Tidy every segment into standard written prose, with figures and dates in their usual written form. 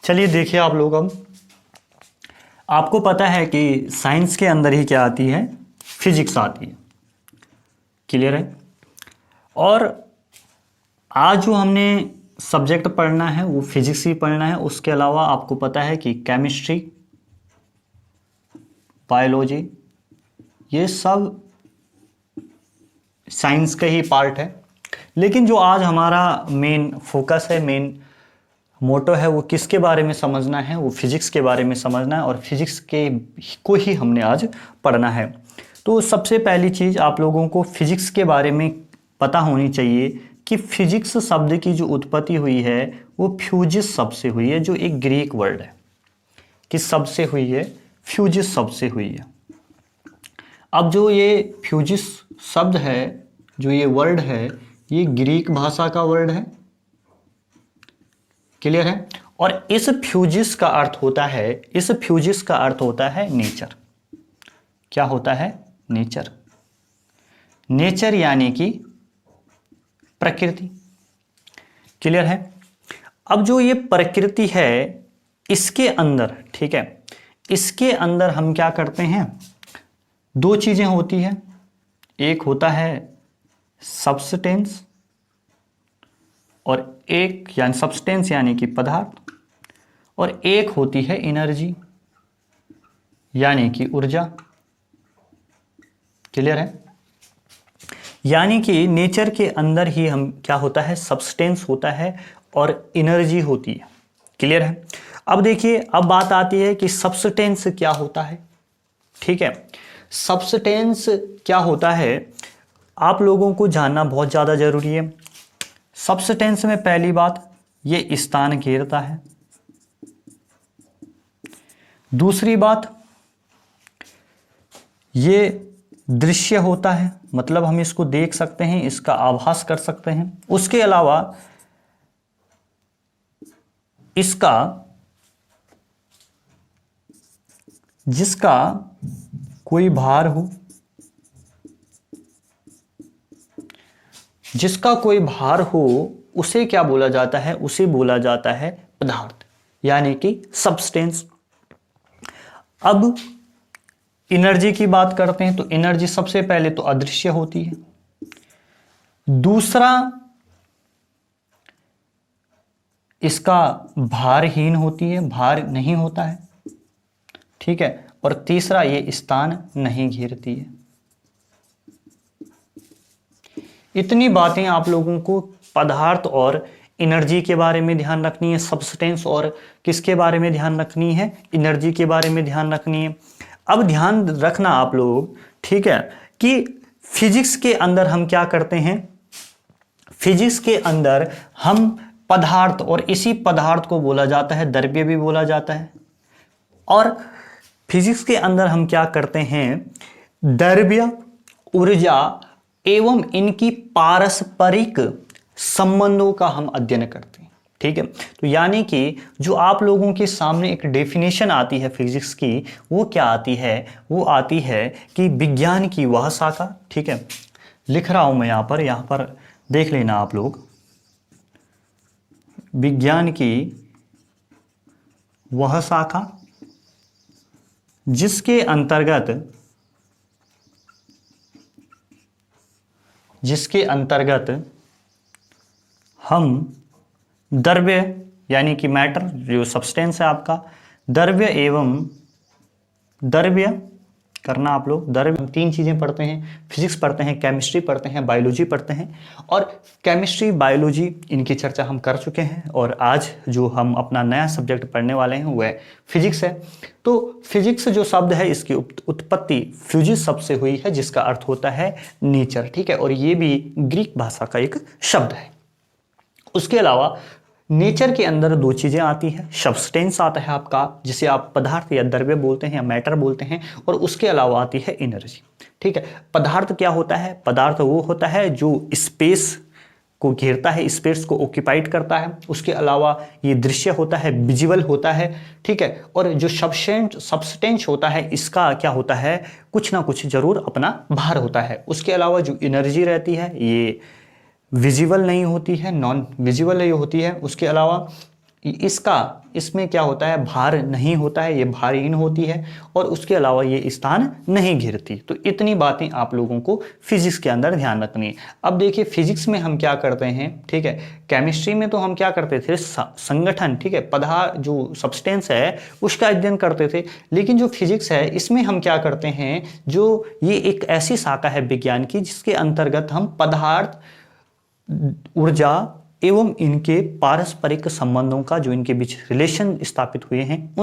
चलिए देखिए आप लोग, अब आपको पता है कि साइंस के अंदर ही क्या आती है, फिजिक्स आती है। क्लियर है। और आज जो हमने सब्जेक्ट पढ़ना है वो फिजिक्स ही पढ़ना है। उसके अलावा आपको पता है कि केमिस्ट्री, बायोलॉजी, ये सब साइंस का ही पार्ट है। लेकिन जो आज हमारा मेन फोकस है, मेन मोटो है, वो किसके बारे में समझना है, वो फिजिक्स के बारे में समझना है। और फिजिक्स के को ही हमने आज पढ़ना है। तो सबसे पहली चीज़ आप लोगों को फिजिक्स के बारे में पता होनी चाहिए कि फिजिक्स शब्द की जो उत्पत्ति हुई है वो फ्यूजिस शब्द से हुई है, जो एक ग्रीक वर्ड है। किस शब्द से हुई है? फ्यूजिस शब्द से हुई है। अब जो ये फ्यूजिस शब्द है, जो ये वर्ड है, ये ग्रीक भाषा का वर्ड है। क्लियर है। और इस फ्यूजिस का अर्थ होता है, इस फ्यूजिस का अर्थ होता है नेचर। क्या होता है? नेचर। नेचर यानी कि प्रकृति। क्लियर है। अब जो ये प्रकृति है, इसके अंदर, ठीक है, इसके अंदर हम क्या करते हैं, दो चीजें होती है। एक होता है सब्सटेंस, और एक यानी सब्सटेंस यानी कि पदार्थ, और एक होती है एनर्जी यानी कि ऊर्जा। क्लियर है। यानी कि नेचर के अंदर ही हम क्या होता है, सब्सटेंस होता है और एनर्जी होती है। क्लियर है। अब देखिए, अब बात आती है कि सब्सटेंस क्या होता है। ठीक है, सब्सटेंस क्या होता है आप लोगों को जानना बहुत ज़्यादा ज़रूरी है। सब्सटेंस में पहली बात, ये स्थान घेरता है। दूसरी बात, ये दृश्य होता है, मतलब हम इसको देख सकते हैं, इसका आभास कर सकते हैं। उसके अलावा इसका, जिसका कोई भार हो, जिसका कोई भार हो, उसे क्या बोला जाता है? उसे बोला जाता है पदार्थ, यानी कि सब्सटेंस। अब एनर्जी की बात करते हैं तो एनर्जी सबसे पहले तो अदृश्य होती है। दूसरा, इसका भारहीन होती है, भार नहीं होता है। ठीक है। और तीसरा, ये स्थान नहीं घेरती है। इतनी बातें आप लोगों को पदार्थ और एनर्जी के बारे में ध्यान रखनी है। सब्सटेंस और किसके बारे में ध्यान रखनी है? एनर्जी के बारे में ध्यान रखनी है। अब ध्यान रखना आप लोग, ठीक है, कि फिजिक्स के अंदर हम क्या करते हैं, फिजिक्स के अंदर हम पदार्थ, और इसी पदार्थ को बोला जाता है द्रव्य भी बोला जाता है। और फिजिक्स के अंदर हम क्या करते हैं, द्रव्य, ऊर्जा एवं इनकी पारस्परिक संबंधों का हम अध्ययन करते हैं। ठीक है। तो यानी कि जो आप लोगों के सामने एक डेफिनेशन आती है फिजिक्स की, वो क्या आती है? वो आती है कि विज्ञान की वह शाखा, ठीक है, लिख रहा हूं मैं यहां पर देख लेना आप लोग। विज्ञान की वह शाखा जिसके अंतर्गत हम द्रव्य यानी कि मैटर, जो सब्सटेंस है आपका, द्रव्य करना आप लोग, द्रव्य, हम तीन चीजें पढ़ते हैं, फिजिक्स पढ़ते हैं, केमिस्ट्री पढ़ते हैं, बायोलॉजी पढ़ते हैं। और केमिस्ट्री, बायोलॉजी, इनकी चर्चा हम कर चुके हैं। और आज जो हम अपना नया सब्जेक्ट पढ़ने वाले हैं वह फिजिक्स है। तो फिजिक्स जो शब्द है, इसकी उत्पत्ति फ्यूजिस शब्द से हुई है, जिसका अर्थ होता है नेचर। ठीक है। और ये भी ग्रीक भाषा का एक शब्द है। उसके अलावा नेचर के अंदर दो चीजें आती हैं। सब्सटेंस आता है आपका, जिसे आप पदार्थ या द्रव्य बोलते हैं या मैटर बोलते हैं, और उसके अलावा आती है एनर्जी। ठीक है। पदार्थ क्या होता है? पदार्थ वो होता है जो स्पेस को घेरता है, स्पेस को ऑक्यूपाइड करता है। उसके अलावा ये दृश्य होता है, विजिबल होता है। ठीक है। और जो सब्सटेंस होता है, इसका क्या होता है? कुछ ना कुछ जरूर अपना भार होता है। उसके अलावा जो एनर्जी रहती है, ये विजिबल नहीं होती है, नॉन विजिबल नहीं होती है। उसके अलावा इसमें क्या होता है, भार नहीं होता है, ये भारहीन होती है और उसके अलावा ये स्थान नहीं घिरती। तो इतनी बातें आप लोगों को फिजिक्स के अंदर ध्यान रखनी है। अब देखिए फिजिक्स में हम क्या करते हैं, ठीक है, केमिस्ट्री में तो हम क्या करते थे, संगठन, ठीक है, पदार्थ जो सब्सटेंस है उसका अध्ययन करते थे, लेकिन जो फिजिक्स है इसमें हम क्या करते हैं, जो ये एक ऐसी शाखा है विज्ञान की जिसके अंतर्गत हम पदार्थ, ऊर्जा एवं इनके पारस्परिक संबंधों का, जो इनके बीच रिलेशन स्थापित हुए हैं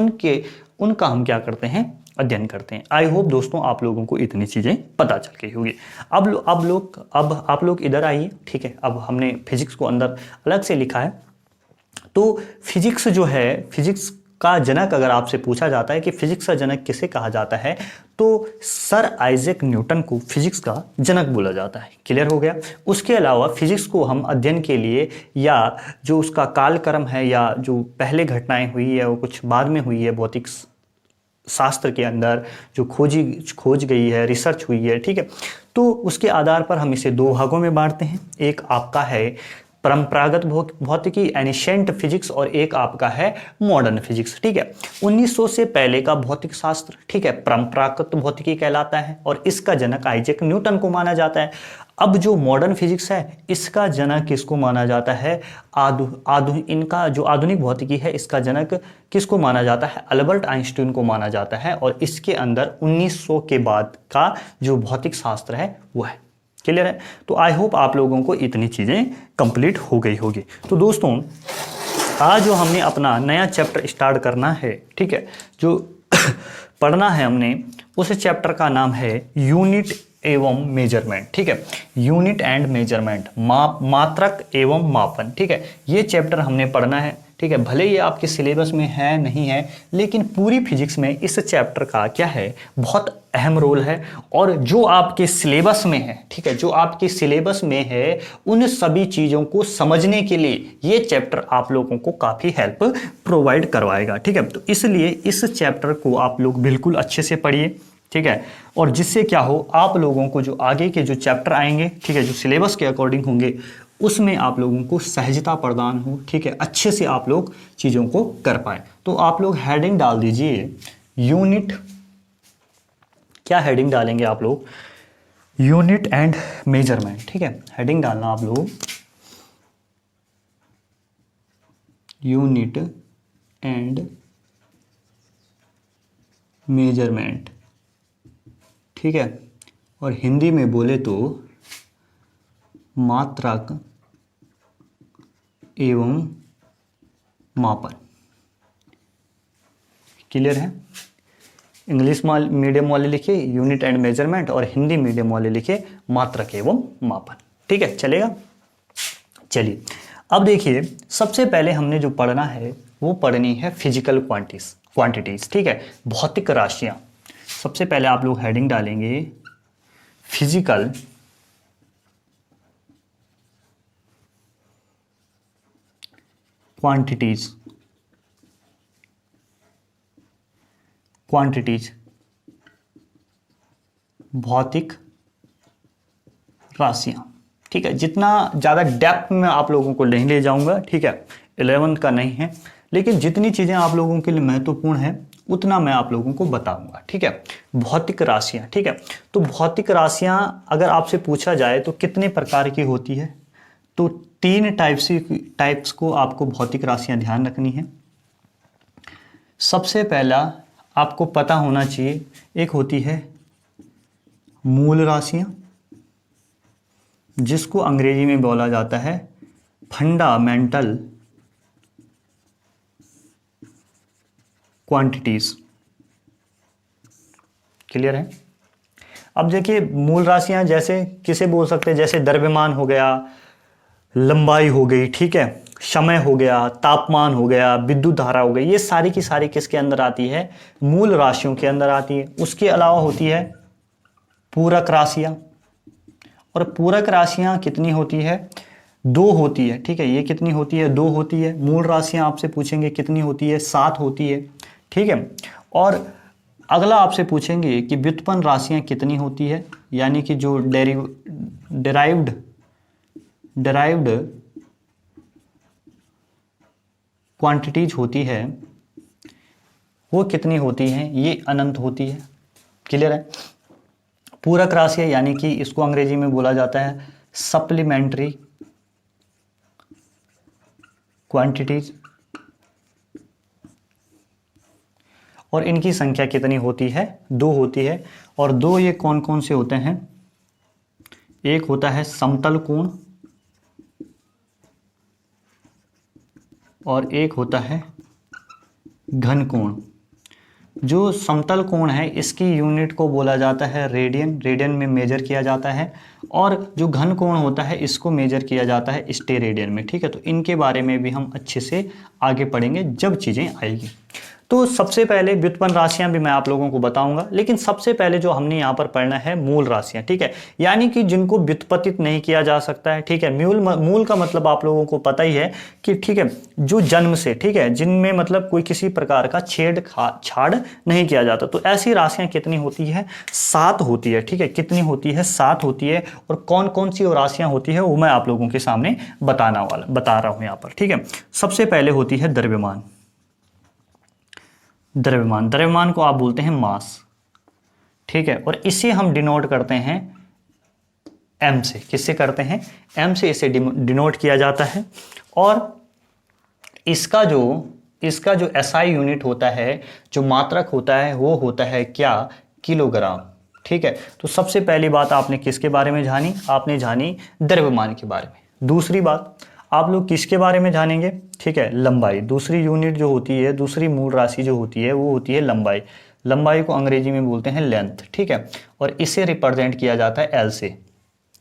उनका हम क्या करते हैं, अध्ययन करते हैं। आई होप दोस्तों आप लोगों को इतनी चीजें पता चल गई होगी। अब आप लोग इधर आइए, ठीक है। अब हमने फिजिक्स को अंदर अलग से लिखा है। तो फिजिक्स जो है, फिजिक्स का जनक अगर आपसे पूछा जाता है कि फिजिक्स का जनक किसे कहा जाता है, तो सर आइजैक न्यूटन को फिजिक्स का जनक बोला जाता है। क्लियर हो गया। उसके अलावा फिजिक्स को हम अध्ययन के लिए, या जो उसका कालक्रम है या जो पहले घटनाएं हुई है वो कुछ बाद में हुई है, भौतिक शास्त्र के अंदर जो खोज गई है, रिसर्च हुई है, ठीक है, तो उसके आधार पर हम इसे दो भागों में बांटते हैं। एक आपका है परंपरागत भौतिकी, एनिशिएंट फिजिक्स, और एक आपका है मॉडर्न फिजिक्स, ठीक है। 1900 से पहले का भौतिक शास्त्र, ठीक है, परंपरागत भौतिकी कहलाता है और इसका जनक आइजैक न्यूटन को माना जाता है। अब जो मॉडर्न फिजिक्स है इसका जनक किसको माना जाता है, इनका जो आधुनिक भौतिकी है इसका जनक किसको माना जाता है, अल्बर्ट आइंस्टीन को माना जाता है। और इसके अंदर 1900 के बाद का जो भौतिक शास्त्र है वो है। क्लियर है। तो आई होप आप लोगों को इतनी चीजें कंप्लीट हो गई होगी। तो दोस्तों आज जो हमने अपना नया चैप्टर स्टार्ट करना है, ठीक है, जो पढ़ना है हमने, उस चैप्टर का नाम है यूनिट एवं मेजरमेंट, ठीक है, यूनिट एंड मेजरमेंट, मात्रक एवं मापन, ठीक है, ये चैप्टर हमने पढ़ना है, ठीक है। भले ये आपके सिलेबस में है नहीं है, लेकिन पूरी फिजिक्स में इस चैप्टर का क्या है, बहुत अहम रोल है। और जो आपके सिलेबस में है, ठीक है, जो आपके सिलेबस में है, उन सभी चीजों को समझने के लिए ये चैप्टर आप लोगों को काफी हेल्प प्रोवाइड करवाएगा, ठीक है। तो इसलिए इस चैप्टर को आप लोग बिल्कुल अच्छे से पढ़िए, ठीक है, और जिससे क्या हो, आप लोगों को जो आगे के जो चैप्टर आएंगे, ठीक है, जो सिलेबस के अकॉर्डिंग होंगे, उसमें आप लोगों को सहजता प्रदान हो, ठीक है, अच्छे से आप लोग चीज़ों को कर पाए। तो आप लोग हेडिंग डाल दीजिए यूनिट, क्या हेडिंग डालेंगे आप लोग, यूनिट एंड मेजरमेंट, ठीक है, हेडिंग डालना आप लोग यूनिट एंड मेजरमेंट, ठीक है, और हिंदी में बोले तो मात्रक एवं मापन। क्लियर है। इंग्लिश मीडियम वाले लिखे यूनिट एंड मेजरमेंट और हिंदी मीडियम वाले लिखे मात्रक एवं मापन, ठीक है, चलेगा। चलिए अब देखिए, सबसे पहले हमने जो पढ़ना है वो पढ़नी है फिजिकल क्वांटिटीज, ठीक है, भौतिक राशियां। सबसे पहले आप लोग हेडिंग डालेंगे फिजिकल क्वांटिटीज, भौतिक राशियां, ठीक है। जितना ज़्यादा डेप्थ में आप लोगों को नहीं ले जाऊंगा, ठीक है, 11th का नहीं है, लेकिन जितनी चीज़ें आप लोगों के लिए महत्वपूर्ण है उतना मैं आप लोगों को बताऊंगा, ठीक है। भौतिक राशियां, ठीक है, तो भौतिक राशियां अगर आपसे पूछा जाए तो कितने प्रकार की होती है, तो 3 टाइप्स को आपको भौतिक राशियां ध्यान रखनी है। सबसे पहला आपको पता होना चाहिए, एक होती है मूल राशियां, जिसको अंग्रेजी में बोला जाता है फंडामेंटल क्वांटिटीज। क्लियर है। अब देखिए मूल राशियां जैसे किसे बोल सकते हैं, जैसे द्रव्यमान हो गया, लंबाई हो गई, ठीक है, समय हो गया, तापमान हो गया, विद्युत धारा हो गई, ये सारी की सारी किसके अंदर आती है, मूल राशियों के अंदर आती है। उसके अलावा होती है पूरक राशियां, और पूरक राशियां कितनी होती है, 2 होती है, ठीक है, ये कितनी होती है, 2 होती है। मूल राशियां आपसे पूछेंगे कितनी होती है, 7 होती है, ठीक है। और अगला आपसे पूछेंगे कि व्युत्पन्न राशियां कितनी होती है, यानी कि जो डेराइव्ड क्वांटिटीज होती है वो कितनी होती हैं, ये अनंत होती है। क्लियर है। पूरक राशि है, यानी कि इसको अंग्रेजी में बोला जाता है सप्लीमेंट्री क्वांटिटीज, और इनकी संख्या कितनी होती है, 2 होती है। और 2 ये कौन कौन से होते हैं, एक होता है समतल कोण और एक होता है घन कोण। जो समतल कोण है इसकी यूनिट को बोला जाता है रेडियन, रेडियन में मेजर किया जाता है। और जो घन कोण होता है इसको मेजर किया जाता है स्टेरेडियन में। ठीक है, तो इनके बारे में भी हम अच्छे से आगे पढ़ेंगे जब चीज़ें आएगी। तो सबसे पहले व्युत्पन्न राशियां भी मैं आप लोगों को बताऊंगा, लेकिन सबसे पहले जो हमने यहाँ पर पढ़ना है मूल राशियां। ठीक है, यानी कि जिनको व्युत्पत्तित नहीं किया जा सकता है। ठीक है, मूल का मतलब आप लोगों को पता ही है कि ठीक है, जो जन्म से, ठीक है, जिनमें मतलब कोई किसी प्रकार का छेड़छाड़ नहीं किया जाता। तो ऐसी राशियां कितनी होती है, 7 होती है। ठीक है, कितनी होती है, 7 होती है। और कौन कौन सी वो राशियां होती है वो मैं आप लोगों के सामने बता रहा हूं यहाँ पर। ठीक है, सबसे पहले होती है द्रव्यमान। द्रव्यमान को आप बोलते हैं मास। ठीक है, और इसे हम डिनोट करते हैं m से। किससे करते हैं, m से इसे डिनोट किया जाता है। और इसका जो SI यूनिट होता है, जो मात्रक होता है, वो होता है क्या, किलोग्राम। ठीक है, तो सबसे पहली बात आपने किसके बारे में जानी, आपने जानी द्रव्यमान के बारे में। दूसरी बात आप लोग किसके बारे में जानेंगे, ठीक है, लंबाई। दूसरी यूनिट जो होती है, दूसरी मूल राशि जो होती है वो होती है लंबाई। लंबाई को अंग्रेजी में बोलते हैं लेंथ। ठीक है, और इसे रिप्रेजेंट किया जाता है L से।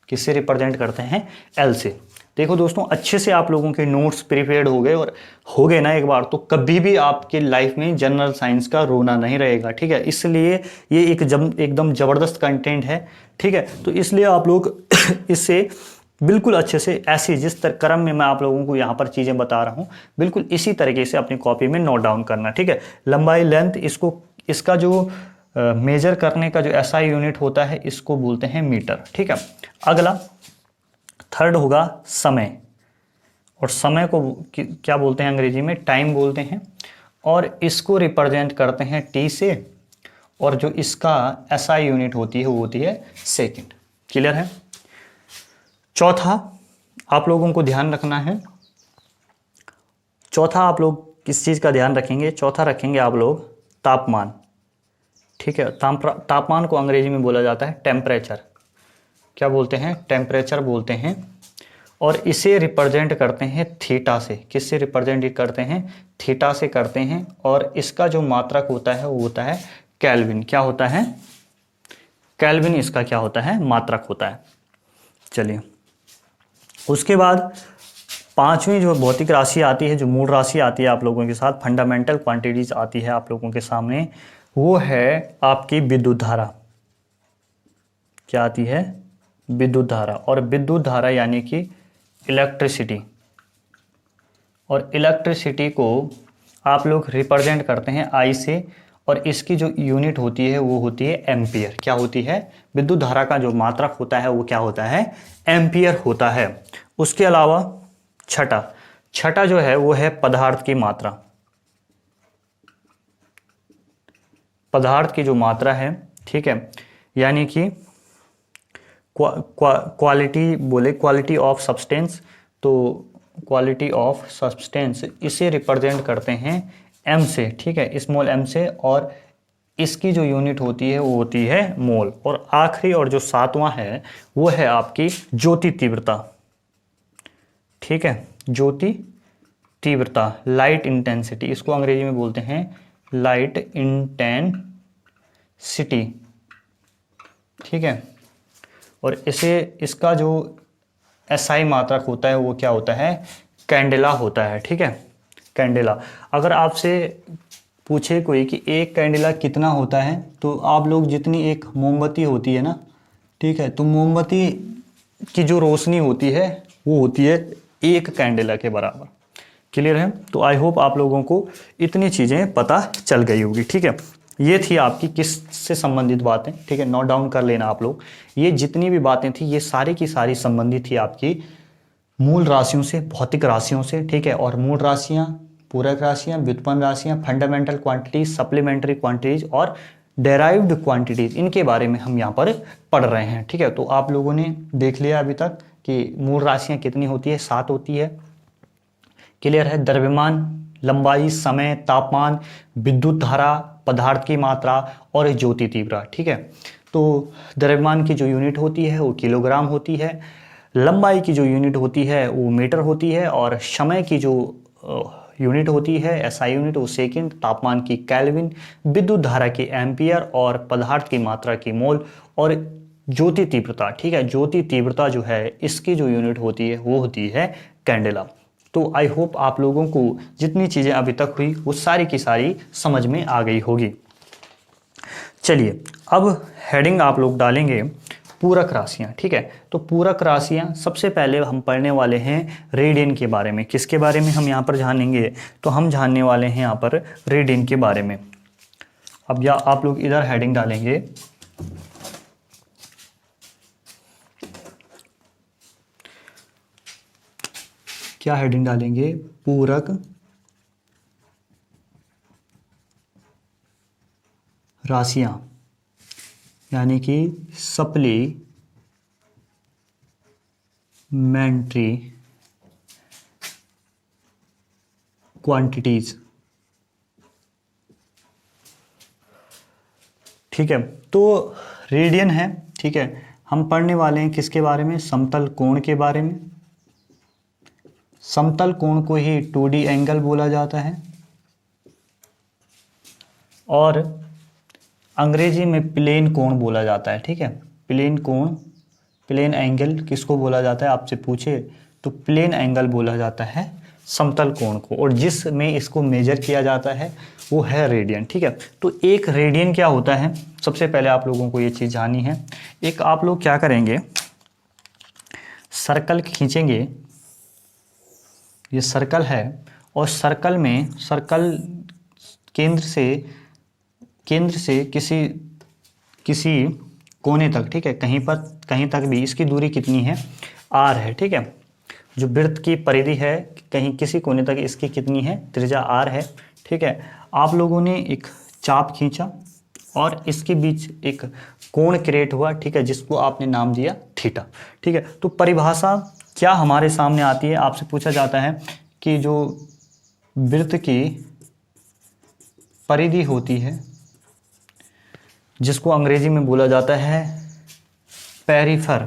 किससे रिप्रेजेंट करते हैं, L से। देखो दोस्तों, अच्छे से आप लोगों के नोट्स प्रिपेयर्ड हो गए और हो गए ना एक बार, तो कभी भी आपके लाइफ में जनरल साइंस का रोना नहीं रहेगा। ठीक है, इसलिए ये एकदम ज़बरदस्त कंटेंट है। ठीक है, तो इसलिए आप लोग इससे बिल्कुल अच्छे से ऐसे जिस क्रम में मैं आप लोगों को यहाँ पर चीज़ें बता रहा हूँ, बिल्कुल इसी तरीके से अपनी कॉपी में नोट डाउन करना। ठीक है, लंबाई, लेंथ, इसका जो मेजर करने का जो SI यूनिट होता है इसको बोलते हैं मीटर। ठीक है, अगला थर्ड होगा समय। और समय को क्या बोलते हैं अंग्रेजी में, टाइम बोलते हैं। और इसको रिप्रेजेंट करते हैं T से। और जो इसका SI यूनिट होती है वो होती है सेकेंड। क्लियर है। चौथा आप लोगों को ध्यान रखना है, चौथा आप लोग किस चीज़ का ध्यान रखेंगे, चौथा रखेंगे आप लोग तापमान। ठीक है, तापमान को अंग्रेजी में बोला जाता है टेम्परेचर। क्या बोलते हैं, टेम्परेचर बोलते हैं। और इसे रिप्रेजेंट करते हैं थीटा से। किससे रिप्रेजेंट करते हैं, थीटा से करते हैं। और इसका जो मात्रक होता है वो होता है केल्विन। क्या होता है, केल्विन इसका क्या होता है, मात्रक होता है। चलिए, उसके बाद पांचवी जो भौतिक राशि आती है, जो मूल राशि आती है आप लोगों के साथ, फंडामेंटल क्वांटिटीज आती है आप लोगों के सामने, वो है आपकी विद्युत धारा। क्या आती है, विद्युत धारा। और विद्युत धारा यानी कि इलेक्ट्रिसिटी। और इलेक्ट्रिसिटी को आप लोग रिप्रेजेंट करते हैं I से। और इसकी जो यूनिट होती है वो होती है एम्पियर। क्या होती है, विद्युत धारा का जो मात्रक होता है वो क्या होता है, एम्पियर होता है। उसके अलावा छठा जो है वो है पदार्थ की मात्रा। पदार्थ की जो मात्रा है, ठीक है, यानी कि क्वालिटी ऑफ सब्सटेंस। तो क्वालिटी ऑफ सब्सटेंस इसे रिप्रेजेंट करते हैं M से। ठीक है, स्मॉल m से। और इसकी जो यूनिट होती है वो होती है मोल। और आखिरी और जो सातवां है वो है आपकी ज्योति तीव्रता। ठीक है, ज्योति तीव्रता, लाइट इंटेंसिटी, इसको अंग्रेजी में बोलते हैं लाइट इंटेंसिटी। ठीक है, और इसका जो SI मात्रक होता है वो क्या होता है, कैंडेला होता है। ठीक है, कैंडेला। अगर आपसे पूछे कोई कि एक कैंडेला कितना होता है, तो आप लोग जितनी एक मोमबत्ती होती है ना, ठीक है, तो मोमबत्ती की जो रोशनी होती है वो होती है एक कैंडेला के बराबर। क्लियर है। तो आई होप आप लोगों को इतनी चीज़ें पता चल गई होगी। ठीक है, ये थी आपकी किस से संबंधित बातें। ठीक है, नोट डाउन कर लेना आप लोग। ये जितनी भी बातें थी ये सारी की सारी संबंधित थी आपकी मूल राशियों से, भौतिक राशियों से। ठीक है, और मूल राशियाँ पूरक राशियां, व्युत्पन्न राशियां, फंडामेंटल क्वांटिटीज, सप्लीमेंट्री क्वांटिटीज और डेराइव्ड क्वांटिटीज, इनके बारे में हम यहाँ पर पढ़ रहे हैं। ठीक है, तो आप लोगों ने देख लिया अभी तक कि मूल राशियां कितनी होती है, 7 होती है। क्लियर है। द्रव्यमान, लंबाई, समय, तापमान, विद्युत धारा, पदार्थ की मात्रा और ज्योति तीव्रता। ठीक है, तो द्रव्यमान की जो यूनिट होती है वो किलोग्राम होती है, लंबाई की जो यूनिट होती है वो मीटर होती है, और समय की जो यूनिट होती है एसआई यूनिट वो सेकंड, तापमान की केल्विन, विद्युत धारा की एम्पियर और पदार्थ की मात्रा की मोल, और ज्योति तीव्रता। ठीक है, ज्योति तीव्रता जो है इसकी जो यूनिट होती है वो होती है कैंडेला। तो आई होप आप लोगों को जितनी चीज़ें अभी तक हुई वो सारी की सारी समझ में आ गई होगी। चलिए अब हेडिंग आप लोग डालेंगे पूरक राशियां। ठीक है, तो पूरक राशियां सबसे पहले हम पढ़ने वाले हैं रेडियन के बारे में। किसके बारे में हम यहाँ पर जानेंगे, तो हम जानने वाले हैं यहाँ पर रेडियन के बारे में। अब या आप लोग इधर हेडिंग डालेंगे क्या हेडिंग डालेंगे, पूरक राशियां, यानी कि सप्लीमेंट्री क्वांटिटीज। ठीक है, तो रेडियन है। ठीक है, हम पढ़ने वाले हैं किसके बारे में, समतल कोण के बारे में। समतल कोण को ही 2D एंगल बोला जाता है, और अंग्रेजी में प्लेन कोण बोला जाता है। ठीक है, प्लेन कोण, प्लेन एंगल किसको बोला जाता है आपसे पूछे तो प्लेन एंगल बोला जाता है समतल कोण को, और जिसमें इसको मेजर किया जाता है वो है रेडियन। ठीक है, तो एक रेडियन क्या होता है, सबसे पहले आप लोगों को ये चीज़ जाननी है। एक आप लोग क्या करेंगे, सर्कल खींचेंगे, ये सर्कल है, और सर्कल में, सर्कल केंद्र से किसी कोने तक, ठीक है, कहीं तक भी इसकी दूरी कितनी है, आर है। ठीक है, जो वृत्त की परिधि है कहीं किसी कोने तक इसकी कितनी है, त्रिज्या आर है। ठीक है, आप लोगों ने एक चाप खींचा और इसके बीच एक कोण क्रिएट हुआ। ठीक है, जिसको आपने नाम दिया थीटा। ठीक है, तो परिभाषा क्या हमारे सामने आती है, आपसे पूछा जाता है कि जो वृत्त की परिधि होती है जिसको अंग्रेजी में बोला जाता है पेरिफर,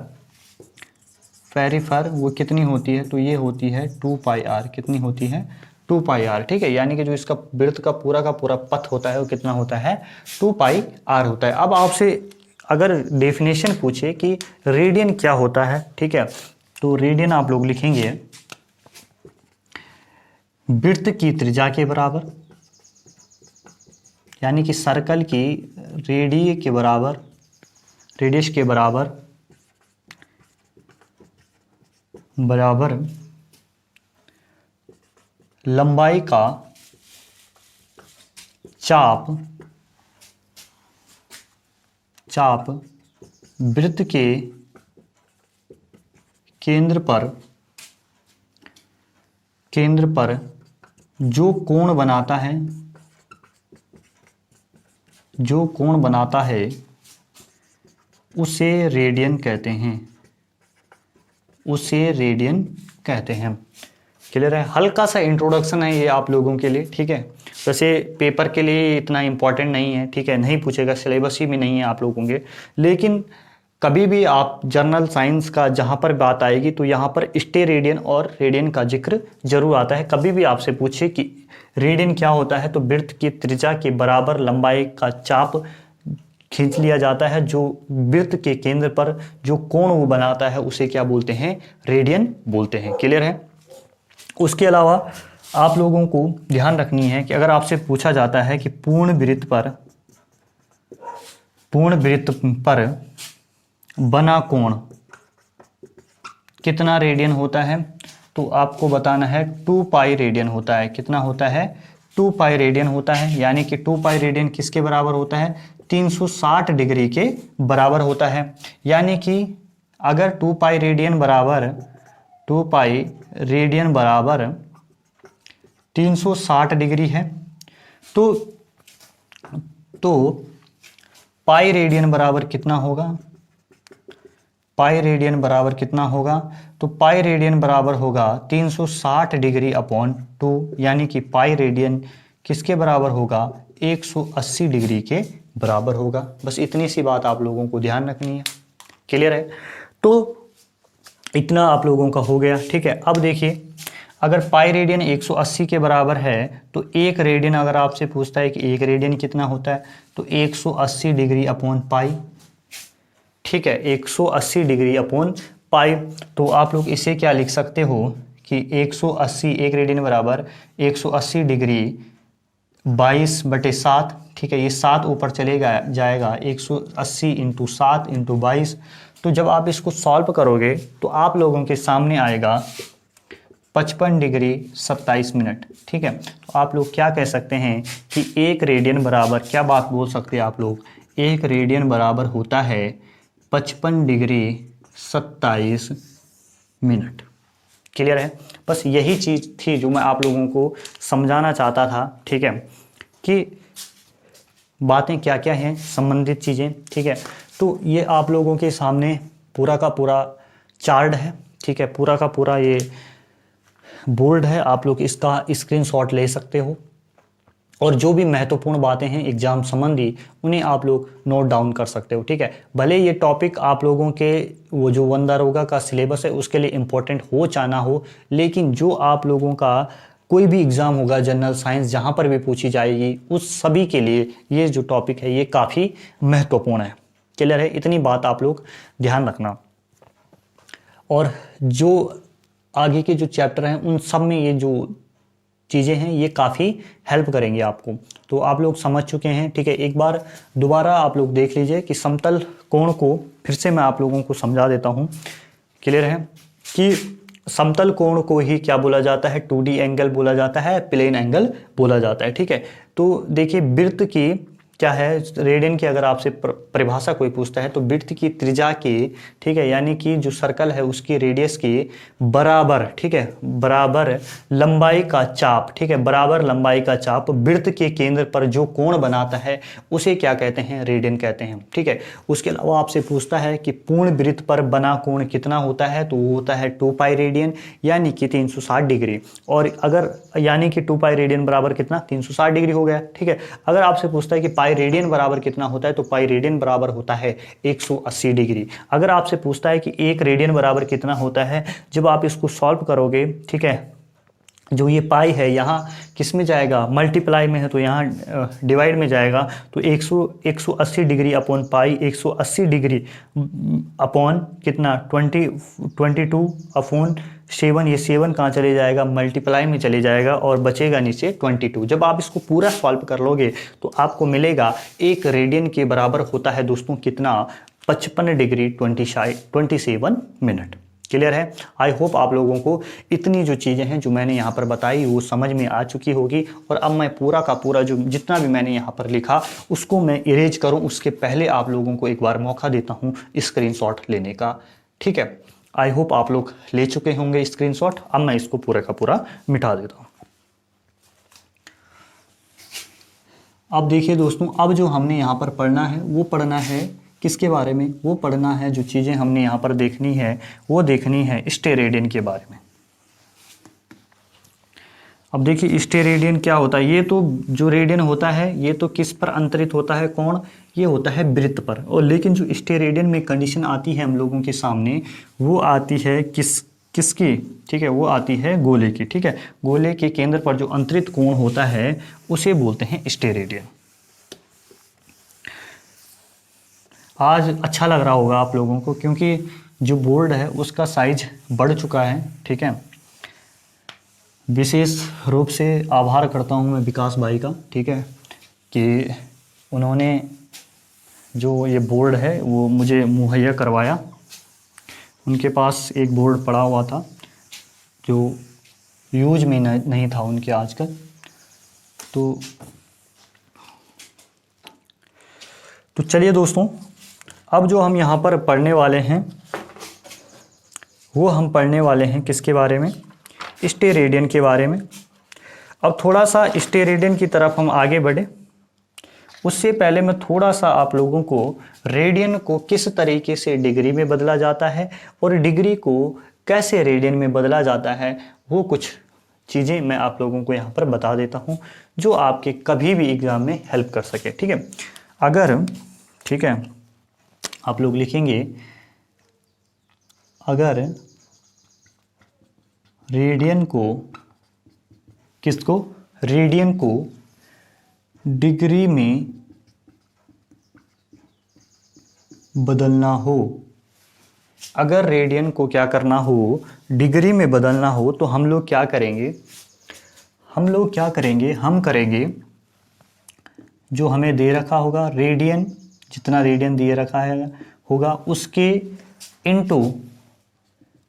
वो कितनी होती है, तो ये होती है 2 पाई आर। कितनी होती है, 2 पाई आर। ठीक है, यानी कि जो इसका वृत्त का पूरा पथ होता है वो कितना होता है, 2 पाई आर होता है। अब आपसे अगर डेफिनेशन पूछे कि रेडियन क्या होता है, ठीक है, तो रेडियन आप लोग लिखेंगे वृत्त की त्रिज्या के बराबर, यानी कि सर्कल की रेडियस के बराबर लंबाई का चाप वृत्त के केंद्र पर जो कोण बनाता है उसे रेडियन कहते हैं। क्लियर है, हल्का सा इंट्रोडक्शन है ये आप लोगों के लिए। ठीक है, वैसे पेपर के लिए इतना इम्पोर्टेंट नहीं है। ठीक है, नहीं पूछेगा, सिलेबस ही में नहीं है आप लोगों के, लेकिन कभी भी आप जर्नल साइंस का जहाँ पर बात आएगी तो यहाँ पर स्टेरेडियन और रेडियन का जिक्र जरूर आता है। कभी भी आपसे पूछे कि रेडियन क्या होता है, तो वृत्त की त्रिज्या के बराबर लंबाई का चाप खींच लिया जाता है, जो वृत्त के केंद्र पर जो कोण वो बनाता है उसे क्या बोलते हैं, रेडियन बोलते हैं। क्लियर है। उसके अलावा आप लोगों को ध्यान रखनी है कि अगर आपसे पूछा जाता है कि पूर्ण वृत्त पर बना कोण कितना रेडियन होता है, तो आपको बताना है 2 पाई रेडियन होता है। कितना होता है, 2 पाई रेडियन होता है, यानी कि 2 पाई रेडियन किसके बराबर होता है, 360 डिग्री के बराबर होता है। यानी कि अगर 2 पाई रेडियन बराबर 360 डिग्री है। तो पाई रेडियन बराबर कितना होगा? पाई रेडियन बराबर कितना होगा? तो पाई रेडियन बराबर होगा 360 डिग्री अपॉन 2, यानी कि पाई रेडियन किसके बराबर होगा? 180 डिग्री के बराबर होगा। बस इतनी सी बात आप लोगों को ध्यान रखनी है। क्लियर है? तो इतना आप लोगों का हो गया। ठीक है, अब देखिए, अगर पाई रेडियन 180 के बराबर है तो एक रेडियन, अगर आपसे पूछता है कि एक रेडियन कितना होता है, तो 180 डिग्री अपॉन पाई। ठीक है, 180 डिग्री अपॉन पाई। तो आप लोग इसे क्या लिख सकते हो कि 180, एक रेडियन बराबर 180 डिग्री 22/7। ठीक है, ये 7 ऊपर चलेगा जाएगा, 180 इंटू 7 इंटू 22। तो जब आप इसको सॉल्व करोगे तो आप लोगों के सामने आएगा 55 डिग्री 27 मिनट। ठीक है, तो आप लोग क्या कह सकते हैं कि एक रेडियन बराबर, क्या बात बोल सकते हैं आप लोग? एक रेडियन बराबर होता है 55 डिग्री 27 मिनट। क्लियर है? बस यही चीज़ थी जो मैं आप लोगों को समझाना चाहता था। ठीक है, कि बातें क्या क्या हैं, संबंधित चीज़ें। ठीक है, तो ये आप लोगों के सामने पूरा का पूरा चार्ट है। ठीक है, पूरा का पूरा ये बोर्ड है, आप लोग इसका स्क्रीनशॉट ले सकते हो और जो भी महत्वपूर्ण बातें हैं एग्जाम संबंधी उन्हें आप लोग नोट डाउन कर सकते हो। ठीक है, भले ये टॉपिक आप लोगों के वो जो वन दारोगा का सिलेबस है उसके लिए इम्पोर्टेंट हो चाहे ना हो, लेकिन जो आप लोगों का कोई भी एग्ज़ाम होगा जनरल साइंस जहाँ पर भी पूछी जाएगी उस सभी के लिए ये जो टॉपिक है ये काफ़ी महत्वपूर्ण है। क्लियर है? इतनी बात आप लोग ध्यान रखना। और जो आगे के जो चैप्टर हैं उन सब में ये जो चीज़ें हैं ये काफ़ी हेल्प करेंगे आपको। तो आप लोग समझ चुके हैं। ठीक है, एक बार दोबारा आप लोग देख लीजिए कि समतल कोण को फिर से मैं आप लोगों को समझा देता हूँ। क्लियर है कि समतल कोण को ही क्या बोला जाता है? 2D एंगल बोला जाता है, प्लेन एंगल बोला जाता है। ठीक है, तो देखिए वृत्त की क्या है, रेडियन की अगर आपसे परिभाषा कोई पूछता है तो वृत्त की त्रिज्या की, ठीक है, यानी कि जो सर्कल है उसकी रेडियस की बराबर, ठीक है, बराबर लंबाई का चाप, ठीक है, बराबर लंबाई का चाप वृत्त के केंद्र पर जो कोण बनाता है उसे क्या कहते हैं? रेडियन कहते हैं। ठीक है, उसके अलावा आपसे पूछता है कि पूर्ण वृत्त पर बना कोण कितना होता है, तो वो होता है 2 पाई रेडियन यानी कि 360 डिग्री। और अगर यानी कि 2 पाई रेडियन बराबर कितना? 360 डिग्री हो गया। ठीक है, अगर आपसे पूछता है कि पाई रेडियन बराबर कितना होता है, तो पाई रेडियन बराबर होता है 180 डिग्री। अगर आपसे पूछता है कि एक रेडियन बराबर कितना होता है, जब आप इसको सॉल्व करोगे, ठीक है, जो ये पाई है यहाँ किस में जाएगा? मल्टीप्लाई में है तो यहाँ डिवाइड में जाएगा। तो 180 degree upon pi, 180 degree upon कितना? 22 अपॉन 7। ये 7 कहाँ चले जाएगा? मल्टीप्लाई में चले जाएगा और बचेगा नीचे 22। जब आप इसको पूरा सॉल्व कर लोगे तो आपको मिलेगा एक रेडियन के बराबर होता है दोस्तों कितना? 55 डिग्री 27 मिनट। क्लियर है? आई होप आप लोगों को इतनी जो चीज़ें हैं जो मैंने यहाँ पर बताई वो समझ में आ चुकी होगी। और अब मैं पूरा का पूरा जो जितना भी मैंने यहाँ पर लिखा उसको मैं इरेज करूँ उसके पहले आप लोगों को एक बार मौका देता हूँ स्क्रीनशॉट लेने का। ठीक है, आई होप आप लोग ले चुके होंगे स्क्रीनशॉट। अब मैं इसको पूरा का पूरा मिटा देता हूँ। अब देखिए दोस्तों, अब जो हमने यहाँ पर पढ़ना है वो पढ़ना है किसके बारे में? वो पढ़ना है, जो चीज़ें हमने यहाँ पर देखनी है वो देखनी है स्टेरेडियन के बारे में। अब देखिए स्टेरेडियन क्या होता है? ये तो जो रेडियन होता है ये तो किस पर अंतरित होता है कोण? ये होता है वृत्त पर। और लेकिन जो स्टेरेडियन में कंडीशन आती है हम लोगों के सामने वो आती है किसकी? ठीक है, वो आती है गोले की। ठीक है, गोले के केंद्र पर जो अंतरित कोण होता है उसे बोलते हैं स्टेरेडियन। आज अच्छा लग रहा होगा आप लोगों को क्योंकि जो बोर्ड है उसका साइज बढ़ चुका है। ठीक है, विशेष रूप से आभार करता हूं मैं विकास भाई का, ठीक है, कि उन्होंने जो ये बोर्ड है वो मुझे मुहैया करवाया। उनके पास एक बोर्ड पड़ा हुआ था जो यूज में नहीं था उनके आजकल। तो चलिए दोस्तों, अब जो हम यहाँ पर पढ़ने वाले हैं वो हम पढ़ने वाले हैं किसके बारे में? स्टेरेडियन के बारे में। अब थोड़ा सा स्टेरेडियन की तरफ हम आगे बढ़े, उससे पहले मैं थोड़ा सा आप लोगों को रेडियन को किस तरीके से डिग्री में बदला जाता है और डिग्री को कैसे रेडियन में बदला जाता है, वो कुछ चीज़ें मैं आप लोगों को यहाँ पर बता देता हूँ जो आपके कभी भी एग्ज़ाम में हेल्प कर सके। ठीक है, अगर ठीक है आप लोग लिखेंगे अगर रेडियन को किसको रेडियन को डिग्री में बदलना हो, अगर रेडियन को क्या करना हो डिग्री में बदलना हो तो हम लोग क्या करेंगे, हम करेंगे जो हमें दे रखा होगा रेडियन, जितना रेडियन दिए रखा है होगा उसके इंटू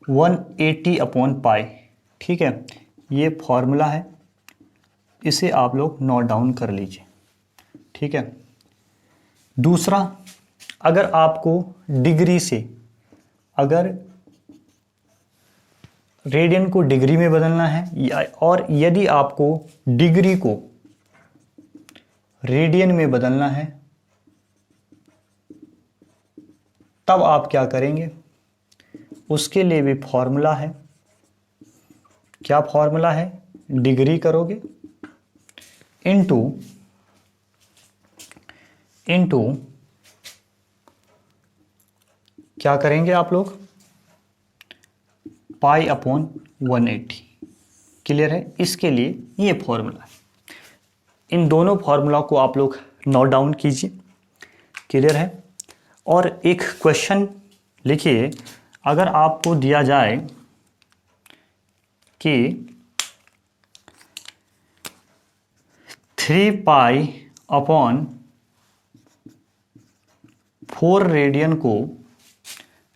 180 अपॉन पाई। ठीक है, ये फॉर्मूला है, इसे आप लोग नोट डाउन कर लीजिए। ठीक है, दूसरा, अगर आपको डिग्री से, अगर रेडियन को डिग्री में बदलना है और यदि आपको डिग्री को रेडियन में बदलना है तब आप क्या करेंगे, उसके लिए भी फॉर्मूला है। क्या फॉर्मूला है, डिग्री करोगे इनटू क्या करेंगे आप लोग, पाई अपॉन 180। क्लियर है, इसके लिए ये फॉर्मूला है। इन दोनों फॉर्मूला को आप लोग नोट डाउन कीजिए। क्लियर है, और एक क्वेश्चन लिखिए, अगर आपको दिया जाए कि 3 पाई अपॉन 4 रेडियन को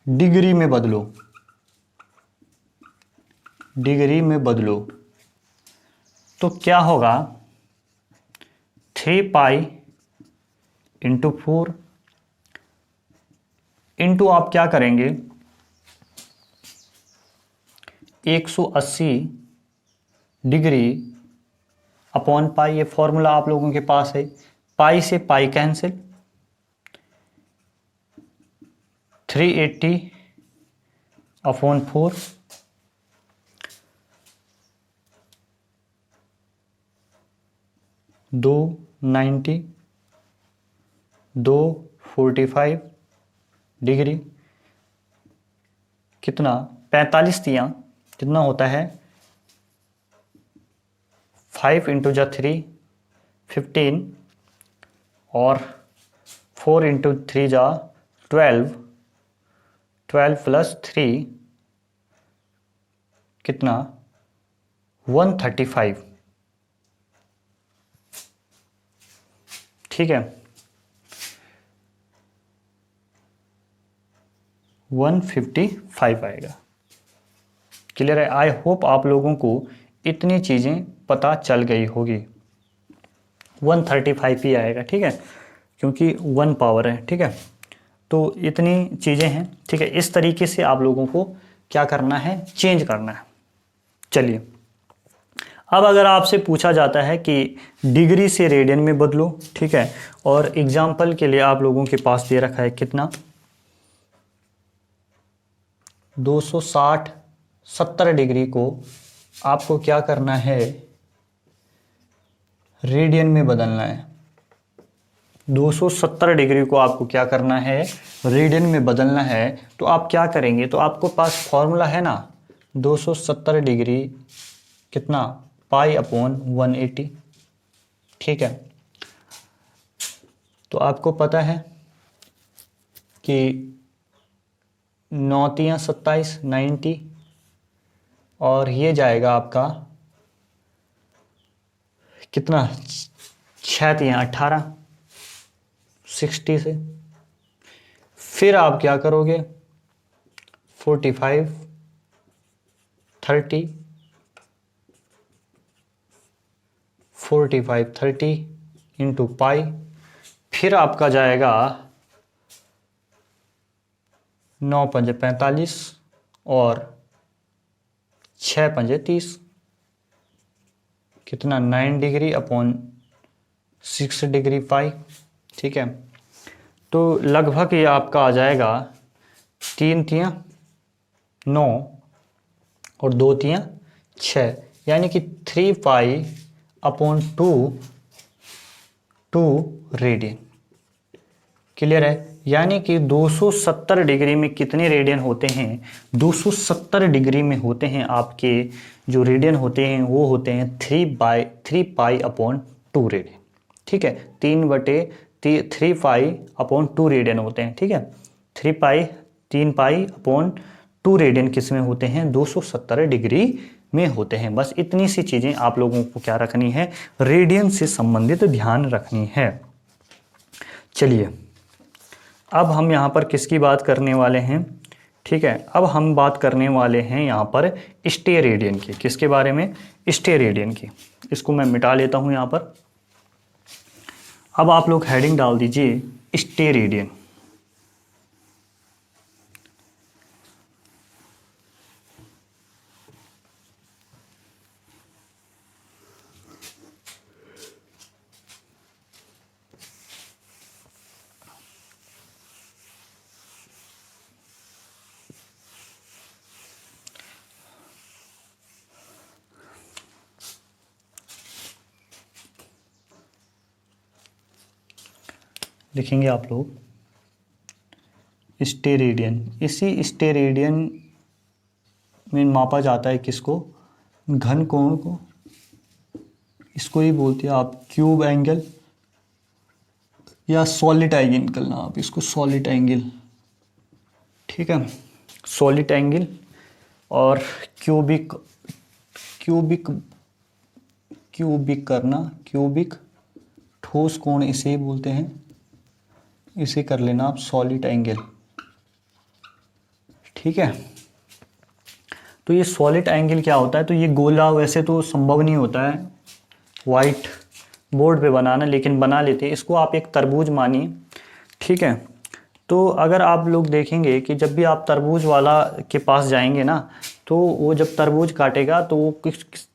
डिग्री में बदलो, तो क्या होगा, 3 पाई इंटू 4 इंटू आप क्या करेंगे 180 डिग्री अपॉन पाई। ये फॉर्मूला आप लोगों के पास है, पाई से पाई कैंसिल, 380 अपॉन 4 290 245 डिग्री, कितना 45 दिया, कितना होता है 5 इंटू जा 3 15 और 4 इंटू 3 जा 12 प्लस 3 कितना 135। ठीक है, 155 आएगा। क्लियर है, आई होप आप लोगों को इतनी चीज़ें पता चल गई होगी। 135 ही आएगा। ठीक है, क्योंकि 1 पावर है। ठीक है, तो इतनी चीज़ें हैं। ठीक है, इस तरीके से आप लोगों को क्या करना है, चेंज करना है। चलिए, अब अगर आपसे पूछा जाता है कि डिग्री से रेडियन में बदलो, ठीक है, और एग्जाम्पल के लिए आप लोगों के पास दे रखा है कितना 260 70 डिग्री को आपको क्या करना है, रेडियन में बदलना है। 270 डिग्री को आपको क्या करना है, रेडियन में बदलना है। तो आप क्या करेंगे, तो आपको पास फॉर्मूला है ना, 270 डिग्री कितना पाई अपॉन 180। ठीक है, तो आपको पता है कि 9 तियां 27 90 और ये जाएगा आपका कितना 6 तियां 18 60 से। फिर आप क्या करोगे 45 30 45 30 इंटू पाई, फिर आपका जाएगा 9 पंजे 45 और 6 पंजे 30। कितना 9 डिग्री अपॉन 6 डिग्री पाई, ठीक है। तो लगभग ये आपका आ जाएगा 3 तियां 9 और 2 तियां 6, यानी कि 3 पाई अपॉन 2 रेडियन। क्लियर है? यानी कि 270 डिग्री में कितने रेडियन होते हैं? 270 डिग्री में होते हैं आपके जो रेडियन होते हैं वो होते हैं 3 पाई अपॉन 2 रेडियन, ठीक है। 3 पाई अपॉन 2 रेडियन होते हैं, ठीक है। 3 पाई अपॉन 2 रेडियन किस में होते हैं? 270 डिग्री में होते हैं। बस इतनी सी चीज़ें आप लोगों को क्या रखनी है? रेडियन से संबंधित ध्यान रखनी है। चलिए, अब हम यहाँ पर किसकी बात करने वाले हैं? ठीक है, अब हम बात करने वाले हैं यहाँ पर स्टेरेडियन की। किसके बारे में? स्टेरेडियन की। इसको मैं मिटा लेता हूँ यहाँ पर। अब आप लोग हेडिंग डाल दीजिए स्टेरेडियन। लिखेंगे आप लोग स्टेरेडियन। इसी स्टेरेडियन में मापा जाता है किसको? घन कोण को। इसको ही बोलते हैं आप क्यूब एंगल या सॉलिड एंगल ना, आप इसको सॉलिड एंगल, ठीक है। सॉलिड एंगल और क्यूबिक करना, क्यूबिक ठोस कोण इसे ही बोलते हैं। इसे कर लेना आप सॉलिड एंगल, ठीक है। तो ये सॉलिड एंगल क्या होता है? तो ये गोला वैसे तो संभव नहीं होता है वाइट बोर्ड पे बनाना, लेकिन बना लेते हैं। इसको आप एक तरबूज मानिए, ठीक है। तो अगर आप लोग देखेंगे कि जब भी आप तरबूज वाला के पास जाएंगे ना, तो वो जब तरबूज काटेगा तो वो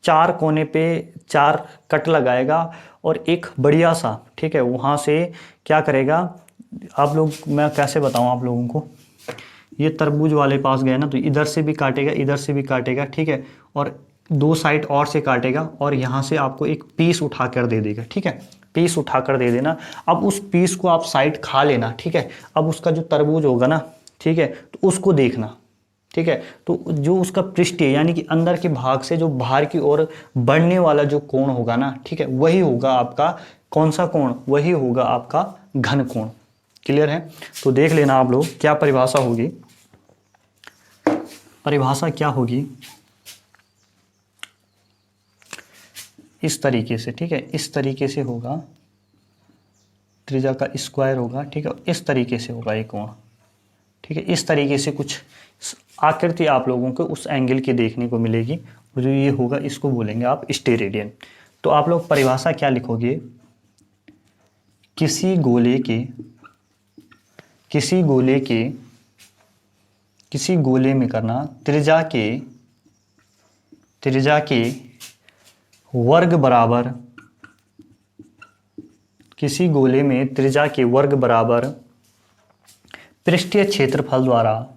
चार कोने पे 4 कट लगाएगा और एक बढ़िया सा, ठीक है, वहाँ से क्या करेगा आप लोग, मैं कैसे बताऊँ आप लोगों को। ये तरबूज वाले पास गए ना, तो इधर से भी काटेगा, इधर से भी काटेगा, ठीक है, और 2 साइड और से काटेगा और यहाँ से आपको एक पीस उठा कर दे देगा, ठीक है। पीस उठा कर दे देना। अब उस पीस को आप साइड खा लेना, ठीक है। अब उसका जो तरबूज होगा ना, ठीक है, तो उसको देखना, ठीक है। तो जो उसका पृष्ठ है यानी कि अंदर के भाग से जो बाहर की ओर बढ़ने वाला जो कोण होगा ना, ठीक है, वही होगा आपका कौन सा कोण? वही होगा आपका घन कोण। क्लियर है? तो देख लेना आप लोग क्या परिभाषा होगी। परिभाषा क्या होगी? इस तरीके से, ठीक है, इस तरीके से होगा, त्रिज्या का स्क्वायर होगा, ठीक है, इस तरीके से होगा एक कोण, ठीक है। इस तरीके से कुछ आकृति आप लोगों को उस एंगल की देखने को मिलेगी, जो ये होगा इसको बोलेंगे आप स्टेरेडियन। तो आप लोग परिभाषा क्या लिखोगे? किसी गोले में करना त्रिज्या के वर्ग बराबर, किसी गोले में त्रिज्या के वर्ग बराबर पृष्ठीय क्षेत्रफल द्वारा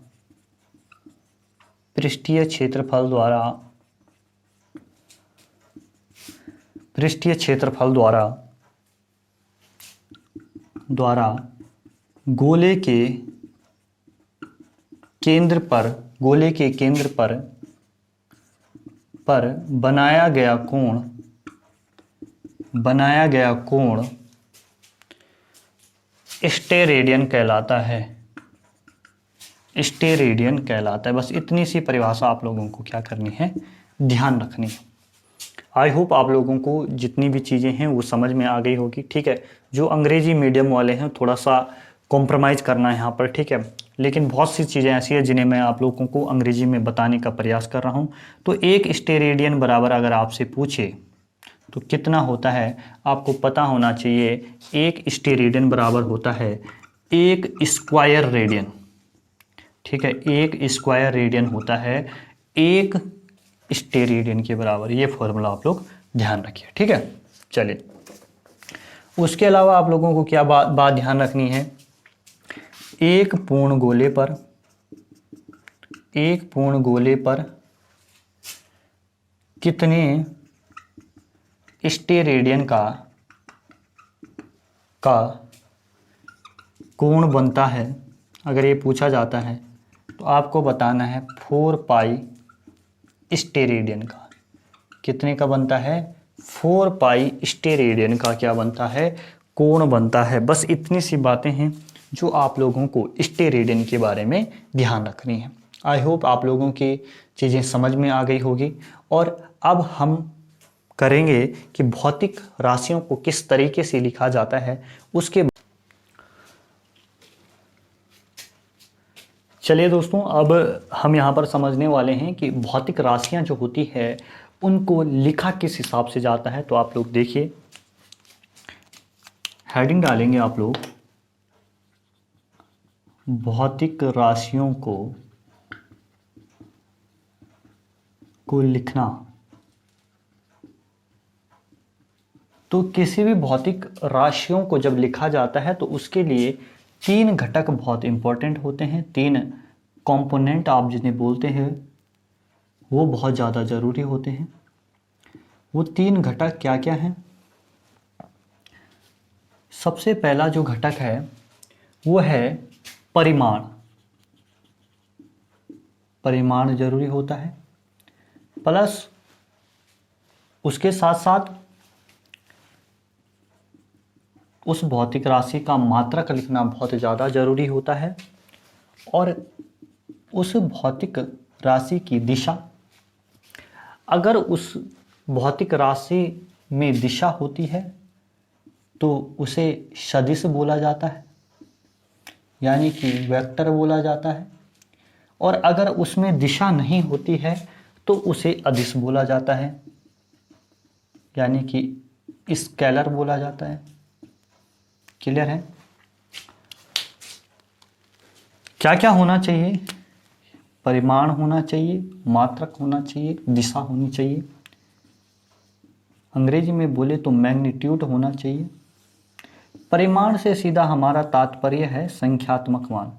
गोले के केंद्र पर बनाया गया कोण स्टेरेडियन कहलाता है। स्टेरेडियन कहलाता है। बस इतनी सी परिभाषा आप लोगों को क्या करनी है? ध्यान रखनी है। आई होप आप लोगों को जितनी भी चीज़ें हैं वो समझ में आ गई होगी, ठीक है। जो अंग्रेजी मीडियम वाले हैं थोड़ा सा कॉम्प्रोमाइज़ करना है यहाँ पर, ठीक है। लेकिन बहुत सी चीज़ें ऐसी हैं जिन्हें मैं आप लोगों को अंग्रेजी में बताने का प्रयास कर रहा हूँ। तो एक स्टेरेडियन बराबर अगर आपसे पूछे तो कितना होता है, आपको पता होना चाहिए। एक स्टेरेडियन बराबर होता है 1 स्क्वायर रेडियन, ठीक है। 1 स्क्वायर रेडियन होता है 1 स्टेरेडियन के बराबर। ये फॉर्मूला आप लोग ध्यान रखिए, ठीक है। चलिए, उसके अलावा आप लोगों को क्या बात ध्यान रखनी है, एक पूर्ण गोले पर कितने स्टेरेडियन का कोण बनता है, अगर ये पूछा जाता है तो आपको बताना है 4 पाई स्टेरेडियन का। कितने का बनता है? 4 पाई स्टेरेडियन का क्या बनता है? कोण बनता है। बस इतनी सी बातें हैं जो आप लोगों को स्टेरेडियन के बारे में ध्यान रखनी है। आई होप आप लोगों की चीज़ें समझ में आ गई होगी। और अब हम करेंगे कि भौतिक राशियों को किस तरीके से लिखा जाता है उसके। चलिए दोस्तों, अब हम यहाँ पर समझने वाले हैं कि भौतिक राशियाँ जो होती है उनको लिखा किस हिसाब से जाता है। तो आप लोग देखिए, हेडिंग डालेंगे आप लोग, भौतिक राशियों को लिखना। तो किसी भी भौतिक राशियों को जब लिखा जाता है तो उसके लिए 3 घटक बहुत इंपॉर्टेंट होते हैं। 3 कंपोनेंट आप जिन्हें बोलते हैं वो बहुत ज़्यादा ज़रूरी होते हैं। वो 3 घटक क्या क्या हैं? सबसे पहला जो घटक है वो है परिमाण। परिमाण जरूरी होता है, प्लस उसके साथ साथ उस भौतिक राशि का मात्रक लिखना बहुत ज़्यादा ज़रूरी होता है। और उस भौतिक राशि की दिशा, अगर उस भौतिक राशि में दिशा होती है तो उसे सदिश बोला जाता है, यानी कि वेक्टर बोला जाता है। और अगर उसमें दिशा नहीं होती है तो उसे अदिश बोला जाता है, यानी कि स्केलर बोला जाता है। क्लियर है? क्या क्या होना चाहिए? परिमाण होना चाहिए, मात्रक होना चाहिए, दिशा होनी चाहिए। अंग्रेजी में बोले तो मैग्नीट्यूड होना चाहिए। परिमाण से सीधा हमारा तात्पर्य है संख्यात्मक मान।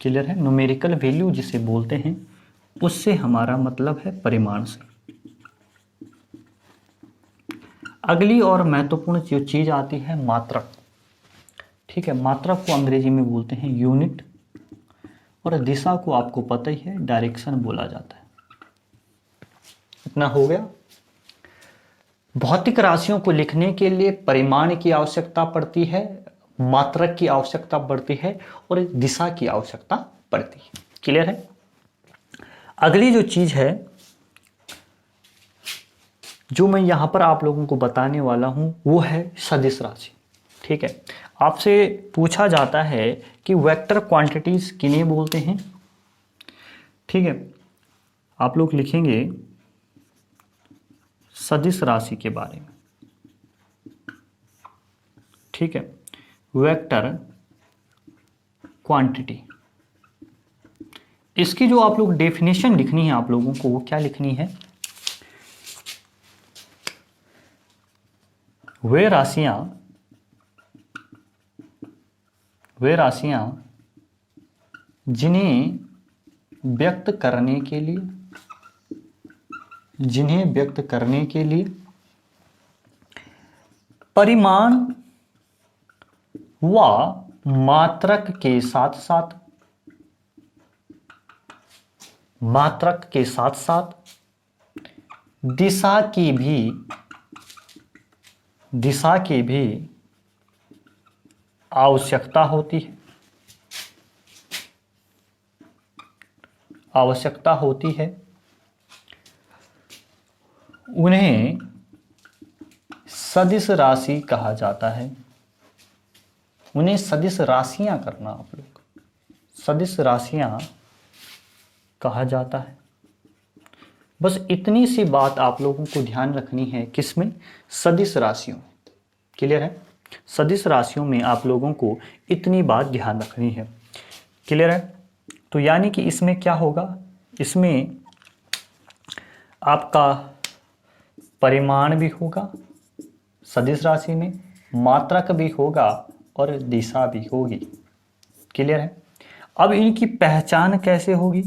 क्लियर है? न्यूमेरिकल वैल्यू जिसे बोलते हैं, उससे हमारा मतलब है परिमाण से। अगली और महत्वपूर्ण जो चीज आती है मात्रक। ठीक है, मात्रक को अंग्रेजी में बोलते हैं यूनिट, और दिशा को आपको पता ही है डायरेक्शन बोला जाता है। इतना हो गया। भौतिक राशियों को लिखने के लिए परिमाण की आवश्यकता पड़ती है, मात्रक की आवश्यकता पड़ती है और दिशा की आवश्यकता पड़ती है। क्लियर है? अगली जो चीज है जो मैं यहां पर आप लोगों को बताने वाला हूं वो है सदिश राशि। ठीक है, आपसे पूछा जाता है कि वेक्टर क्वांटिटीज किन्हें बोलते हैं। ठीक है, आप लोग लिखेंगे सदिश राशि के बारे में। ठीक है, वेक्टर क्वांटिटी, इसकी जो आप लोग डेफिनेशन लिखनी है आप लोगों को, वो क्या लिखनी है? वे राशियां जिन्हें व्यक्त करने के लिए परिमाण व मात्रक के साथ साथ दिशा की भी आवश्यकता होती है, उन्हें सदिश राशि कहा जाता है। उन्हें सदिश राशियां करना, आप लोग सदिश राशियां कहा जाता है। बस इतनी सी बात आप लोगों को ध्यान रखनी है, किसमें? सदिश राशियों में। क्लियर है? सदिश राशियों में आप लोगों को इतनी बात ध्यान रखनी है। क्लियर है? तो यानी कि इसमें क्या होगा, इसमें आपका परिमाण भी होगा सदिश राशि में, मात्रक भी होगा और दिशा भी होगी। क्लियर है? अब इनकी पहचान कैसे होगी?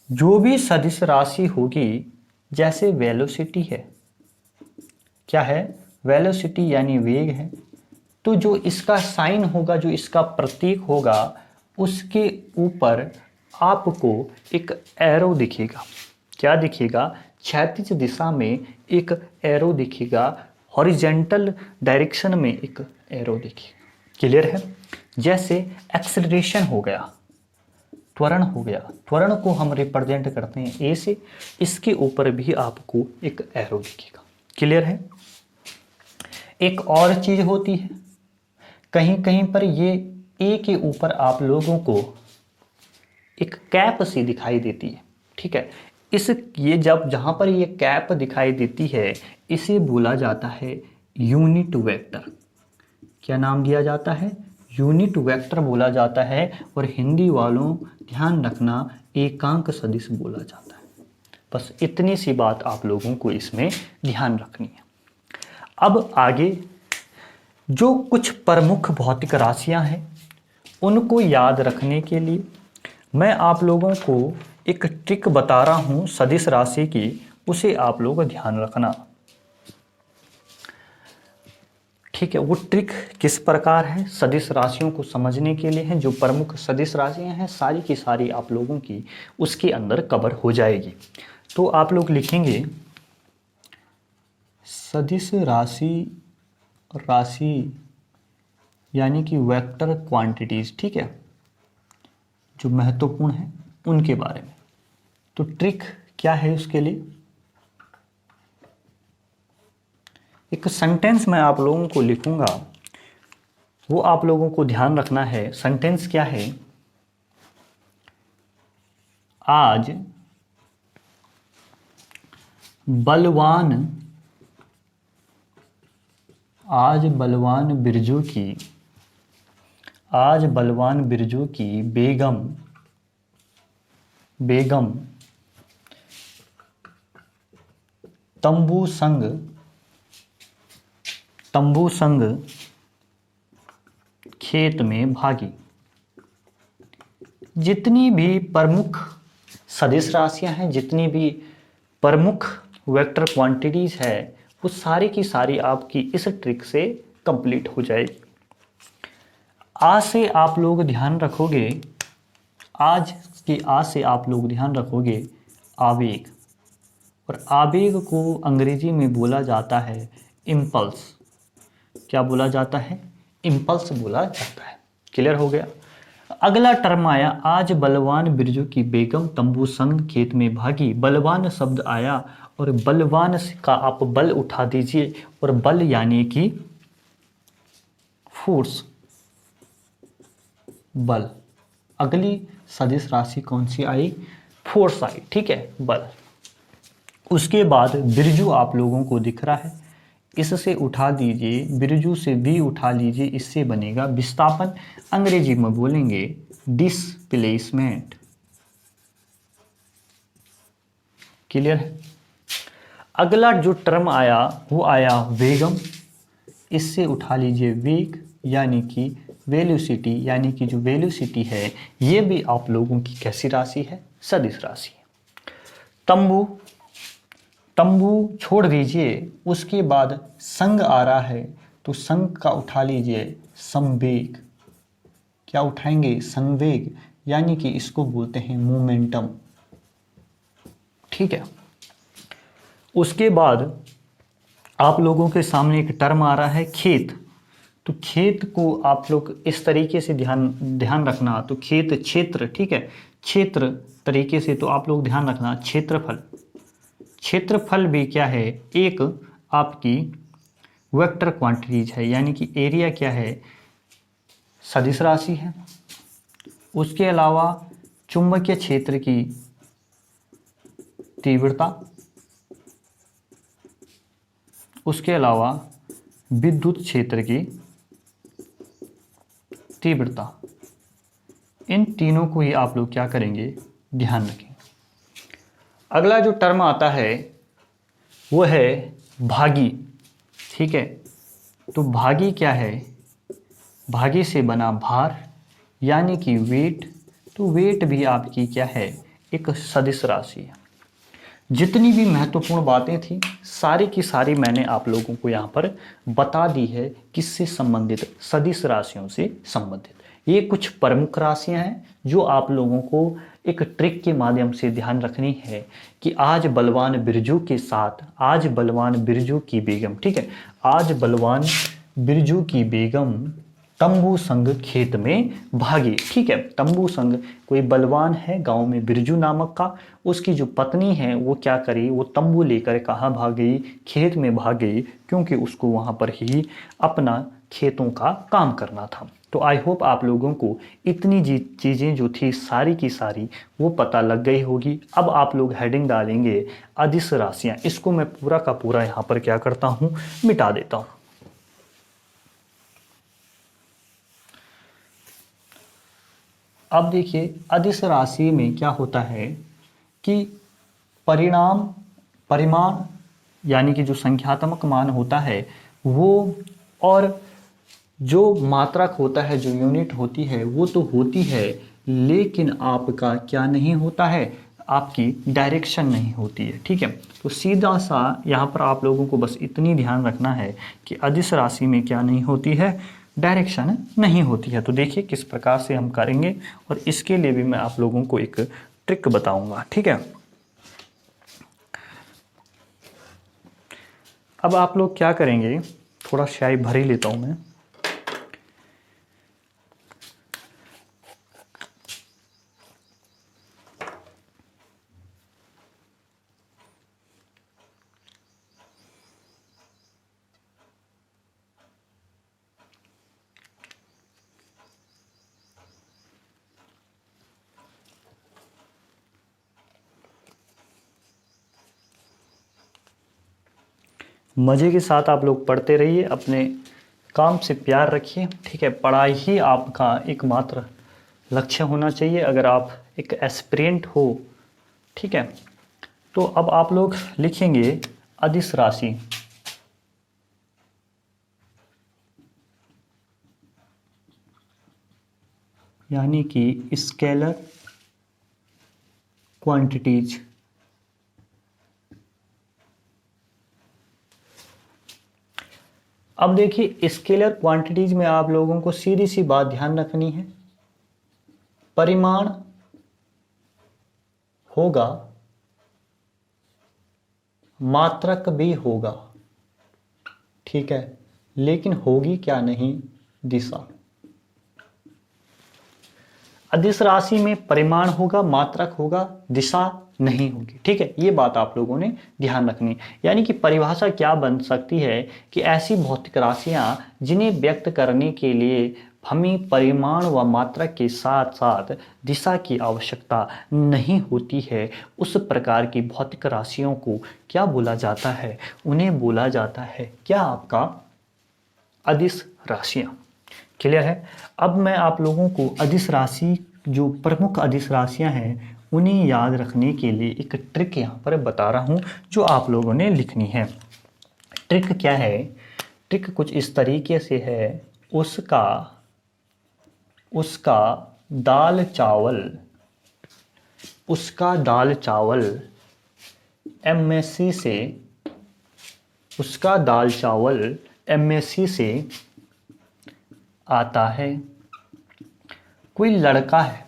जो भी सदिश राशि होगी, जैसे वेलोसिटी है, क्या है? वेलोसिटी यानी वेग है, तो जो इसका साइन होगा, जो इसका प्रतीक होगा, उसके ऊपर आपको एक एरो दिखेगा। क्या दिखेगा? क्षैतिज दिशा में एक एरो दिखेगा, हॉरिजेंटल डायरेक्शन में एक एरो दिखेगा। क्लियर है? जैसे एक्सेलरेशन हो गया, त्वरण हो गया, त्वरण को हम रिप्रेजेंट करते हैं ए से, इसके ऊपर भी आपको एक एरो दिखेगा। क्लियर है? एक और चीज होती है, कहीं कहीं पर ये ए के ऊपर आप लोगों को एक कैप सी दिखाई देती है। ठीक है? ये जब जहां पर ये कैप दिखाई देती है, इसे बोला जाता है यूनिट वेक्टर। क्या नाम दिया जाता है? यूनिट वेक्टर बोला जाता है। और हिंदी वालों ध्यान रखना, एकांक सदिश बोला जाता है। बस इतनी सी बात आप लोगों को इसमें ध्यान रखनी है। अब आगे जो कुछ प्रमुख भौतिक राशियां हैं, उनको याद रखने के लिए मैं आप लोगों को एक ट्रिक बता रहा हूं सदिश राशि की, उसे आप लोग ध्यान रखना। ठीक है? वो ट्रिक किस प्रकार है? सदिश राशियों को समझने के लिए है। जो प्रमुख सदिश राशियां हैं सारी की सारी आप लोगों की उसके अंदर कवर हो जाएगी। तो आप लोग लिखेंगे सदिश राशि यानी कि वेक्टर क्वांटिटीज। ठीक है? जो महत्वपूर्ण है उनके बारे में। तो ट्रिक क्या है उसके लिए? एक सेंटेंस मैं आप लोगों को लिखूंगा, वो आप लोगों को ध्यान रखना है। सेंटेंस क्या है? आज बलवान बिरजू की बेगम तंबू संग खेत में भागी। जितनी भी प्रमुख सदिश राशियां हैं, जितनी भी प्रमुख वेक्टर क्वांटिटीज है, वो सारी की सारी आपकी इस ट्रिक से कंप्लीट हो जाएगी। आज से आप लोग ध्यान रखोगे, आज से आप लोग ध्यान रखोगे आवेग। और आवेग को अंग्रेजी में बोला जाता है इम्पल्स। क्या बोला जाता है? इम्पल्स बोला जाता है। क्लियर हो गया? अगला टर्म आया, आज बलवान बिरजू की बेगम तंबू संग खेत में भागी। बलवान शब्द आया और बलवान का आप बल उठा दीजिए, और बल यानी कि फोर्स, बल। अगली सदिश राशि कौन सी आई? फोर्स आई। ठीक है? बल। उसके बाद बिरजू आप लोगों को दिख रहा है, इससे उठा दीजिए, बिरजू से भी उठा लीजिए, इससे बनेगा विस्थापन। अंग्रेजी में बोलेंगे डिस्प्लेसमेंट। क्लियर है? अगला जो टर्म आया वो आया वेगम, इससे उठा लीजिए वेग यानी कि वेलोसिटी, यानी कि जो वेलोसिटी है ये भी आप लोगों की कैसी राशि है? सदिश राशि है। तंबू छोड़ दीजिए, उसके बाद संग आ रहा है, तो संग का उठा लीजिए संवेग। क्या उठाएंगे? संवेग, यानी कि इसको बोलते हैं मोमेंटम। ठीक है? उसके बाद आप लोगों के सामने एक टर्म आ रहा है खेत। तो खेत को आप लोग इस तरीके से ध्यान रखना। तो खेत क्षेत्र। ठीक है? क्षेत्र तरीके से तो आप लोग ध्यान रखना क्षेत्रफल भी क्या है? एक आपकी वेक्टर क्वांटिटीज है, यानी कि एरिया क्या है? सदिश राशि है। उसके अलावा चुंबकीय क्षेत्र की तीव्रता, उसके अलावा विद्युत क्षेत्र की तीव्रता, इन तीनों को ही आप लोग क्या करेंगे? ध्यान रखें। अगला जो टर्म आता है वो है भागी। ठीक है, तो भागी क्या है, भागी से बना भार यानी कि वेट। तो वेट भी आपकी क्या है, एक सदिश राशि है। जितनी भी महत्वपूर्ण बातें थी सारी की सारी मैंने आप लोगों को यहाँ पर बता दी है, किससे संबंधित, सदिश राशियों से संबंधित। ये कुछ प्रमुख राशियां हैं जो आप लोगों को एक ट्रिक के माध्यम से ध्यान रखनी है कि आज बलवान बिरजू के साथ, आज बलवान बिरजू की बेगम, ठीक है, आज बलवान बिरजू की बेगम तंबू संग खेत में भागी। ठीक है, तंबू संग कोई बलवान है गांव में बिरजू नामक का, उसकी जो पत्नी है वो क्या करी, वो तंबू लेकर कहाँ भाग गई, खेत में भाग गई, क्योंकि उसको वहां पर ही अपना खेतों का काम करना था। तो आई होप आप लोगों को इतनी चीज़ें जो थी सारी की सारी वो पता लग गई होगी। अब आप लोग हेडिंग डालेंगे अदिश राशियां, इसको मैं पूरा का पूरा यहाँ पर क्या करता हूँ, मिटा देता हूँ। अब देखिए अदिश राशि में क्या होता है कि परिणाम, परिमाण यानी कि जो संख्यात्मक मान होता है वो, और जो मात्रक होता है, जो यूनिट होती है वो तो होती है, लेकिन आपका क्या नहीं होता है, आपकी डायरेक्शन नहीं होती है। ठीक है, तो सीधा सा यहाँ पर आप लोगों को बस इतनी ध्यान रखना है कि अदिश राशि में क्या नहीं होती है, डायरेक्शन नहीं होती है। तो देखिए किस प्रकार से हम करेंगे, और इसके लिए भी मैं आप लोगों को एक ट्रिक बताऊंगा। ठीक है, अब आप लोग क्या करेंगे, थोड़ा शाई भर ही लेता हूं मैं। मज़े के साथ आप लोग पढ़ते रहिए, अपने काम से प्यार रखिए। ठीक है, पढ़ाई ही आपका एकमात्र लक्ष्य होना चाहिए अगर आप एक एस्पिरेंट हो। ठीक है, तो अब आप लोग लिखेंगे अदिश राशि। यानी कि स्केलर क्वांटिटीज। अब देखिए स्केलर क्वांटिटीज में आप लोगों को सीधी सी बात ध्यान रखनी है, परिमाण होगा, मात्रक भी होगा। ठीक है, लेकिन होगी क्या नहीं, दिशा। अदिश राशि में परिमाण होगा, मात्रक होगा, दिशा नहीं होगी। ठीक है, ये बात आप लोगों ने ध्यान रखनी। यानी कि परिभाषा क्या बन सकती है कि ऐसी भौतिक राशियां जिन्हें व्यक्त करने के लिए हमें परिमाण व मात्रक के साथ साथ दिशा की आवश्यकता नहीं होती है, उस प्रकार की भौतिक राशियों को क्या बोला जाता है, उन्हें बोला जाता है क्या, आपका अदिश राशियां। क्लियर है। अब मैं आप लोगों को अदिश राशि, जो प्रमुख अदिश राशियां हैं उन्हें याद रखने के लिए एक ट्रिक यहाँ पर बता रहा हूँ जो आप लोगों ने लिखनी है। ट्रिक क्या है, ट्रिक कुछ इस तरीके से है, उसका उसका दाल चावल, उसका दाल चावल एमएससी से, उसका दाल चावल एमएससी से आता है। कोई लड़का है,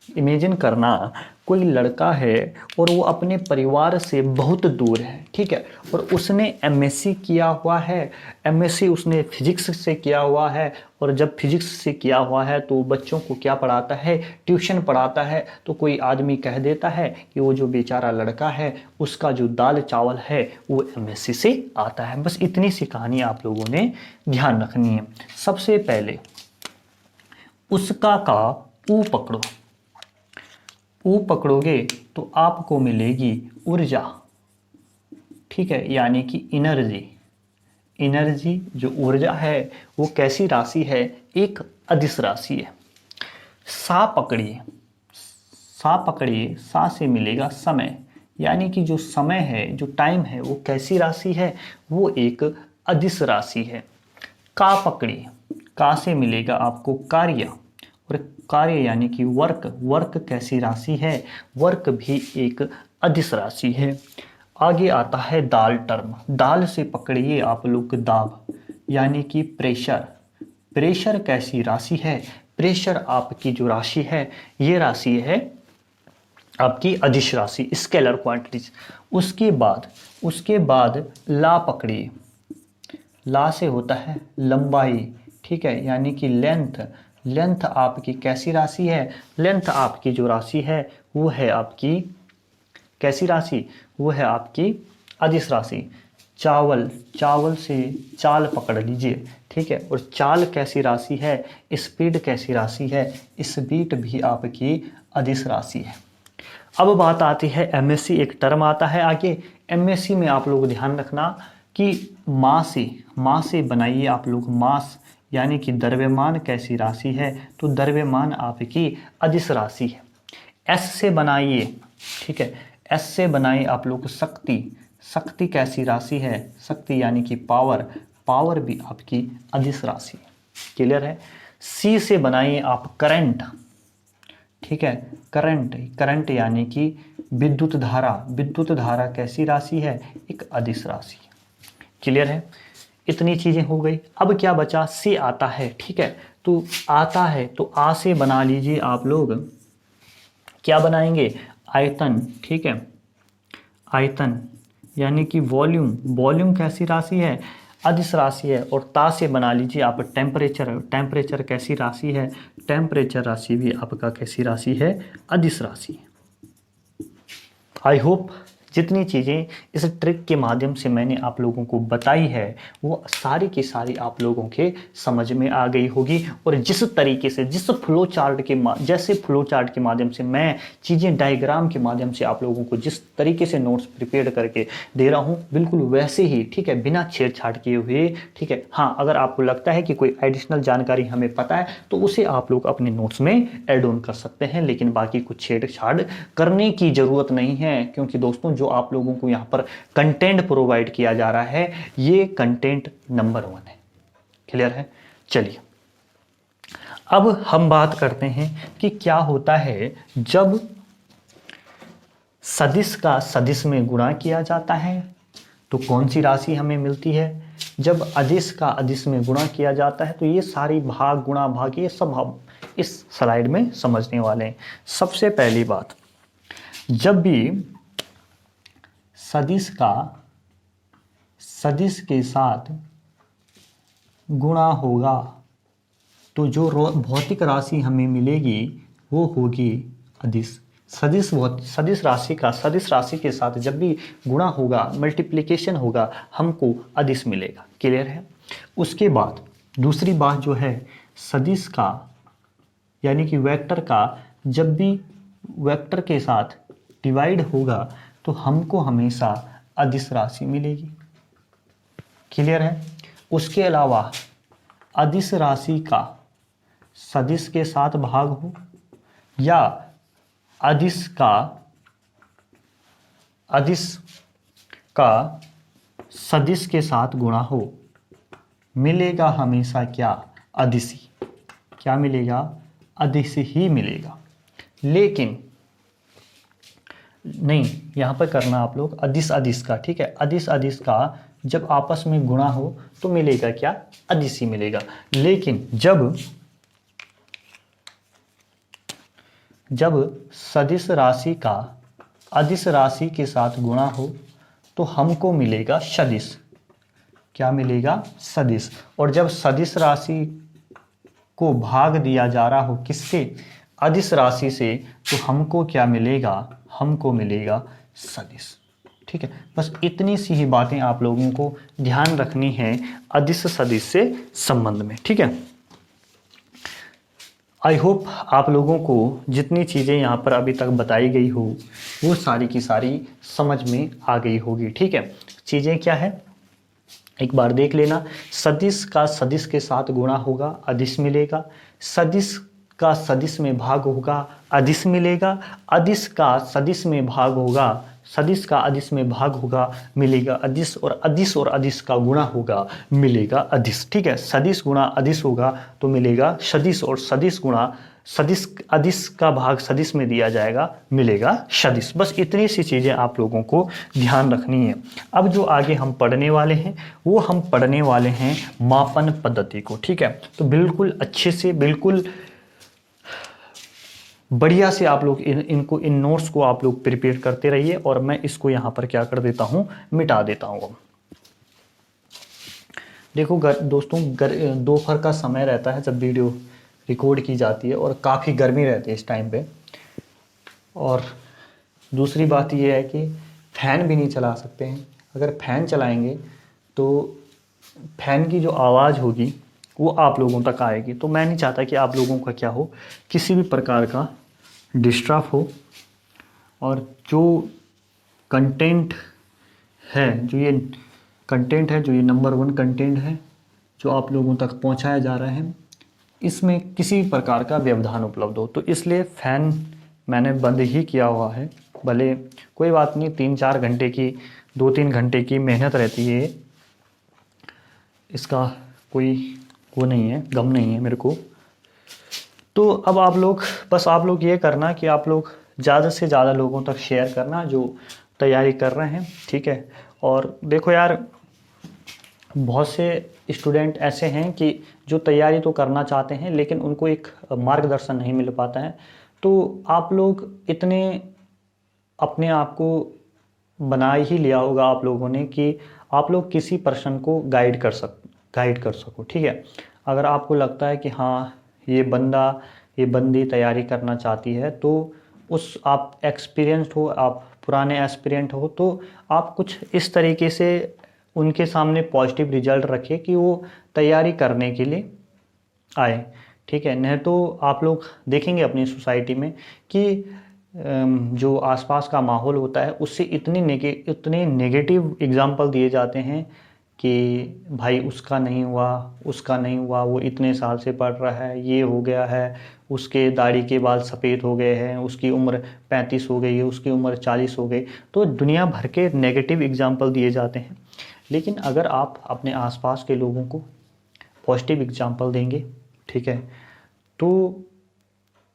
इमेजिन करना, कोई लड़का है और वो अपने परिवार से बहुत दूर है। ठीक है, और उसने एमएससी किया हुआ है, एमएससी उसने फिजिक्स से किया हुआ है, और जब फिजिक्स से किया हुआ है तो बच्चों को क्या पढ़ाता है, ट्यूशन पढ़ाता है। तो कोई आदमी कह देता है कि वो जो बेचारा लड़का है उसका जो दाल चावल है वो एमएससी से आता है। बस इतनी सी कहानी आप लोगों ने ध्यान रखनी है। सबसे पहले उसका का ऊ पकड़ो, ऊ पकड़ोगे तो आपको मिलेगी ऊर्जा। ठीक है, यानी कि एनर्जी। एनर्जी जो ऊर्जा है वो कैसी राशि है, एक अदिश राशि है। सा पकड़िए, सा पकड़िए, सा से मिलेगा समय, यानी कि जो समय है, जो टाइम है, वो कैसी राशि है, वो एक अदिश राशि है। का पकड़ी, का से मिलेगा आपको कार्य, और कार्य यानी कि वर्क, वर्क कैसी राशि है, वर्क भी एक अदिश राशि है। आगे आता है दाल टर्म, दाल से पकड़िए आप लोग दाब, यानी कि प्रेशर, प्रेशर कैसी राशि है, प्रेशर आपकी जो राशि है ये राशि है आपकी अदिश राशि, स्केलर क्वांटिटीज। उसके बाद ला पकड़िए, ला से होता है लंबाई, ठीक है, यानी कि लेंथ, लेंथ आपकी कैसी राशि है, लेंथ आपकी जो राशि है वो है आपकी कैसी राशि, वो है आपकी अदिश राशि। चावल, चावल से चाल पकड़ लीजिए, ठीक है, और चाल कैसी राशि है, स्पीड कैसी राशि है, स्पीड भी आपकी अदिश राशि है। अब बात आती है एमएससी, एक टर्म आता है आगे। एमएससी में आप लोग ध्यान रखना कि माँ से बनाइए आप लोग मास, यानी कि द्रव्यमान कैसी राशि है, तो द्रव्यमान आपकी अदिश राशि है। एस से बनाइए, ठीक है, एस से बनाइए आप लोग शक्ति, शक्ति कैसी राशि है, शक्ति यानी कि पावर, पावर भी आपकी अदिश राशि है। क्लियर है। सी से बनाइए आप करंट, ठीक है, करंट, करंट यानी कि विद्युत धारा, विद्युत धारा कैसी राशि है, एक अदिश राशि है। क्लियर है। इतनी चीजें हो गई। अब क्या बचा, से आता है, ठीक है, तो आता है तो आ से बना लीजिए आप लोग, क्या बनाएंगे, आयतन, ठीक है, आयतन यानी कि वॉल्यूम, वॉल्यूम कैसी राशि है, अदिश राशि है। और ता से बना लीजिए आप टेम्परेचर, टेम्परेचर कैसी राशि है, टेम्परेचर राशि भी आपका कैसी राशि है, अदिश राशि है। आई होप जितनी चीज़ें इस ट्रिक के माध्यम से मैंने आप लोगों को बताई है वो सारी की सारी आप लोगों के समझ में आ गई होगी। और जिस तरीके से, जिस फ्लो चार्ट के जैसे फ्लो चार्ट के माध्यम से मैं चीज़ें डायग्राम के माध्यम से आप लोगों को जिस तरीके से नोट्स प्रिपेयर करके दे रहा हूँ, बिल्कुल वैसे ही, ठीक है, बिना छेड़छाड़ किए हुए, ठीक है। हाँ, अगर आपको लगता है कि कोई एडिशनल जानकारी हमें पता है तो उसे आप लोग अपने नोट्स में ऐड ऑन कर सकते हैं, लेकिन बाकी कुछ छेड़छाड़ करने की ज़रूरत नहीं है, क्योंकि दोस्तों जो आप लोगों को यहाँ पर कंटेंट प्रोवाइड किया जा रहा है ये कंटेंट नंबर 1 है। क्लियर है। चलिए अब हम बात करते हैं कि क्या होता है जब सदिश का सदिश में गुणा किया जाता है तो कौन सी राशि हमें मिलती है, जब अदिश का अदिश में गुणा किया जाता है तो ये सारी भाग, गुणा, भाग, ये सब हम इस स्लाइड में समझने वाले हैं। सबसे पहली बात, जब भी सदिश का सदिश के साथ गुणा होगा तो जो भौतिक राशि हमें मिलेगी वो होगी अदिश। सदिश राशि का सदिश राशि के साथ जब भी गुणा होगा, मल्टीप्लिकेशन होगा, हमको अदिश मिलेगा। क्लियर है। उसके बाद दूसरी बात जो है, सदिश का यानी कि वेक्टर का जब भी वेक्टर के साथ डिवाइड होगा तो हमको हमेशा अदिश राशि मिलेगी। क्लियर है। उसके अलावा अदिश राशि का सदिश के साथ भाग हो या अदिश का सदिश के साथ गुणा हो, मिलेगा हमेशा क्या, अदिश ही। क्या मिलेगा, अदिश ही मिलेगा। लेकिन नहीं, यहाँ पर करना आप लोग अदिश अदिश का, ठीक है, अदिश अदिश का जब आपस में गुणा हो तो मिलेगा क्या, अदिश ही मिलेगा। लेकिन जब सदिश राशि का अदिश राशि के साथ गुणा हो तो हमको मिलेगा सदिश। क्या मिलेगा, सदिश। और जब सदिश राशि को भाग दिया जा रहा हो किससे, अदिश राशि से, तो हमको क्या मिलेगा, हमको मिलेगा सदिश। ठीक है, बस इतनी सी ही बातें आप लोगों को ध्यान रखनी है अदिश सदिश से संबंध में। ठीक है, आई होप आप लोगों को जितनी चीज़ें यहाँ पर अभी तक बताई गई हो वो सारी की सारी समझ में आ गई होगी। ठीक है, चीज़ें क्या है एक बार देख लेना। सदिश का सदिश के साथ गुणा होगा, अदिश मिलेगा। सदिश का सदिश में भाग होगा, अदिश मिलेगा। अदिश का सदिश में भाग होगा सदिश का अदिश में भाग होगा, मिलेगा अदिश, और अदिश और अदिश का गुणा होगा, मिलेगा अदिश। ठीक है, सदिश गुणा अदिश होगा तो मिलेगा सदिश, और सदिश गुणा सदिश अदिश का भाग सदिश में दिया जाएगा, मिलेगा सदिश। बस इतनी सी चीज़ें आप लोगों को ध्यान रखनी है। अब जो आगे हम पढ़ने वाले हैं वो हम पढ़ने वाले हैं मापन पद्धति को। ठीक है, तो बिल्कुल अच्छे से, बिल्कुल बढ़िया से आप लोग इन नोट्स को आप लोग प्रिपेयर करते रहिए, और मैं इसको यहाँ पर क्या कर देता हूँ, मिटा देता हूँ। देखो दोस्तों, दोपहर का समय रहता है जब वीडियो रिकॉर्ड की जाती है, और काफ़ी गर्मी रहती है इस टाइम पे, और दूसरी बात ये है कि फ़ैन भी नहीं चला सकते हैं। अगर फ़ैन चलाएंगे तो फ़ैन की जो आवाज़ होगी वो आप लोगों तक आएगी, तो मैं नहीं चाहता कि आप लोगों का क्या हो, किसी भी प्रकार का डिस्टर्ब हो। और जो कंटेंट है, जो ये कंटेंट है, जो ये नंबर 1 कंटेंट है जो आप लोगों तक पहुंचाया जा रहा है, इसमें किसी प्रकार का व्यवधान उपलब्ध हो, तो इसलिए फ़ैन मैंने बंद ही किया हुआ है। भले कोई बात नहीं, 3-4 घंटे की, 2-3 घंटे की मेहनत रहती है, इसका कोई वो नहीं है, गम नहीं है मेरे को। तो अब आप लोग, बस आप लोग ये करना कि आप लोग ज़्यादा से ज़्यादा लोगों तक शेयर करना जो तैयारी कर रहे हैं। ठीक है, और देखो यार, बहुत से स्टूडेंट ऐसे हैं कि जो तैयारी तो करना चाहते हैं लेकिन उनको एक मार्गदर्शन नहीं मिल पाता है। तो आप लोग इतने अपने आप को बना ही लिया होगा आप लोगों ने कि आप लोग किसी पर्सन को गाइड कर सको। ठीक है, अगर आपको लगता है कि हाँ ये बंदी तैयारी करना चाहती है, तो आप एक्सपीरियंस्ड हो, आप पुराने एस्पिरेंट हो, तो आप कुछ इस तरीके से उनके सामने पॉजिटिव रिजल्ट रखिए कि वो तैयारी करने के लिए आए। ठीक है, नहीं तो आप लोग देखेंगे अपनी सोसाइटी में कि जो आसपास का माहौल होता है उससे इतने नेगेटिव एग्जाम्पल दिए जाते हैं कि भाई उसका नहीं हुआ, वो इतने साल से पढ़ रहा है, ये हो गया है, उसके दाढ़ी के बाल सफ़ेद हो गए हैं, उसकी उम्र 35 हो गई है, उसकी उम्र 40 हो गई। तो दुनिया भर के नेगेटिव एग्जाम्पल दिए जाते हैं। लेकिन अगर आप अपने आसपास के लोगों को पॉजिटिव एग्जाम्पल देंगे, ठीक है, तो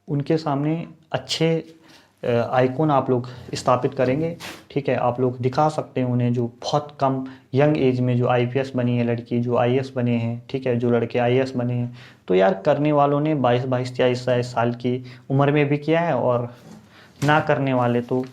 उनके सामने अच्छे आइकॉन आप लोग स्थापित करेंगे। ठीक है, आप लोग दिखा सकते हैं उन्हें, जो बहुत कम यंग एज में जो आईपीएस बनी है लड़की, जो आईएएस बने हैं, ठीक है, जो लड़के आईएएस बने हैं। तो यार, करने वालों ने 22-23 साल की उम्र में भी किया है, और ना करने वाले तो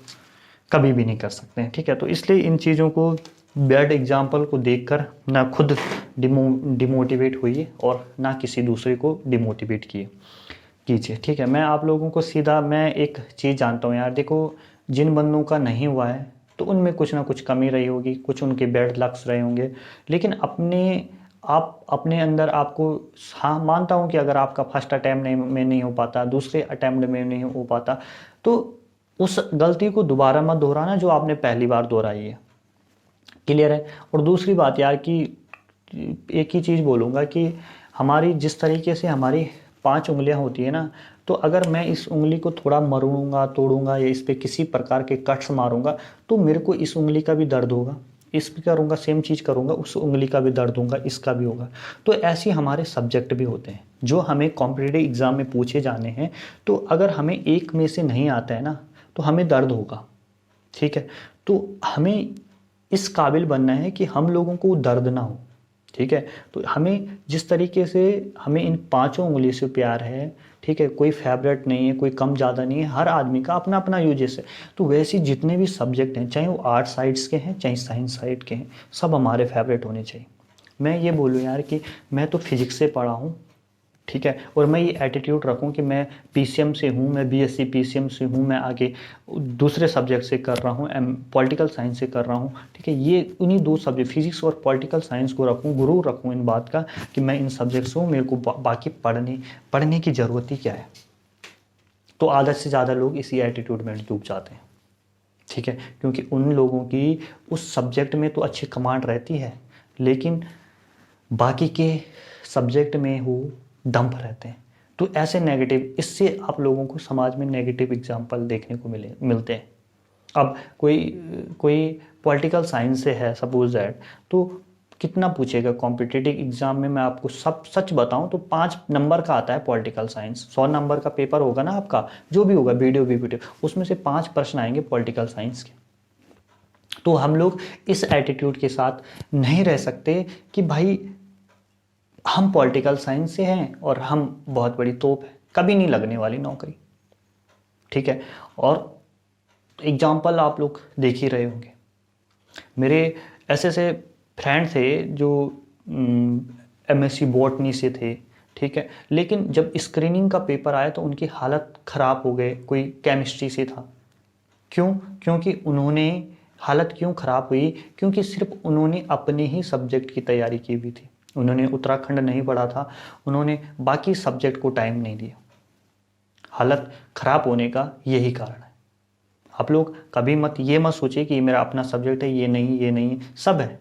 कभी भी नहीं कर सकते हैं। ठीक है, तो इसलिए इन चीज़ों को, बैड एग्जाम्पल को देखकर ना खुद डिमोटिवेट होइए और ना किसी दूसरे को डिमोटिवेट कीजिए। ठीक है, मैं आप लोगों को सीधा, मैं एक चीज़ जानता हूँ यार, देखो, जिन बंदों का नहीं हुआ है तो उनमें कुछ ना कुछ कमी रही होगी, कुछ उनके बैड लक्स रहे होंगे, लेकिन आप अपने अंदर आपको, हाँ मानता हूँ कि अगर आपका फर्स्ट अटैम्प्ट में नहीं हो पाता, दूसरे अटैम्प्ट में नहीं हो पाता, तो उस गलती को दोबारा मत दोहराना जो आपने पहली बार दोहराई है। क्लियर है। और दूसरी बात यार, कि एक ही चीज़ बोलूँगा कि हमारी जिस तरीके से हमारी 5 उंगलियां होती है ना, तो अगर मैं इस उंगली को थोड़ा मरोड़ूंगा, तोड़ूंगा, या इस पर किसी प्रकार के कट्स मारूंगा, तो मेरे को इस उंगली का भी दर्द होगा, इस पर करूँगा, सेम चीज़ करूँगा, उस उंगली का भी दर्द होगा, इसका भी होगा। तो ऐसे हमारे सब्जेक्ट भी होते हैं जो हमें कॉम्पिटिटिव एग्ज़ाम में पूछे जाने हैं। तो अगर हमें एक में से नहीं आता है ना, तो हमें दर्द होगा। ठीक है, तो हमें इस काबिल बनना है कि हम लोगों को दर्द ना हो। ठीक है, तो हमें जिस तरीके से हमें इन 5 उंगली से प्यार है, ठीक है, कोई फेवरेट नहीं है, कोई कम ज़्यादा नहीं है, हर आदमी का अपना अपना यूजेस है। तो वैसे जितने भी सब्जेक्ट हैं, चाहे वो आर्ट साइड्स के हैं, चाहे साइंस साइड के हैं, सब हमारे फेवरेट होने चाहिए। मैं ये बोलूँ यार कि मैं तो फिजिक्स से पढ़ा हूँ, ठीक है, और मैं ये एटीट्यूड रखूं कि मैं पीसीएम से हूँ, मैं बीएससी पीसीएम से हूँ, मैं आगे दूसरे सब्जेक्ट से कर रहा हूँ, पॉलिटिकल साइंस से कर रहा हूँ। ठीक है, ये उन्हीं 2 सब्जेक्ट, फिजिक्स और पॉलिटिकल साइंस को रखूँ, गुरूर रखूँ इन बात का कि मैं इन सब्जेक्ट से हूँ, मेरे को बाकी पढ़ने की ज़रूरत ही क्या है। तो आधे से ज़्यादा लोग इसी एटीट्यूड में डूब जाते हैं। ठीक है, क्योंकि उन लोगों की उस सब्जेक्ट में तो अच्छी कमांड रहती है, लेकिन बाकी के सब्जेक्ट में वो डंप रहते हैं। तो ऐसे नेगेटिव, इससे आप लोगों को समाज में नेगेटिव एग्जाम्पल देखने को मिलते हैं। अब कोई कोई पॉलिटिकल साइंस से है सपोज दैट, तो कितना पूछेगा कॉम्पिटिटिव एग्जाम में? मैं आपको सब सच बताऊं तो 5 नंबर का आता है पॉलिटिकल साइंस। 100 नंबर का पेपर होगा ना आपका, जो भी होगा वीडियो, उसमें से 5 प्रश्न आएंगे पॉलिटिकल साइंस के। तो हम लोग इस एटीट्यूड के साथ नहीं रह सकते कि भाई हम पॉलिटिकल साइंस से हैं और हम बहुत बड़ी तोप है, कभी नहीं लगने वाली नौकरी, ठीक है। और एग्जाम्पल आप लोग देख ही रहे होंगे, मेरे ऐसे ऐसे फ्रेंड थे जो एमएससी बॉटनी से थे, ठीक है, लेकिन जब स्क्रीनिंग का पेपर आया तो उनकी हालत ख़राब हो गए। कोई केमिस्ट्री से था, क्यों? क्योंकि उन्होंने, हालत क्यों ख़राब हुई? क्योंकि सिर्फ उन्होंने अपने ही सब्जेक्ट की तैयारी की हुई थी, उन्होंने उत्तराखंड नहीं पढ़ा था, उन्होंने बाकी सब्जेक्ट को टाइम नहीं दिया। हालत ख़राब होने का यही कारण है। आप लोग कभी मत सोचिए कि मेरा अपना सब्जेक्ट है, ये नहीं ये नहीं, सब है,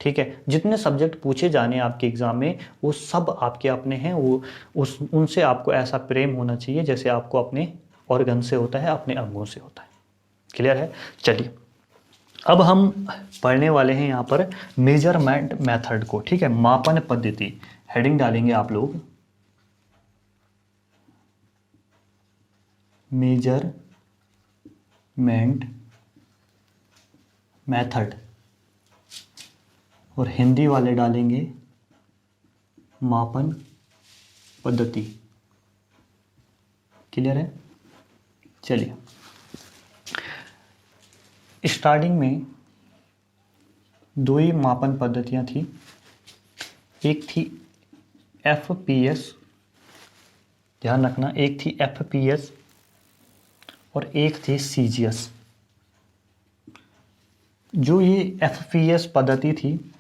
ठीक है। जितने सब्जेक्ट पूछे जाने आपके एग्ज़ाम में वो सब आपके अपने हैं, वो उनसे आपको ऐसा प्रेम होना चाहिए जैसे आपको अपने ऑर्गन से होता है, अपने अंगों से होता है। क्लियर है? चलिए अब हम पढ़ने वाले हैं यहाँ पर मेजरमेंट मेथड को, ठीक है, मापन पद्धति। हेडिंग डालेंगे आप लोग मेजरमेंट मेथड, और हिंदी वाले डालेंगे मापन पद्धति। क्लियर है? चलिए स्टार्टिंग में 2 ही मापन पद्धतियां थी, एक थी FPS, ध्यान रखना, एक थी FPS और एक थी CGS। जो ये FPS पद्धति थी,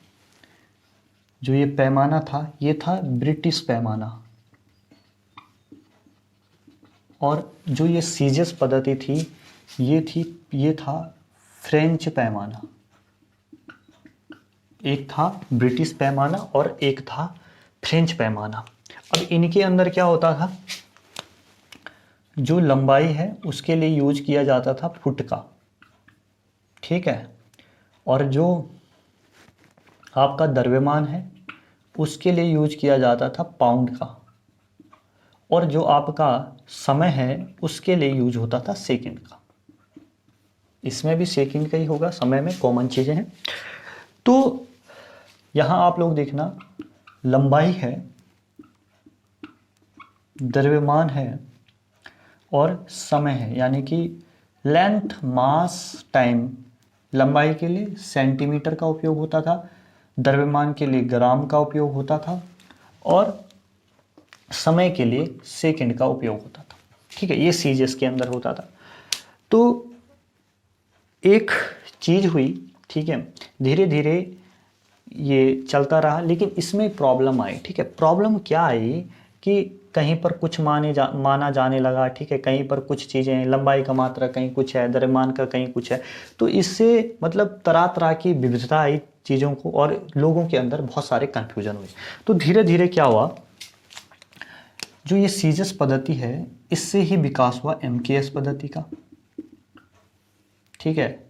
जो ये पैमाना था, ये था ब्रिटिश पैमाना, और जो ये CGS पद्धति थी, ये था फ्रेंच पैमाना। एक था ब्रिटिश पैमाना और एक था फ्रेंच पैमाना। अब इनके अंदर क्या होता था, जो लंबाई है उसके लिए यूज किया जाता था फुट का, ठीक है, और जो आपका द्रव्यमान है उसके लिए यूज किया जाता था पाउंड का, और जो आपका समय है उसके लिए यूज होता था सेकंड का। इसमें भी सेकंड का ही होगा, समय में कॉमन चीज़ें हैं। तो यहाँ आप लोग देखना, लंबाई है, द्रव्यमान है और समय है, यानी कि लेंथ, मास, टाइम। लंबाई के लिए सेंटीमीटर का उपयोग होता था, द्रव्यमान के लिए ग्राम का उपयोग होता था, और समय के लिए सेकंड का उपयोग होता था, ठीक है। ये सीजीएस के अंदर होता था। तो एक चीज़ हुई, ठीक है, धीरे धीरे ये चलता रहा, लेकिन इसमें प्रॉब्लम आई, ठीक है। प्रॉब्लम क्या आई कि कहीं पर कुछ माना जाने लगा, ठीक है, कहीं पर कुछ चीज़ें, लंबाई का मात्रा कहीं कुछ है, द्रव्यमान का कहीं कुछ है, तो इससे मतलब तरह तरह की विविधता आई चीज़ों को, और लोगों के अंदर बहुत सारे कन्फ्यूजन हुए। तो धीरे धीरे क्या हुआ, जो ये सीजीएस पद्धति है इससे ही विकास हुआ एमकेएस पद्धति का, ठीक है,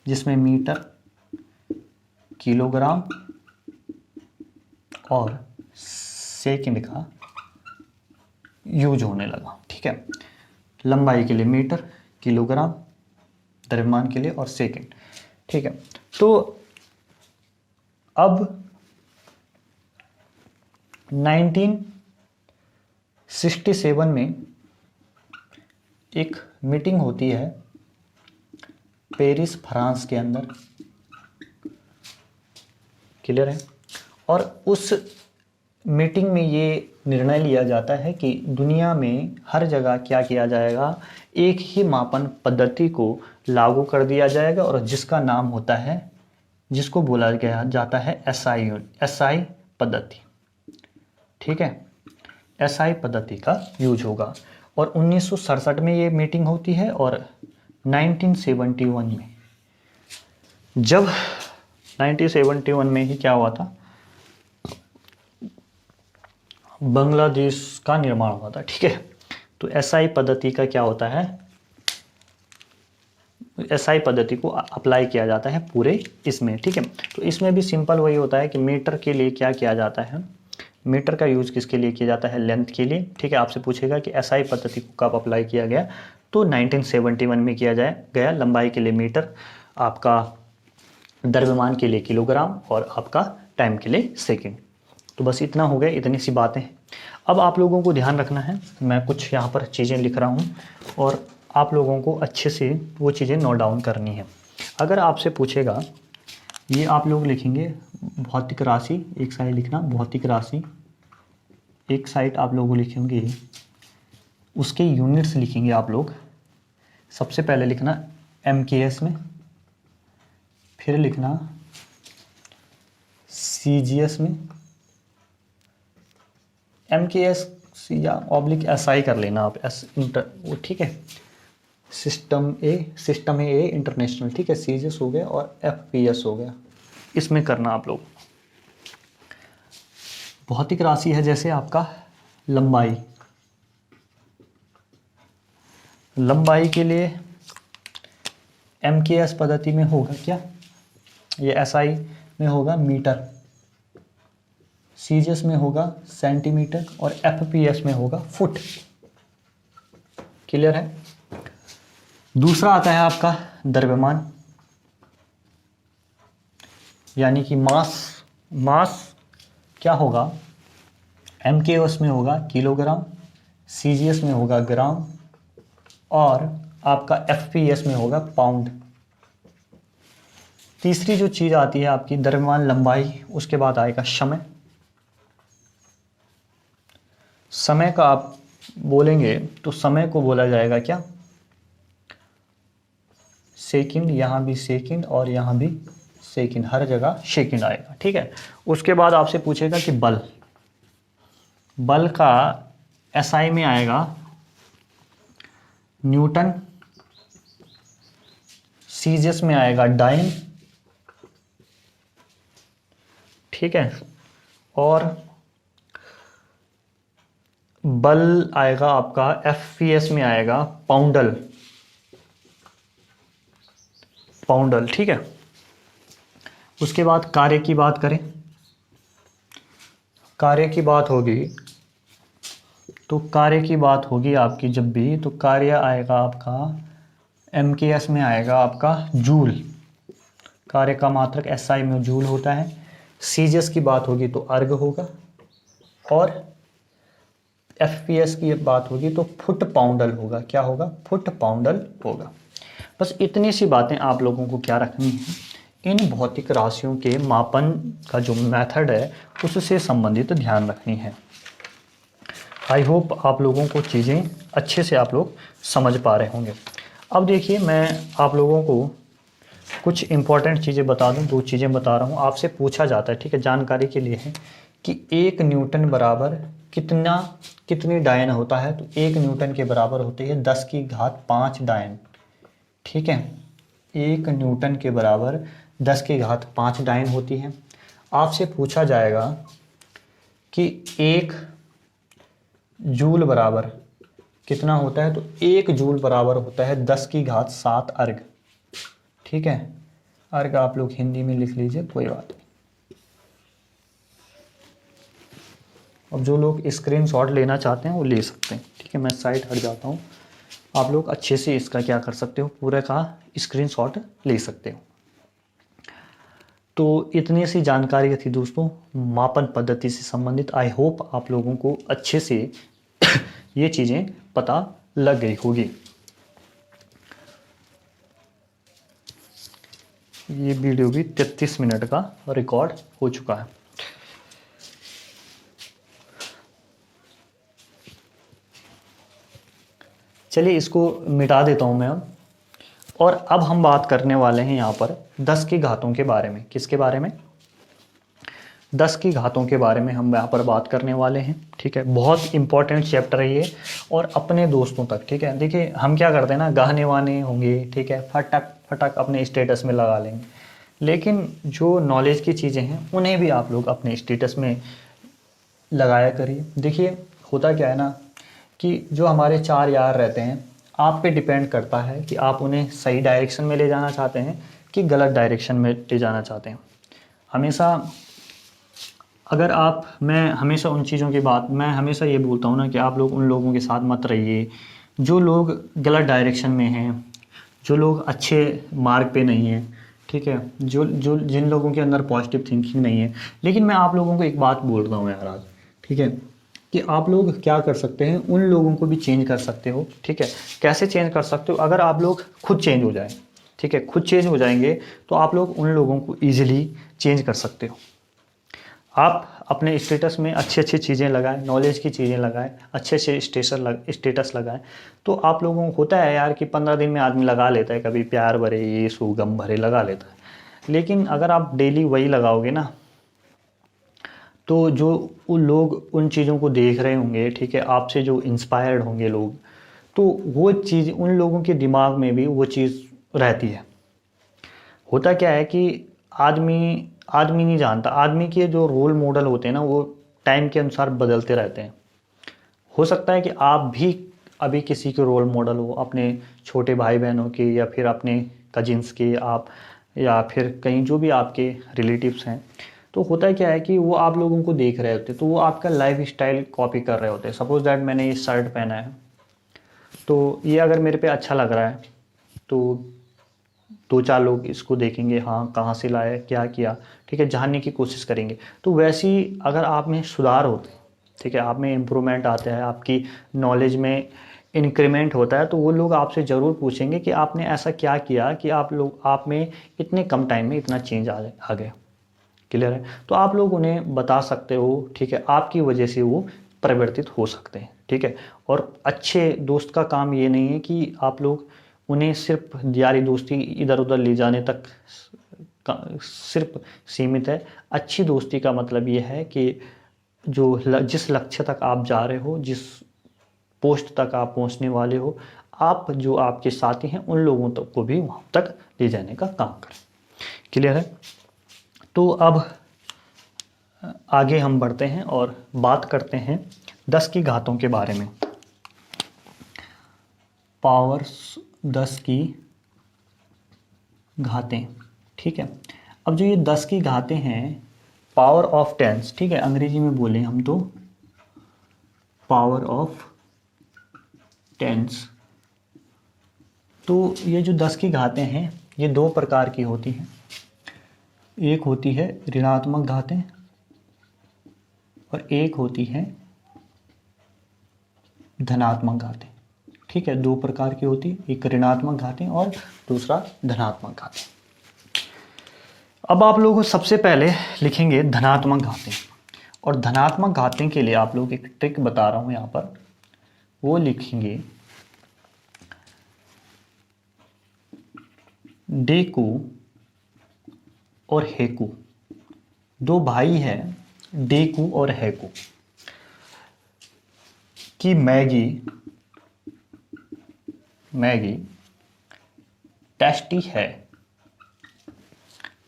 जिसमें मीटर, किलोग्राम और सेकंड का यूज होने लगा, ठीक है। लंबाई के लिए मीटर, किलोग्राम, द्रव्यमान के लिए और सेकंड, ठीक है। तो अब 1967 में एक मीटिंग होती है पेरिस, फ्रांस के अंदर, क्लियर है, और उस मीटिंग में ये निर्णय लिया जाता है कि दुनिया में हर जगह क्या किया जाएगा, एक ही मापन पद्धति को लागू कर दिया जाएगा, और जिसका नाम होता है, जिसको बोला गया जाता है एसआई पद्धति, ठीक है, एसआई पद्धति का यूज होगा। और 1967 में ये मीटिंग होती है, और 1971 में, जब 1971 में ही क्या हुआ था, बांग्लादेश का निर्माण हुआ था, ठीक है। तो एसआई पद्धति का क्या होता है, एसआई पद्धति को अप्लाई किया जाता है पूरे इसमें, ठीक है। तो इसमें भी सिंपल वही होता है कि मीटर के लिए क्या किया जाता है, मीटर का यूज़ किसके लिए किया जाता है, लेंथ के लिए, ठीक है। आपसे पूछेगा कि एसआई पद्धति को कब अप्लाई किया गया, तो 1971 में किया गया। लंबाई के लिए मीटर, आपका द्रव्यमान के लिए किलोग्राम और आपका टाइम के लिए सेकंड। तो बस इतना हो गया, इतनी सी बातें हैं। अब आप लोगों को ध्यान रखना है, मैं कुछ यहाँ पर चीज़ें लिख रहा हूँ और आप लोगों को अच्छे से वो चीज़ें नोट डाउन करनी है। अगर आपसे पूछेगा, ये आप लोग लिखेंगे भौतिक राशि, एक साइड लिखना भौतिक राशि, एक साइड आप लोग लिखेंगे उसके यूनिट्स लिखेंगे आप लोग। सबसे पहले लिखना MKS में, फिर लिखना CGS में, MKS या ऑब्लिक SI कर लेना आप, वो ठीक है। सिस्टम ए इंटरनेशनल, ठीक है। CGS हो गया और FPS हो गया, इसमें करना आप लोग। भौतिक राशि है जैसे आपका लंबाई, लंबाई के लिए MKS पद्धति में होगा क्या, ये SI में होगा मीटर, CGS में होगा सेंटीमीटर और FPS में होगा फुट। क्लियर है। दूसरा आता है आपका द्रव्यमान, यानी कि मास क्या होगा, MKS में होगा किलोग्राम, CGS में होगा ग्राम और आपका FPS में होगा पाउंड। तीसरी जो चीज़ आती है आपकी द्रव्यमान लंबाई, उसके बाद आएगा समय। समय का आप बोलेंगे तो समय को बोला जाएगा क्या, सेकंड, यहाँ भी सेकंड और यहाँ भी सेकंड, हर जगह सेकंड आएगा, ठीक है। उसके बाद आपसे पूछेगा कि बल का SI में आएगा न्यूटन, CGS में आएगा डाइन, ठीक है। और बल आएगा आपका FPS में आएगा पाउंडल, ठीक है। उसके बाद कार्य की बात करें, कार्य की बात होगी तो कार्य की बात होगी आपकी जब भी, तो कार्य आएगा आपका MKS में आएगा आपका जूल, कार्य का मात्रक SI में जूल होता है। CGS की बात होगी तो अर्ग होगा और FPS की बात होगी तो फुट पाउंडल होगा। क्या होगा, फुट पाउंडल होगा। बस इतनी सी बातें आप लोगों को क्या रखनी है, इन भौतिक राशियों के मापन का जो मेथड है उससे संबंधित ध्यान रखनी है। आई होप आप लोगों को चीज़ें अच्छे से आप लोग समझ पा रहे होंगे। अब देखिए, मैं आप लोगों को कुछ इम्पॉर्टेंट चीज़ें बता दूं, 2 चीज़ें बता रहा हूं, आपसे पूछा जाता है, ठीक है, जानकारी के लिए है कि 1 न्यूटन बराबर कितनी डायन होता है। तो 1 न्यूटन के बराबर होती है 10 की घात 5 डायन, ठीक है। 1 न्यूटन के बराबर 10 की घात 5 डायन होती है। आपसे पूछा जाएगा कि 1 जूल बराबर कितना होता है, तो 1 जूल बराबर होता है 10 की घात 7 अर्ग, ठीक है। अर्ग आप लोग हिंदी में लिख लीजिए, कोई बात नहीं। अब जो लोग स्क्रीनशॉट लेना चाहते हैं वो ले सकते हैं, ठीक है। मैं साइड हट जाता हूँ, आप लोग अच्छे से इसका क्या कर सकते हो, पूरे का स्क्रीनशॉट ले सकते हो। तो इतनी सी जानकारी थी दोस्तों मापन पद्धति से संबंधित। आई होप आप लोगों को अच्छे से ये चीज़ें पता लग गई होगी। ये वीडियो भी 33 मिनट का रिकॉर्ड हो चुका है। चलिए इसको मिटा देता हूं मैं अब। और अब हम बात करने वाले हैं यहाँ पर 10 की घातों के बारे में। किसके बारे में, 10 की घातों के बारे में हम यहाँ पर बात करने वाले हैं, ठीक है। बहुत इंपॉर्टेंट चैप्टर है ये, और अपने दोस्तों तक, ठीक है। देखिए हम क्या करते हैं ना, गहने वाने होंगे, ठीक है, फटक फटक अपने स्टेटस में लगा लेंगे, लेकिन जो नॉलेज की चीज़ें हैं उन्हें भी आप लोग अपने स्टेटस में लगाया करिए। देखिए होता क्या है ना कि जो हमारे 4 यार रहते हैं, आप पे डिपेंड करता है कि आप उन्हें सही डायरेक्शन में ले जाना चाहते हैं कि गलत डायरेक्शन में ले जाना चाहते हैं। हमेशा अगर आप मैं हमेशा उन चीज़ों की बात मैं हमेशा ये बोलता हूँ ना कि आप लोग उन लोगों के साथ मत रहिए जो लोग गलत डायरेक्शन में हैं, जो लोग अच्छे मार्ग पे नहीं हैं, ठीक है, जो जो जिन लोगों के अंदर पॉजिटिव थिंकिंग नहीं है। लेकिन मैं आप लोगों को एक बात बोल रहा हूँ यार आज, ठीक है, कि आप लोग क्या कर सकते हैं, उन लोगों को भी चेंज कर सकते हो। ठीक है, कैसे चेंज कर सकते हो? अगर आप लोग खुद चेंज हो जाएं, ठीक है, खुद चेंज हो जाएंगे तो आप लोग उन लोगों को ईजिली चेंज कर सकते हो। आप अपने स्टेटस में अच्छी अच्छी चीज़ें लगाएं, नॉलेज की चीज़ें लगाएं, अच्छे से स्टेटस लगाएं, तो आप लोगों को होता है यार कि 15 दिन में आदमी लगा लेता है, कभी प्यार भरे ये सो गम भरे लगा लेता है। लेकिन अगर आप डेली वही लगाओगे ना, तो जो उन लोग उन चीज़ों को देख रहे होंगे, ठीक है, आपसे जो इंस्पायर्ड होंगे लोग, तो वो चीज़ उन लोगों के दिमाग में भी वो चीज़ रहती है। होता क्या है कि आदमी आदमी नहीं जानता, आदमी के जो रोल मॉडल होते हैं ना वो टाइम के अनुसार बदलते रहते हैं। हो सकता है कि आप भी अभी किसी के रोल मॉडल हो, अपने छोटे भाई बहनों के या फिर अपने कजिन्स के, आप या फिर कहीं जो भी आपके रिलेटिव्स हैं। तो होता है क्या है कि वो आप लोगों को देख रहे होते हैं, तो वो आपका लाइफ स्टाइल कॉपी कर रहे होते हैं। सपोज दैट मैंने ये शर्ट पहना है, तो ये अगर मेरे पे अच्छा लग रहा है तो 2-4 लोग इसको देखेंगे, हाँ कहाँ से लाया, क्या किया, ठीक है, जानने की कोशिश करेंगे। तो वैसे ही अगर आप में सुधार होते, ठीक है, आप में इम्प्रूवमेंट आता है, आपकी नॉलेज में इंक्रीमेंट होता है, तो वो लोग आपसे ज़रूर पूछेंगे कि आपने ऐसा क्या किया कि आप में इतने कम टाइम में इतना चेंज आ गया। क्लियर है? तो आप लोग उन्हें बता सकते हो, ठीक है, आपकी वजह से वो परिवर्तित हो सकते हैं। ठीक है, और अच्छे दोस्त का काम ये नहीं है कि आप लोग उन्हें सिर्फ यारी दोस्ती इधर उधर ले जाने तक सिर्फ सीमित है। अच्छी दोस्ती का मतलब ये है कि जिस लक्ष्य तक आप जा रहे हो, जिस पोस्ट तक आप पहुंचने वाले हो, आप जो आपके साथी हैं उन लोगों तक को भी वहां तक ले जाने का काम करें। क्लियर है? तो अब आगे हम बढ़ते हैं और बात करते हैं 10 की घातों के बारे में। पावर्स 10 की घातें। ठीक है, अब जो ये 10 की घातें हैं, पावर ऑफ टेंस, ठीक है, अंग्रेजी में बोले हम तो पावर ऑफ टेंस। तो ये जो 10 की घातें हैं ये 2 प्रकार की होती हैं। एक होती है ऋणात्मक घातें और एक होती है धनात्मक घातें। ठीक है, 2 प्रकार की होती है, एक ऋणात्मक घातें और दूसरा धनात्मक घातें। अब आप लोग सबसे पहले लिखेंगे धनात्मक घातें, और धनात्मक घातें के लिए आप लोग एक ट्रिक बता रहा हूं यहां पर, वो लिखेंगे डेकू और हेकू। 2 भाई हैं, डेकू और हेकू, कि मैगी टेस्टी है।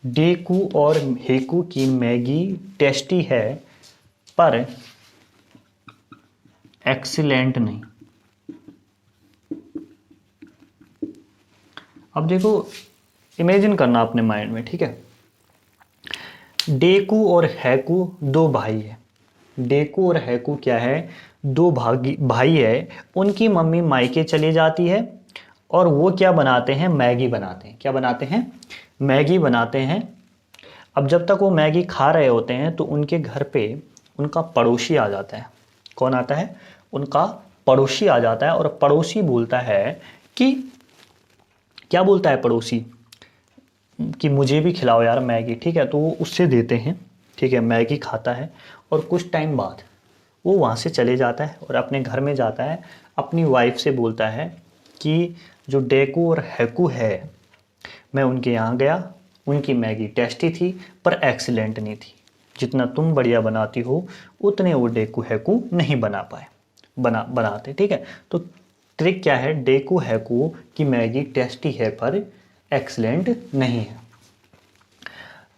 डेकू और हेकू की मैगी टेस्टी है पर एक्सीलेंट नहीं। अब देखो, इमेजिन करना अपने माइंड में, ठीक है, डेकू और हैकू 2 भाई है। डेकू और हैकू क्या है? 2 भाई है। उनकी मम्मी मायके चली जाती है और वो क्या बनाते हैं? मैगी बनाते हैं। क्या बनाते हैं? मैगी बनाते हैं। अब जब तक वो मैगी खा रहे होते हैं तो उनके घर पे उनका पड़ोसी आ जाता है। कौन आता है? उनका पड़ोसी आ जाता है, और पड़ोसी बोलता है कि, क्या बोलता है पड़ोसी? कि मुझे भी खिलाओ यार मैगी। ठीक है, तो वो उससे देते हैं। ठीक है, मैगी खाता है और कुछ टाइम बाद वो वहाँ से चले जाता है और अपने घर में जाता है, अपनी वाइफ से बोलता है कि जो डेकू और हैकू है, मैं उनके यहाँ गया, उनकी मैगी टेस्टी थी पर एक्सीलेंट नहीं थी। जितना तुम बढ़िया बनाती हो उतने वो डेकू हैकू नहीं बनाते। ठीक है, तो ट्रिक क्या है? डेकू हैकू की मैगी टेस्टी है पर एक्सीलेंट नहीं है।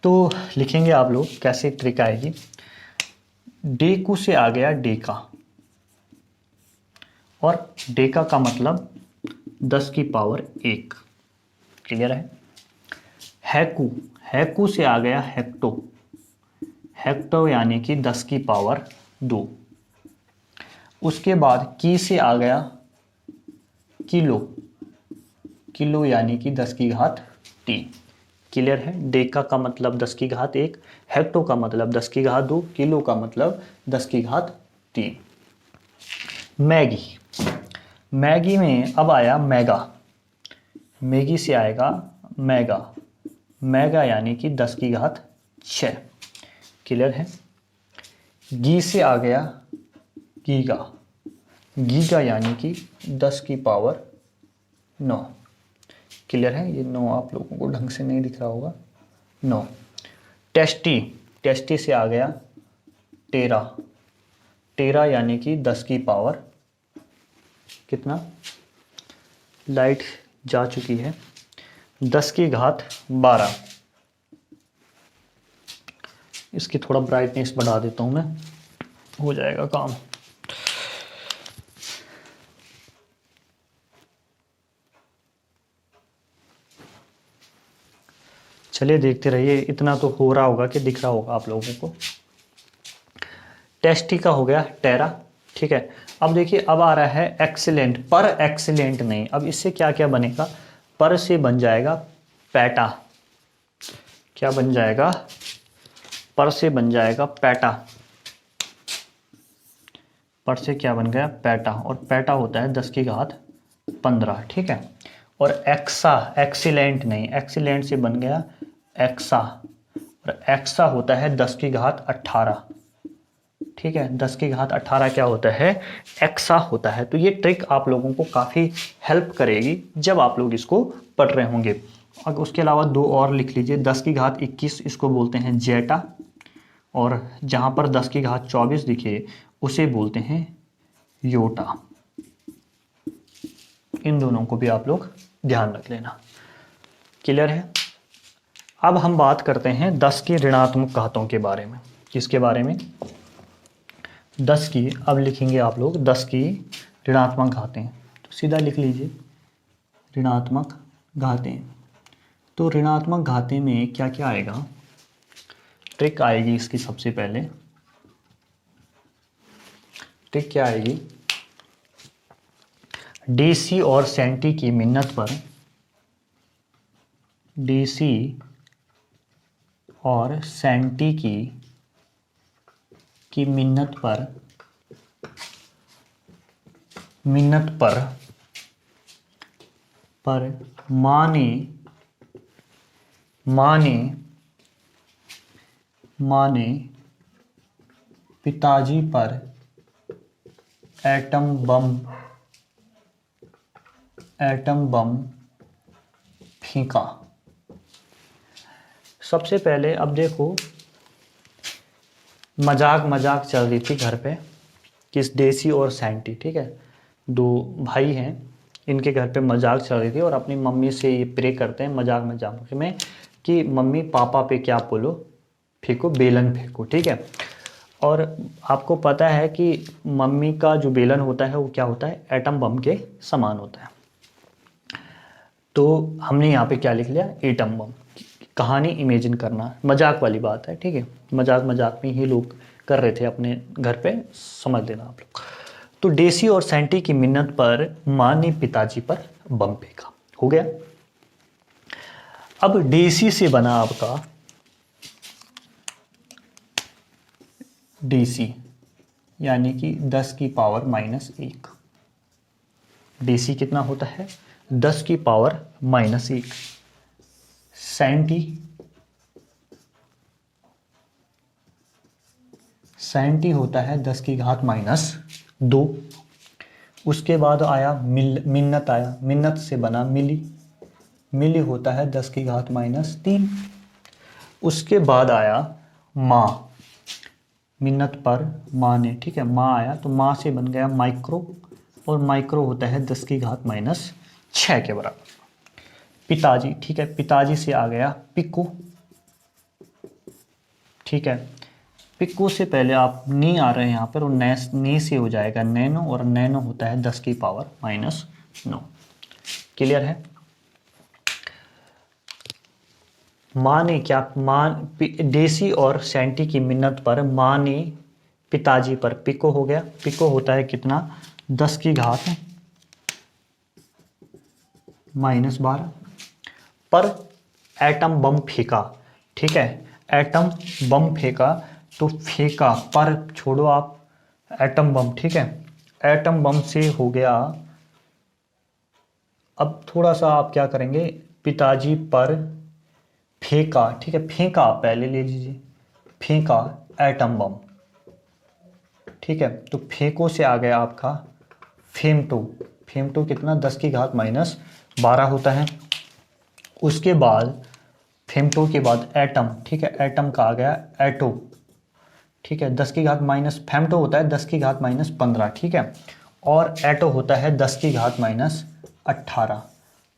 तो लिखेंगे आप लोग, कैसे ट्रिक आएगी? डेकू से आ गया डेका, और डेका का मतलब 10 की पावर 1। क्लियर है। हैकू, हैकू से आ गया हेक्टो, हेक्टो यानी कि 10 की पावर 2। उसके बाद की से आ गया किलो, किलो यानी कि 10 की घात 3। क्लियर है। डेका का मतलब 10 की घात 1, हेक्टो का मतलब 10 की घात 2, किलो का मतलब 10 की घात 3। मैगी, मैगी में अब आया मेगा, मैगी से आएगा मेगा, मेगा यानी कि 10 की घात 6। क्लियर है। गी से आ गया गीगा, गीगा यानी कि 10 की पावर 9। क्लियर है। ये 9 आप लोगों को ढंग से नहीं दिख रहा होगा, 9। टेस्टी, टेस्टी से आ गया टेरा, टेरा यानी कि 10 की पावर कितना, लाइट जा चुकी है, 10 की घात 12। इसकी थोड़ा ब्राइटनेस बढ़ा देता हूं मैं, हो जाएगा काम। चलिए देखते रहिए, इतना तो हो रहा होगा कि दिख रहा होगा आप लोगों को। टेस्टी का हो गया टेरा। ठीक है। अब देखिए अब आ रहा है एक्सीलेंट, पर एक्सीलेंट नहीं, अब इससे क्या क्या बनेगा, पर से बन जाएगा पैटा। क्या बन जाएगा, पर से बन जाएगा पैटा, पर से क्या बन गया पैटा, और पैटा होता है 10 की घात 15। ठीक है। और एक्सा, एक्सीलेंट नहीं, एक्सीलेंट से बन गया एक्सा, और एक्सा होता है 10 की घात 18। ठीक है। 10 की घात 18 क्या होता है, एक्सा होता है। तो ये ट्रिक आप लोगों को काफ़ी हेल्प करेगी जब आप लोग इसको पढ़ रहे होंगे। और उसके अलावा 2 और लिख लीजिए, 10 की घात 21 इसको बोलते हैं जेटा, और जहाँ पर 10 की घात 24 दिखे उसे बोलते हैं योटा। इन दोनों को भी आप लोग ध्यान रख लेना। क्लियर है। अब हम बात करते हैं 10 की ऋणात्मक घातों के बारे में। किसके बारे में, 10 की, अब लिखेंगे आप लोग 10 की ऋणात्मक घातें, तो सीधा लिख लीजिए ऋणात्मक घातें। तो ऋणात्मक घातें में क्या क्या आएगा, ट्रिक आएगी इसकी। सबसे पहले ट्रिक क्या आएगी, डीसी और सेंटी की मिन्नत पर, डीसी और सेंटी की मिन्नत पर माने पिताजी पर एटम बम फेंका। सबसे पहले अब देखो, मजाक चल रही थी घर पे, किस डेसी और सैंटी, ठीक है, 2 भाई हैं, इनके घर पे मजाक चल रही थी और अपनी मम्मी से ये प्रे करते हैं मजाक में कि मम्मी पापा पे क्या बोलो, फेंको, बेलन फेंको। ठीक है। और आपको पता है कि मम्मी का जो बेलन होता है वो क्या होता है, एटम बम के समान होता है। तो हमने यहाँ पे क्या लिख लिया, एटम बम। कहानी इमेजिन करना, मजाक वाली बात है। ठीक है। मजाक में ही लोग कर रहे थे अपने घर पे, समझ लेना आप लोग। तो डेसी और सैंटी की मिन्नत पर माँ ने पिताजी पर बम फेंका। हो गया। अब डेसी से बना आपका डीसी, यानी कि 10 की पावर -1। डीसी कितना होता है, 10 की पावर -1। सैंटी होता है 10 की घात -2। उसके बाद आया मिन्नत, आया मिन्नत से बना मिली होता है 10 की घात -3। उसके बाद आया माँ, मिन्नत पर माँ ने, ठीक है, माँ आया तो माँ से बन गया माइक्रो, और माइक्रो होता है 10 की घात -6 के बराबर। पिताजी, ठीक है, पिताजी से आ गया पिको। ठीक है। पिको से पहले आप नी आ रहे हैं यहाँ पर, और नी से हो जाएगा नैनो, और नैनो होता है 10 की पावर -9। क्लियर है। माँ ने क्या, देसी और सेंटी की मिन्नत पर माँ ने पिताजी पर, पिको हो गया, पिको होता है कितना, 10 की घात -12 पर एटम बम फेंका। ठीक है, एटम बम फेंका, तो फेंका पर छोड़ो आप एटम बम, ठीक है, एटम बम से हो गया। अब थोड़ा सा आप क्या करेंगे, पिताजी पर फेंका, ठीक है, फेंका पहले ले लीजिए, फेंका एटम बम, ठीक है, तो फेंको से आ गया आपका फेमटो, फेमटो कितना, 10 की घात -12 होता है। उसके बाद फेमटो के बाद एटम, ठीक है, एटम का आ गया एटो, ठीक है, 10 की घात माइनस, फेमटो होता है 10 की घात -15, ठीक है, और एटो होता है 10 की घात -18।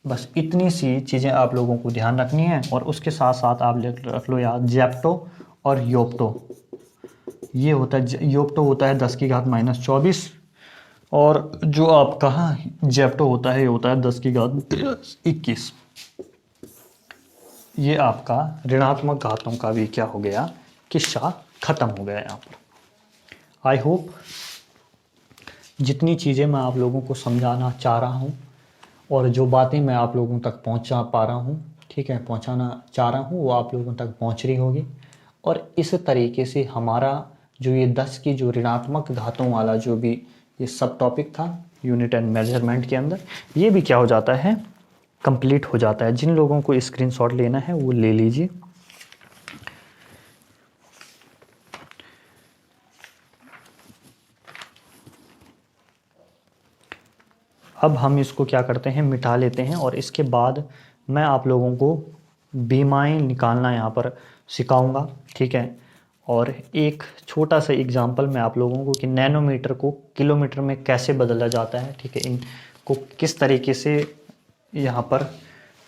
बस इतनी सी चीज़ें आप लोगों को ध्यान रखनी है। और उसके साथ साथ आप रख लो याद जेप्टो और योप्टो। ये होता है, योप्टो होता है 10 की घात -24, और जो आपका जेप्टो होता है ये होता है 10 की घात 21। ये आपका ऋणात्मक घातों का भी क्या हो गया, किस्सा खत्म हो गया यहाँ पर। आई होप जितनी चीज़ें मैं आप लोगों को समझाना चाह रहा हूँ और जो बातें मैं आप लोगों तक पहुँचा पा रहा हूँ, ठीक है, पहुँचाना चाह रहा हूँ, वो आप लोगों तक पहुँच रही होगी। और इस तरीके से हमारा जो ये 10 की जो ऋणात्मक घातों वाला जो भी ये सब टॉपिक था यूनिट एंड मेजरमेंट के अंदर, ये भी क्या हो जाता है, कंप्लीट हो जाता है। जिन लोगों को स्क्रीनशॉट लेना है वो ले लीजिए। अब हम इसको क्या करते हैं, मिटा लेते हैं, और इसके बाद मैं आप लोगों को बीमाएँ निकालना यहाँ पर सिखाऊंगा, ठीक है। और एक छोटा सा एग्जांपल मैं आप लोगों को कि नैनोमीटर को किलोमीटर में कैसे बदला जाता है, ठीक है, इनको किस तरीके से यहाँ पर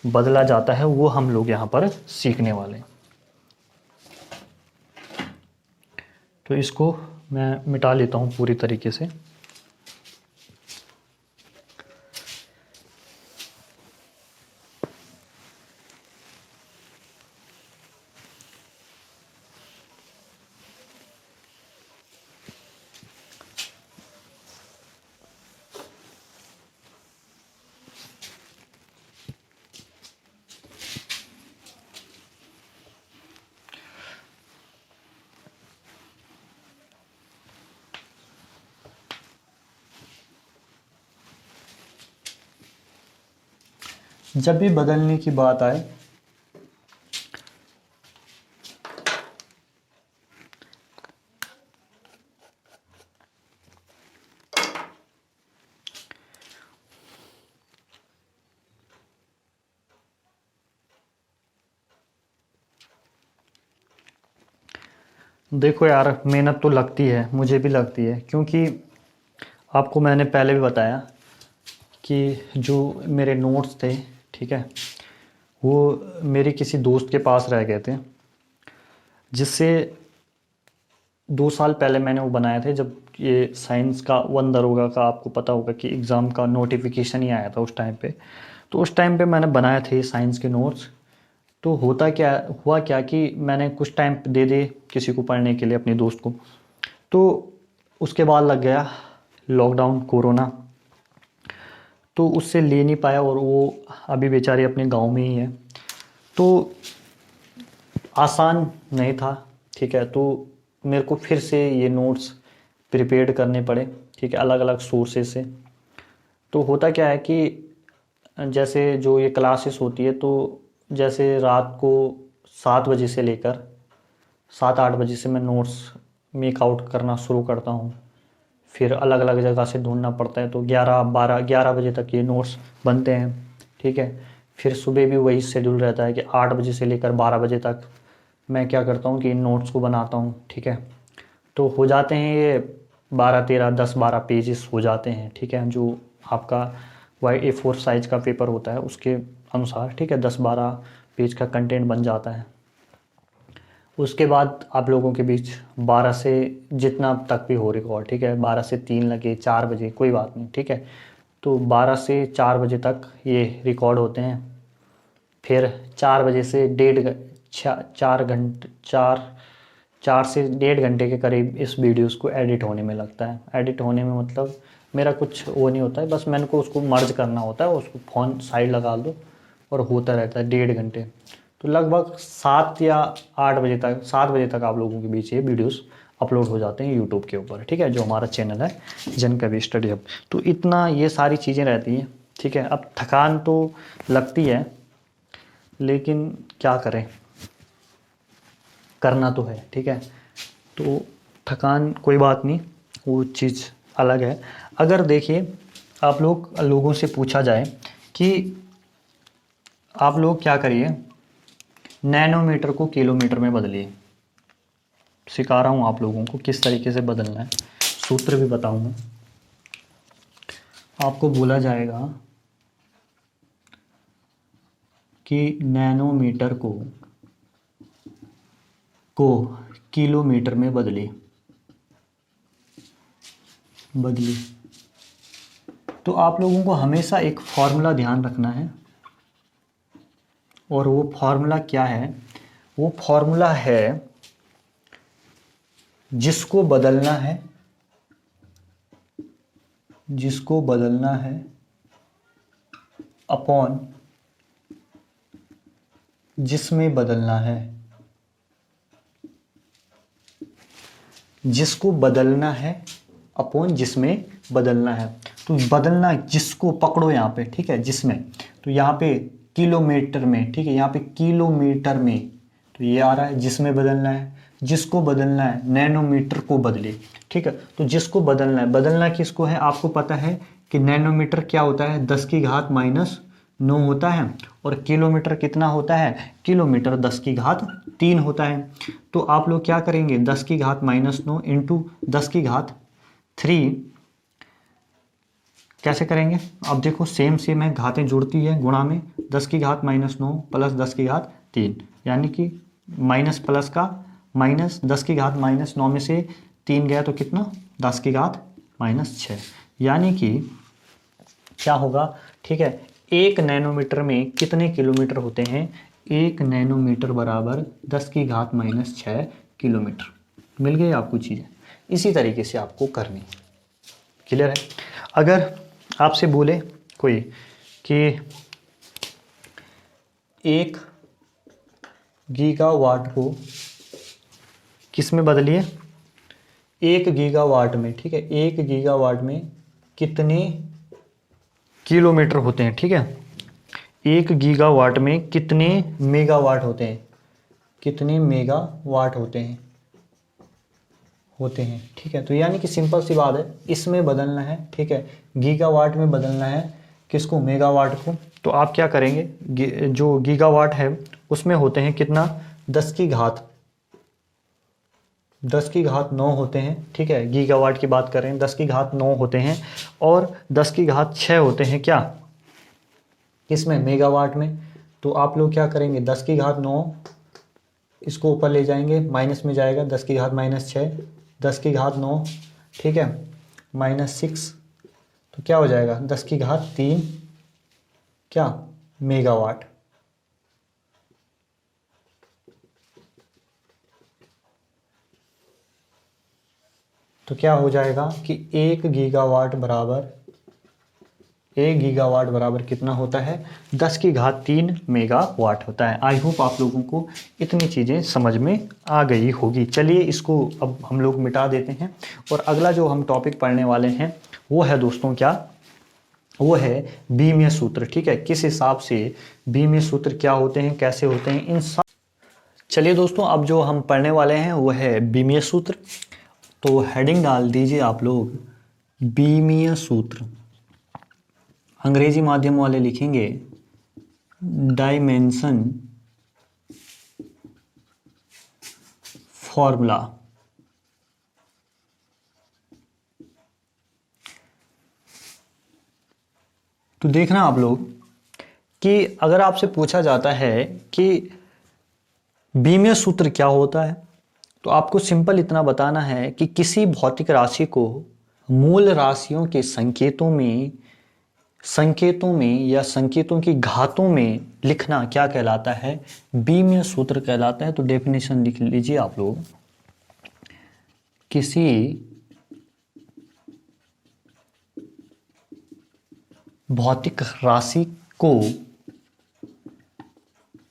बदला जाता है वो हम लोग यहाँ पर सीखने वाले हैं। तो इसको मैं मिटा लेता हूँ पूरी तरीके से। जब भी बदलने की बात आए, देखो यार मेहनत तो लगती है, मुझे भी लगती है, क्योंकि आपको मैंने पहले भी बताया कि जो मेरे नोट्स थे, ठीक है, वो मेरे किसी दोस्त के पास रह गए थे, जिससे 2 साल पहले मैंने वो बनाए थे, जब ये साइंस का 1 दरोगा का आपको पता होगा कि एग्ज़ाम का नोटिफिकेशन ही आया था उस टाइम पे। तो उस टाइम पे मैंने बनाए थे साइंस के नोट्स। तो हुआ क्या कि मैंने कुछ टाइम दे दे किसी को पढ़ने के लिए, अपने दोस्त को, तो उसके बाद लग गया लॉकडाउन, कोरोना, तो उससे ले नहीं पाया, और वो अभी बेचारी अपने गांव में ही है। तो आसान नहीं था, ठीक है, तो मेरे को फिर से ये नोट्स प्रिपेयर करने पड़े, ठीक है, अलग अलग सोर्सेज से। तो होता क्या है कि जैसे जो ये क्लासेस होती है, तो जैसे रात को 7 बजे से लेकर 7-8 बजे से मैं नोट्स मेक आउट करना शुरू करता हूँ। फिर अलग अलग जगह से ढूंढना पड़ता है, तो 11 बजे तक ये नोट्स बनते हैं, ठीक है। फिर सुबह भी वही शेड्यूल रहता है कि 8 बजे से लेकर 12 बजे तक मैं क्या करता हूँ कि इन नोट्स को बनाता हूँ, ठीक है। तो हो जाते हैं ये 12-13 10-12 पेजेस हो जाते हैं, ठीक है, जो आपका A4 साइज का पेपर होता है उसके अनुसार, ठीक है, 10-12 पेज का कंटेंट बन जाता है। उसके बाद आप लोगों के बीच 12 से जितना तक भी हो रिकॉर्ड, ठीक है, 12 से 3 लगे, 4 बजे, कोई बात नहीं, ठीक है, तो 12 से 4 बजे तक ये रिकॉर्ड होते हैं, फिर 4 बजे से 4 से 1.5 घंटे के करीब इस वीडियोस को एडिट होने में लगता है। एडिट होने में मतलब मेरा कुछ वो नहीं होता है, बस मैंने को उसको मर्ज करना होता है, उसको फ़ोन साइड लगा दो और होता रहता है 1.5 घंटे। तो लगभग 7 या 8 बजे तक, 7 बजे तक आप लोगों के बीच ये वीडियोस अपलोड हो जाते हैं यूट्यूब के ऊपर, ठीक है, जो हमारा चैनल है जनकवि स्टडी हब। तो इतना ये सारी चीज़ें रहती हैं, ठीक है। अब थकान तो लगती है, लेकिन क्या करें, करना तो है, ठीक है। तो थकान कोई बात नहीं, वो चीज़ अलग है। अगर देखिए आप लोगों से पूछा जाए कि आप लोग क्या करिए, नैनोमीटर को किलोमीटर में बदलिए। सिखा रहा हूँ आप लोगों को किस तरीके से बदलना है, सूत्र भी बताऊँगा। आपको बोला जाएगा कि नैनोमीटर को किलोमीटर में बदलिए। तो आप लोगों को हमेशा एक फॉर्मूला ध्यान रखना है, और वो फॉर्मूला क्या है? वो फॉर्मूला है जिसको बदलना है अपॉन जिसमें बदलना है। जिसको बदलना है अपॉन जिसमें बदलना है। तो बदलना जिसको पकड़ो यहाँ पे, ठीक है, जिसमें, तो यहाँ पे किलोमीटर में, ठीक है, यहाँ पे किलोमीटर में, तो ये आ रहा है जिसमें बदलना है। जिसको बदलना है नैनोमीटर को बदले, ठीक है। तो जिसको बदलना है, बदलना किसको है? आपको पता है कि नैनोमीटर क्या होता है, 10⁻⁹ होता है, और किलोमीटर कितना होता है? किलोमीटर 10⁻³ होता है। तो आप लोग क्या करेंगे, 10⁻⁹ इंटू 10⁻³ कैसे करेंगे? अब देखो सेम है, घातें जुड़ती है गुणा में, 10⁻⁹ प्लस 10⁻³ यानी कि माइनस प्लस का माइनस, 10⁻⁹ में से 3 गया तो कितना, 10⁻⁻⁶, यानी कि क्या होगा, ठीक है। 1 नैनोमीटर में कितने किलोमीटर होते हैं? 1 नैनोमीटर बराबर 10⁻⁻⁶ किलोमीटर। मिल गई आपको चीज़ें, इसी तरीके से आपको करनी। क्लियर है? अगर आपसे बोले कोई कि 1 गीगावाट को किस में बदलिए? 1 गीगावाट में, ठीक है, 1 गीगावाट में कितने किलोमीटर होते हैं? ठीक है, 1 गीगावाट में कितने मेगावाट होते हैं? कितने मेगावाट होते हैं? ठीक है। तो यानी कि सिंपल सी बात है, इसमें बदलना है, ठीक है, गीगावाट में बदलना है किसको? मेगावाट को। तो आप क्या करेंगे, जो गीगावाट है उसमें होते हैं कितना? 10⁻9 होते हैं, ठीक है, गीगावाट की बात कर रहे हैं, 10⁻9 होते हैं, और 10⁻6 होते हैं क्या? किसमें? मेगावाट में। तो आप लोग क्या करेंगे, 10⁻9 इसको ऊपर ले जाएंगे, माइनस में जाएगा, 10⁻⁻6, 10⁻9, ठीक है, -6, तो क्या हो जाएगा? 10⁻³ क्या? मेगावाट। तो क्या हो जाएगा कि 1 गीगावाट बराबर कितना होता है? 10⁻³ मेगावाट होता है। आई होप आप लोगों को इतनी चीज़ें समझ में आ गई होगी। चलिए इसको अब हम लोग मिटा देते हैं, और अगला जो हम टॉपिक पढ़ने वाले हैं वो है दोस्तों क्या? वो है बीमीय सूत्र, ठीक है। किस हिसाब से बीमीय सूत्र क्या होते हैं, कैसे होते हैं, इन सब। चलिए दोस्तों, अब जो हम पढ़ने वाले हैं वो है बीमीय सूत्र। तो हेडिंग डाल दीजिए आप लोग, बीमीय सूत्र। अंग्रेजी माध्यम वाले लिखेंगे डायमेंशन फॉर्मूला। तो देखना आप लोग कि अगर आपसे पूछा जाता है कि बीमीय सूत्र क्या होता है, तो आपको सिंपल इतना बताना है कि किसी भौतिक राशि को मूल राशियों के संकेतों में संकेतों में या संकेतों की घातों में लिखना क्या कहलाता है? बीमीय सूत्र कहलाता है। तो डेफिनेशन लिख लीजिए आप लोग। किसी भौतिक राशि को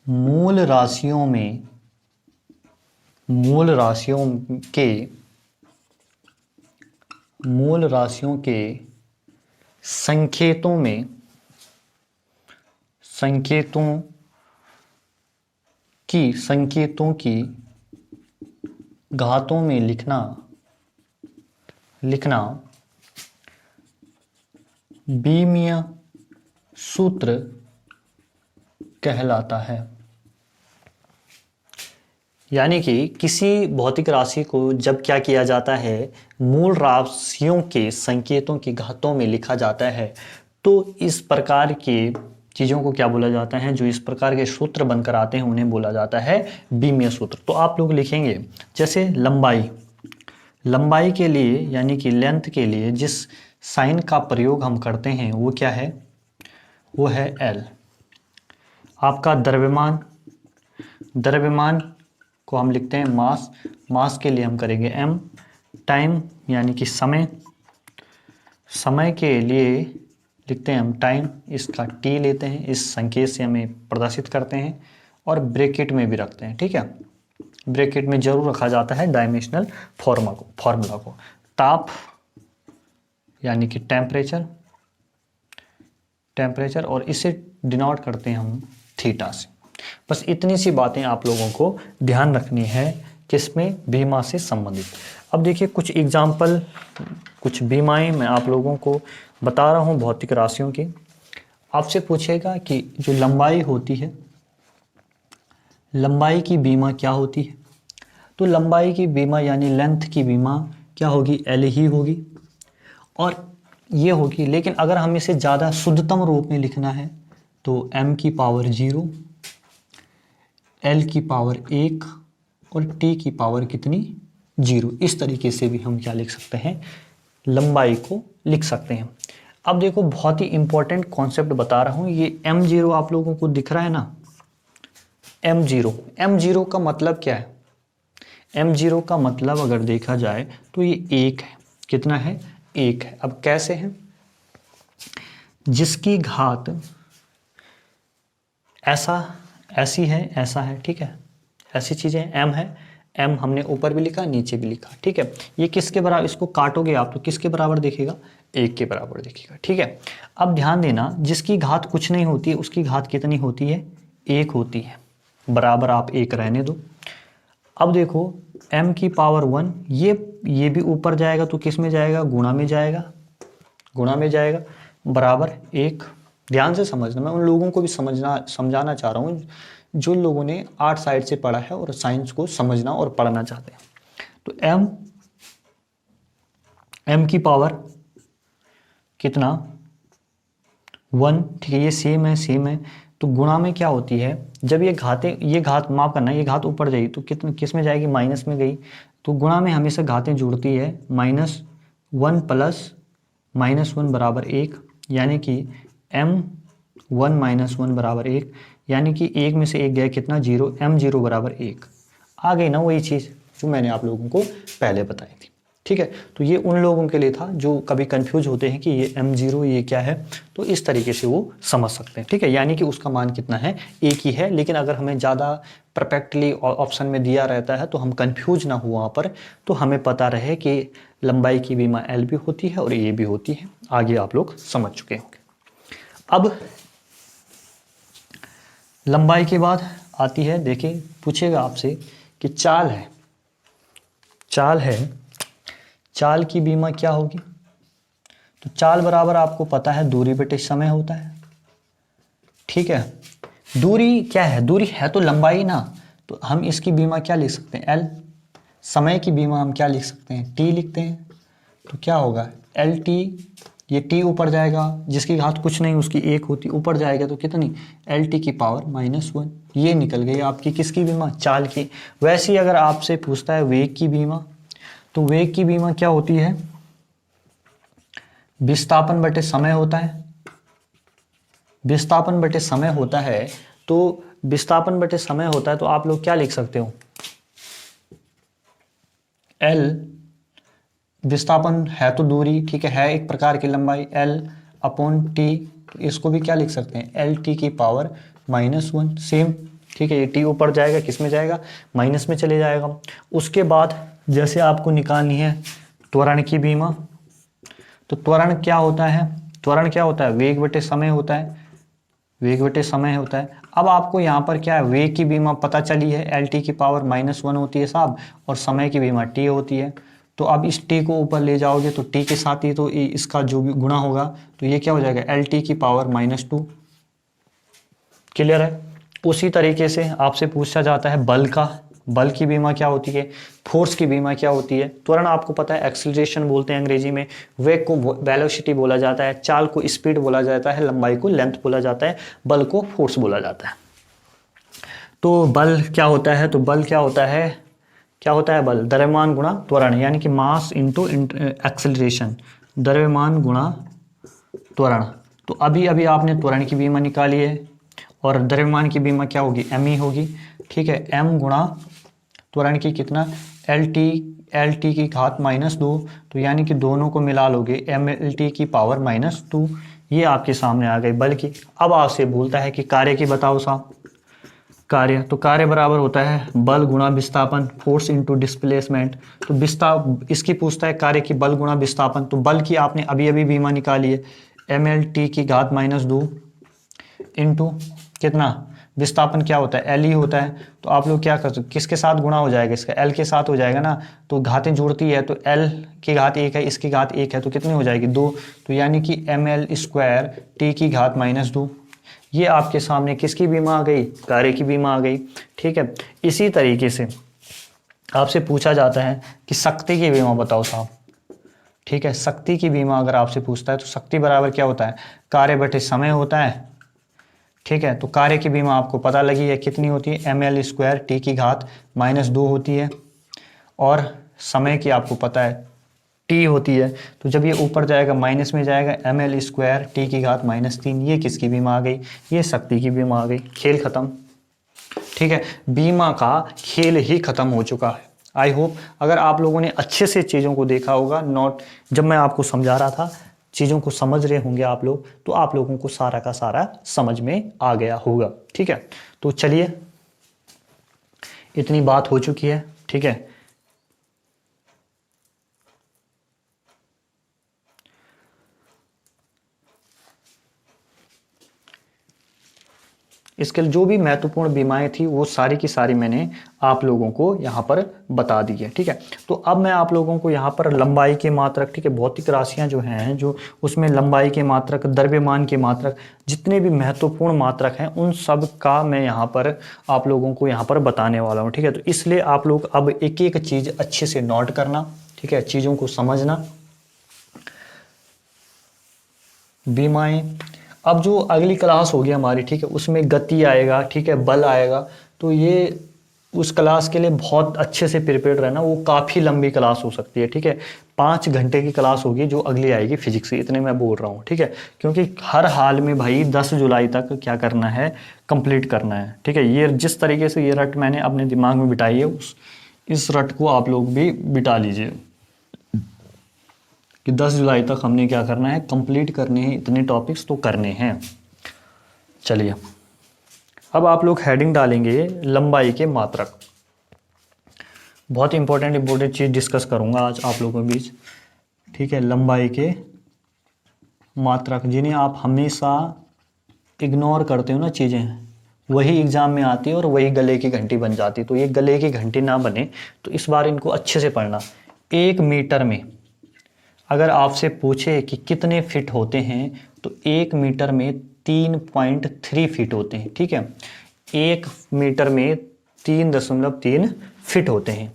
मूल राशियों के संकेतों की घातों में लिखना बीमीय सूत्र कहलाता है। यानी कि किसी भौतिक राशि को जब क्या किया जाता है, मूल राशियों के संकेतों की घातों में लिखा जाता है, तो इस प्रकार के चीज़ों को क्या बोला जाता है? जो इस प्रकार के सूत्र बनकर आते हैं उन्हें बोला जाता है बीमीय सूत्र। तो आप लोग लिखेंगे जैसे लंबाई के लिए यानी कि लेंथ के लिए जिस साइन का प्रयोग हम करते हैं वो क्या है? वो है एल। आपका द्रव्यमान को हम लिखते हैं मास के लिए हम करेंगे एम। टाइम यानी कि समय के लिए लिखते हैं हम टाइम, इसका टी लेते हैं, इस संकेत से हमें प्रदर्शित करते हैं और ब्रैकेट में भी रखते हैं। ठीक है, ब्रैकेट में जरूर रखा जाता है डायमेंशनल फॉर्मूला को। ताप यानी कि टेम्परेचर और इसे डिनोट करते हैं हम थीटा से। बस इतनी सी बातें आप लोगों को ध्यान रखनी है किसमें? बीमा से संबंधित। अब देखिए कुछ एग्जाम्पल, कुछ बीमाएं मैं आप लोगों को बता रहा हूं भौतिक राशियों की। आपसे पूछेगा कि जो लंबाई होती है, लंबाई की बीमा क्या होती है? तो लंबाई की बीमा यानी लेंथ की बीमा क्या होगी? एल ही होगी और ये होगी। लेकिन अगर हम इसे ज़्यादा शुद्धतम रूप में लिखना है तो m की पावर 0, l की पावर 1 और t की पावर कितनी? 0। इस तरीके से भी हम क्या लिख सकते हैं? लंबाई को लिख सकते हैं। अब देखो बहुत ही इंपॉर्टेंट कॉन्सेप्ट बता रहा हूँ। ये m0 आप लोगों को दिख रहा है ना, m0 का मतलब क्या है? m0 का मतलब अगर देखा जाए तो ये 1 है। कितना है? 1 है। अब कैसे है? जिसकी घात ऐसी है, ठीक है, ऐसी चीजें m है। m हमने ऊपर भी लिखा, नीचे भी लिखा, ठीक है। ये किसके बराबर? इसको काटोगे आप तो किसके बराबर दिखेगा? 1 के बराबर दिखेगा, ठीक है। अब ध्यान देना, जिसकी घात कुछ नहीं होती है उसकी घात कितनी होती है? 1 होती है। बराबर आप 1 रहने दो। अब देखो m की पावर 1, ये भी ऊपर जाएगा तो किस में जाएगा? गुणा में जाएगा, बराबर 1। ध्यान से समझना, मैं उन लोगों को भी समझाना चाह रहा हूँ जो लोगों ने आर्ट साइड से पढ़ा है और साइंस को समझना और पढ़ना चाहते हैं। तो m की पावर कितना? 1, ठीक है। ये सेम है। तो गुणा में क्या होती है? जब ये घात माफ करना, ये घात ऊपर जाएगी तो किस में जाएगी? माइनस में गई। तो गुणा में हमेशा घातें जुड़ती है। -1 प्लस -1 बराबर 1, यानी कि m1 - 1 बराबर 1, यानी कि 1 में से 1 गया कितना? 0। m0 बराबर 1। आ गई ना वही चीज़ जो मैंने आप लोगों को पहले बताई थी, ठीक है। तो ये उन लोगों के लिए था जो कभी कंफ्यूज होते हैं कि ये m0 ये क्या है, तो इस तरीके से वो समझ सकते हैं, ठीक है। यानी कि उसका मान कितना है? 1 ही है। लेकिन अगर हमें ज़्यादा परफेक्टली ऑप्शन में दिया रहता है तो हम कंफ्यूज ना हो वहाँ पर, तो हमें पता रहे कि लंबाई की बीमा l भी होती है और a भी होती है। आगे आप लोग समझ चुके होंगे। अब लंबाई के बाद आती है, देखिए पूछेगा आपसे कि चाल है, चाल की बीमा क्या होगी? तो चाल बराबर आपको पता है दूरी बटे समय होता है, ठीक है। दूरी क्या है? दूरी है तो लंबाई ना, तो हम इसकी बीमा क्या लिख सकते हैं? l। समय की बीमा हम क्या लिख सकते हैं? t लिखते हैं। तो क्या होगा? lt, ये t ऊपर जाएगा, जिसकी घात कुछ नहीं उसकी 1 होती, ऊपर जाएगा तो कितनी? lt की पावर -1। ये निकल गई आपकी किसकी बीमा? चाल की। वैसे ही अगर आपसे पूछता है वेग की बीमा, तो वेग की बीमा क्या होती है? विस्थापन बटे समय होता है, विस्थापन बटे समय होता है, तो विस्थापन बटे समय होता है तो आप लोग क्या लिख सकते हो, L विस्थापन है तो दूरी, ठीक है एक प्रकार की लंबाई, L अपॉन T, इसको भी क्या लिख सकते हैं, LT की पावर -1, सेम, ठीक है। ये T ऊपर जाएगा, किस में जाएगा, माइनस में चले जाएगा। उसके बाद जैसे आपको निकालनी है त्वरण की बीमा, तो त्वरण क्या होता है, त्वरण क्या होता है, वेग बटे समय होता है, वेग बटे समय होता है। अब आपको यहाँ पर क्या है, वेग की बीमा पता चली है, LT की पावर -1 होती है साहब, और समय की बीमा T होती है। तो अब इस T को ऊपर ले जाओगे तो T के साथ ही तो इसका जो भी गुणा होगा, तो ये क्या हो जाएगा, LT की पावर -2। क्लियर है। उसी तरीके से आपसे पूछा जाता है बल का, बल की बीमा क्या होती है, फोर्स की बीमा क्या होती है। त्वरण आपको पता है एक्सीलरेशन बोलते हैं अंग्रेजी में, वेग को वेलोसिटी बोला जाता है, चाल को स्पीड बोला जाता है, लंबाई को लेंथ बोला जाता है, बल को फोर्स बोला जाता है। तो बल क्या होता है, तो बल क्या होता है, क्या होता है बल, द्रव्यमान गुणा त्वरण, यानी कि मास इंटू एक्सीलरेशन, द्रव्यमान गुणा त्वरण। तो अभी अभी आपने त्वरण की बीमा निकाली है, और द्रव्यमान की बीमा क्या होगी, m होगी, ठीक है। m गुणा त्वरण की कितना, LT की घात -2, तो यानी कि दोनों को मिला लोगे, MLT की पावर -2, ये आपके सामने आ गई बल की। अब आपसे बोलता है कि कार्य की बताओ साहब, कार्य, तो कार्य बराबर होता है बल गुणा विस्थापन, फोर्स इंटू डिस्प्लेसमेंट। तो इसकी पूछता है कार्य की बल गुणा विस्थापन, तो बल की आपने अभी अभी बीमा निकाली है, MLT की घात -2 इंटू कितना, विस्थापन क्या होता है, L ही होता है। तो आप लोग क्या कर सकते, किसके साथ गुणा हो जाएगा, इसका L के साथ हो जाएगा ना, तो घातें जुड़ती है, तो L की घात 1 है, इसकी घात 1 है, तो कितनी हो जाएगी, 2। तो यानी कि ML² T की घात -2, ये आपके सामने किसकी बीमा आ गई, कार्य की बीमा आ गई, ठीक है। इसी तरीके से आपसे पूछा जाता है कि शक्ति की बीमा बताओ साहब, ठीक है। शक्ति की बीमा अगर आपसे पूछता है तो शक्ति बराबर क्या होता है, कार्य बटे समय होता है, ठीक है। तो कार्य की बीमा आपको पता लगी है कितनी होती है, ML² T की घात -2 होती है, और समय की आपको पता है T होती है। तो जब ये ऊपर जाएगा माइनस में जाएगा, ML² T की घात -3, ये किसकी बीमा आ गई, ये शक्ति की बीमा आ गई। खेल खत्म, ठीक है। बीमा का खेल ही खत्म हो चुका है। आई होप अगर आप लोगों ने अच्छे से चीज़ों को देखा होगा, नोट जब मैं आपको समझा रहा था, चीज़ों को समझ रहे होंगे आप लोग, तो आप लोगों को सारा का सारा समझ में आ गया होगा, ठीक है। तो चलिए, इतनी बात हो चुकी है, ठीक है। इसके जो भी महत्वपूर्ण बीमाएं थी वो सारी की सारी मैंने आप लोगों को यहाँ पर बता दी है, ठीक है। तो अब मैं आप लोगों को यहाँ पर लंबाई के मात्रक, ठीक है, भौतिक राशियाँ जो हैं, जो उसमें लंबाई के मात्रक, द्रव्यमान के मात्रक, जितने भी महत्वपूर्ण मात्रक हैं, उन सब का मैं यहाँ पर आप लोगों को यहाँ पर बताने वाला हूँ, ठीक है। तो इसलिए आप लोग अब एक एक चीज़ अच्छे से नोट करना, ठीक है, चीज़ों को समझना। बीमाएँ, अब जो अगली क्लास होगी हमारी, ठीक है, उसमें गति आएगा, ठीक है, बल आएगा। तो ये उस क्लास के लिए बहुत अच्छे से प्रिपेयर रहना, वो काफ़ी लंबी क्लास हो सकती है, ठीक है। 5 घंटे की क्लास होगी जो अगली आएगी फिजिक्स की, इतने मैं बोल रहा हूँ, ठीक है। क्योंकि हर हाल में भाई 10 जुलाई तक क्या करना है, कंप्लीट करना है, ठीक है। ये जिस तरीके से ये रट मैंने अपने दिमाग में बिठाई है, इस रट को आप लोग भी बिठा लीजिए कि 10 जुलाई तक हमने क्या करना है, कंप्लीट करने हैं, इतने टॉपिक्स तो करने हैं। चलिए, अब आप लोग हेडिंग डालेंगे लंबाई के मात्रक। बहुत इंपॉर्टेंट चीज़ डिस्कस करूंगा आज आप लोगों के बीच, ठीक है। लंबाई के मात्रक, जिन्हें आप हमेशा इग्नोर करते हो ना, चीज़ें वही एग्जाम में आती है और वही गले की घंटी बन जाती। तो ये गले की घंटी ना बने, तो इस बार इनको अच्छे से पढ़ना। 1 मीटर में अगर आपसे पूछे कि कितने फिट होते हैं, तो 1 मीटर में 3.3 फीट होते हैं, ठीक है। 1 मीटर में 3.3 फिट होते हैं।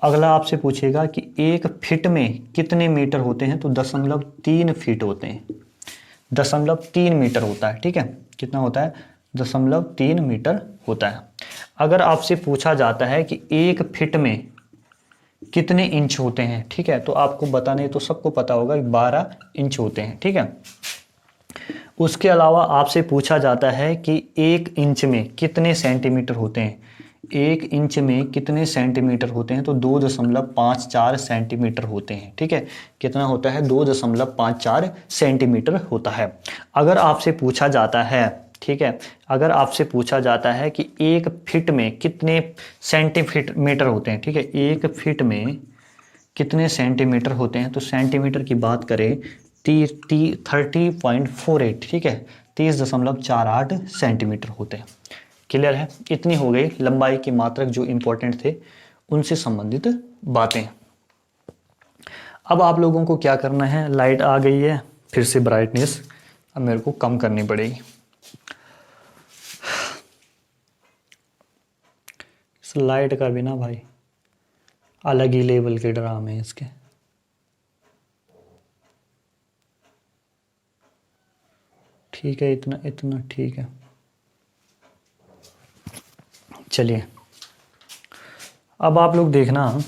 अगला आपसे पूछेगा कि 1 फिट में कितने मीटर होते हैं, तो 0.3 फीट होते हैं। 0.3 मीटर होता है, ठीक है। कितना होता है, 0.3 मीटर होता है। अगर आपसे पूछा जाता है कि 1 फिट में कितने इंच होते हैं, ठीक है, तो आपको बताने तो सबको पता होगा 12 इंच होते हैं, ठीक है। उसके अलावा आपसे पूछा जाता है कि 1 इंच में कितने सेंटीमीटर होते हैं। 1 इंच में कितने सेंटीमीटर होते हैं, तो 2.54 सेंटीमीटर होते हैं। ठीक है, कितना होता है, 2.54 सेंटीमीटर होता है। अगर आपसे पूछा जाता है, ठीक है, अगर आपसे पूछा जाता है कि 1 फीट में कितने सेंटीमीटर होते हैं, ठीक है, 1 फीट में कितने सेंटीमीटर होते हैं, तो सेंटीमीटर की बात करें 30.48, ठीक है, 30.48 सेंटीमीटर होते हैं। क्लियर है, इतनी हो गई लंबाई की मात्रक जो इंपॉर्टेंट थे उनसे संबंधित बातें। अब आप लोगों को क्या करना है, लाइट आ गई है, फिर से ब्राइटनेस अब मेरे को कम करनी पड़ेगी। इस लाइट का भी ना भाई अलग ही लेवल के ड्रामे हैं इसके। ठीक है, इतना इतना ठीक है। चलिए अब आप लोग देखना,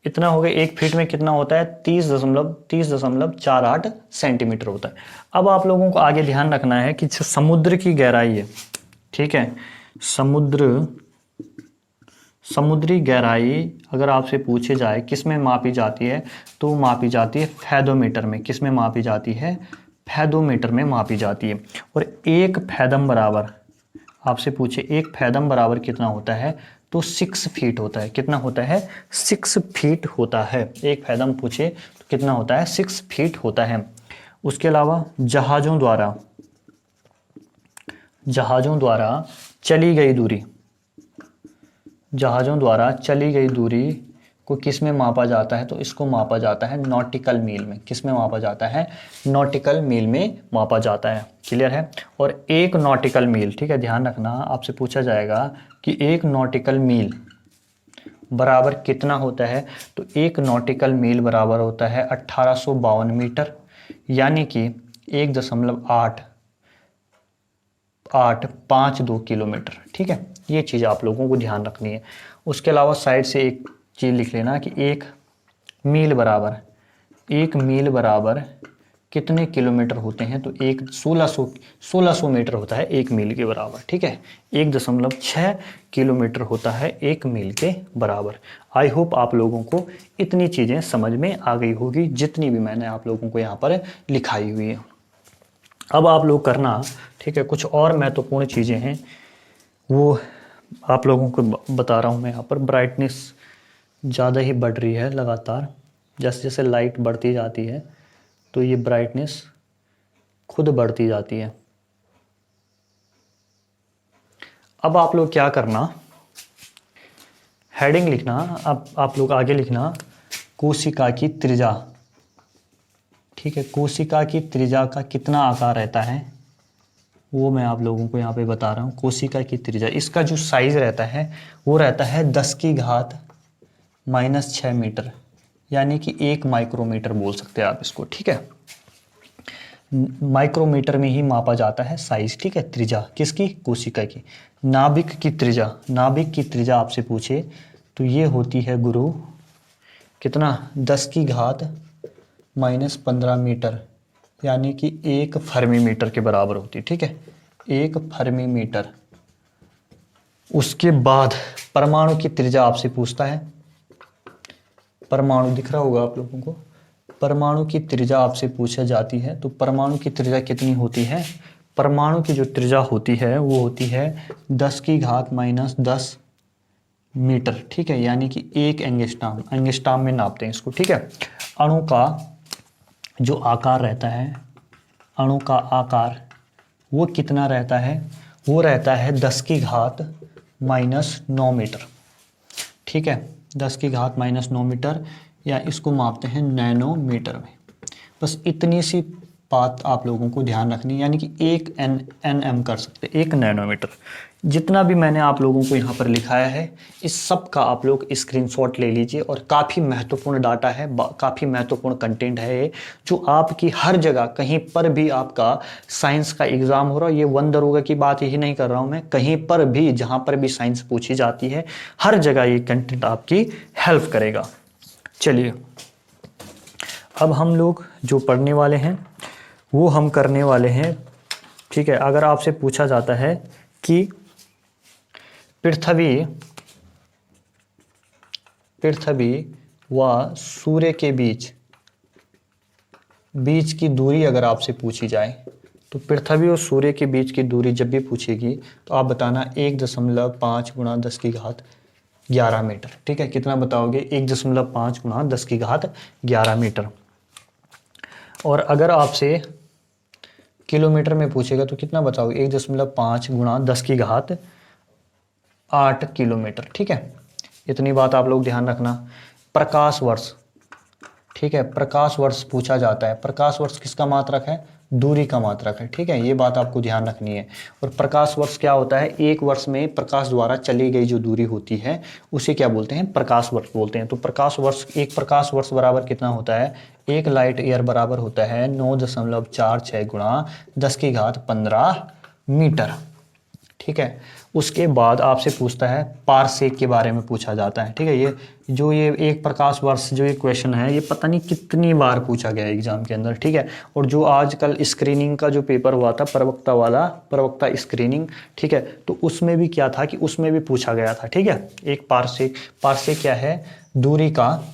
इतना हो गया, 1 फीट में कितना होता है, 30.48 सेंटीमीटर होता है। अब आप लोगों को आगे ध्यान रखना है कि जो समुद्र की गहराई है, ठीक है, समुद्री गहराई अगर आपसे पूछे जाए किस में मापी जाती है, तो मापी जाती है फैदोमीटर में। किस में मापी जाती है, फैदोमीटर में मापी जाती है। और 1 फैदम बराबर, आपसे पूछे 1 फैदम बराबर कितना होता है, तो 6 फीट होता है। कितना होता है, 6 फीट होता है। 1 फैदम पूछे तो कितना होता है, 6 फीट होता है। उसके अलावा जहाज़ों द्वारा चली गई दूरी, जहाज़ों द्वारा चली गई दूरी को किस में मापा जाता है, तो इसको मापा जाता है नॉटिकल मील में। किस में मापा जाता है, नॉटिकल मील में मापा जाता है। क्लियर है। और 1 नॉटिकल मील, ठीक है, ध्यान रखना, आपसे पूछा जाएगा कि 1 नॉटिकल मील बराबर कितना होता है, तो 1 नॉटिकल मील बराबर होता है 1852 मीटर, यानी कि 1.852 किलोमीटर। ठीक है, ये चीज़ आप लोगों को ध्यान रखनी है। उसके अलावा साइड से एक चीज़ लिख लेना कि 1 मील बराबर कितने किलोमीटर होते हैं, तो 1600 मीटर होता है 1 मील के बराबर। ठीक है, 1.6 किलोमीटर होता है 1 मील के बराबर। आई होप आप लोगों को इतनी चीज़ें समझ में आ गई होगी, जितनी भी मैंने आप लोगों को यहाँ पर लिखाई हुई है। अब आप लोग करना, ठीक है, कुछ और महत्वपूर्ण चीज़ें हैं वो आप लोगों को बता रहा हूँ मैं यहाँ पर। ब्राइटनेस ज़्यादा ही बढ़ रही है लगातार, जैसे जैसे लाइट बढ़ती जाती है तो ये ब्राइटनेस खुद बढ़ती जाती है। अब आप लोग क्या करना, हेडिंग लिखना, अब आप लोग आगे लिखना कोशिका की त्रिज्या। ठीक है, कोशिका की त्रिज्या का कितना आकार रहता है वो मैं आप लोगों को यहाँ पे बता रहा हूँ। कोशिका की त्रिज्या, इसका जो साइज रहता है वो रहता है 10⁻⁻6 मीटर, यानी कि 1 माइक्रोमीटर बोल सकते हैं आप इसको। ठीक है, माइक्रोमीटर में ही मापा जाता है साइज। ठीक है, त्रिज्या किसकी, कोशिका की। नाभिक की त्रिज्या आपसे पूछे तो ये होती है गुरु कितना, 10⁻⁻15 मीटर, यानी कि 1 फर्मी मीटर के बराबर होती है। ठीक है, 1 फर्मी मीटर। उसके बाद परमाणु की त्रिज्या आपसे पूछता है, परमाणु दिख रहा होगा आप लोगों को, परमाणु की त्रिज्या आपसे पूछा जाती है, तो परमाणु की त्रिज्या कितनी होती है, परमाणु की जो त्रिज्या होती है वो होती है 10⁻10 मीटर। ठीक है, यानी कि 1 एंगस्ट्रॉम में नापते हैं इसको। ठीक है, अणु का जो आकार रहता है, अणु का आकार वो कितना रहता है, वो रहता है 10⁻⁻9 मीटर। ठीक है, 10⁻⁻9 मीटर, या इसको मापते हैं नैनोमीटर में। बस इतनी सी बात आप लोगों को ध्यान रखनी, यानी कि 1 nm कर सकते, 1 नैनोमीटर। जितना भी मैंने आप लोगों को यहाँ पर लिखाया है, इस सब का आप लोग स्क्रीनशॉट ले लीजिए। और काफ़ी महत्वपूर्ण डाटा है, काफ़ी महत्वपूर्ण कंटेंट है ये, जो आपकी हर जगह कहीं पर भी आपका साइंस का एग्ज़ाम हो रहा है, ये वन दरोगा की बात ही नहीं कर रहा हूँ मैं, कहीं पर भी जहाँ पर भी साइंस पूछी जाती है हर जगह ये कंटेंट आपकी हेल्प करेगा। चलिए अब हम लोग जो पढ़ने वाले हैं वो हम करने वाले हैं। ठीक है, अगर आपसे पूछा जाता है कि पृथ्वी व सूर्य के बीच की दूरी अगर आपसे पूछी जाए, तो पृथ्वी और सूर्य के बीच की दूरी जब भी पूछेगी तो आप बताना 1.5 गुणा 10 की घात 11 मीटर। ठीक है, कितना बताओगे? 1.5 गुणा 10 की घात 11 मीटर। और अगर आपसे किलोमीटर में पूछेगा तो कितना बताओगे? 1.5 गुणा 10 की घात 8 किलोमीटर। ठीक है, इतनी बात आप लोग ध्यान रखना। प्रकाश वर्ष, ठीक है, प्रकाश वर्ष पूछा जाता है। प्रकाश वर्ष किसका मात्रक है? दूरी का मात्रक है। ठीक है, ये बात आपको ध्यान रखनी है। और प्रकाश वर्ष क्या होता है? एक वर्ष में प्रकाश द्वारा चली गई जो दूरी होती है उसे क्या बोलते हैं? प्रकाश वर्ष बोलते हैं। तो प्रकाश वर्ष, एक प्रकाश वर्ष बराबर कितना होता है? 1 लाइट ईयर बराबर होता है 9.46 गुणा 10 की घात 15 मीटर। ठीक है, उसके बाद आपसे पूछता है पारसेक के बारे में पूछा जाता है। ठीक है, ये एक प्रकाश वर्ष जो ये क्वेश्चन है, ये पता नहीं कितनी बार पूछा गया एग्जाम के अंदर। ठीक है, और जो आजकल स्क्रीनिंग का जो पेपर हुआ था, प्रवक्ता वाला, प्रवक्ता स्क्रीनिंग, ठीक है, तो उसमें भी क्या था कि उसमें भी पूछा गया था। ठीक है, एक पारसेक, पारसेक क्या है? दूरी का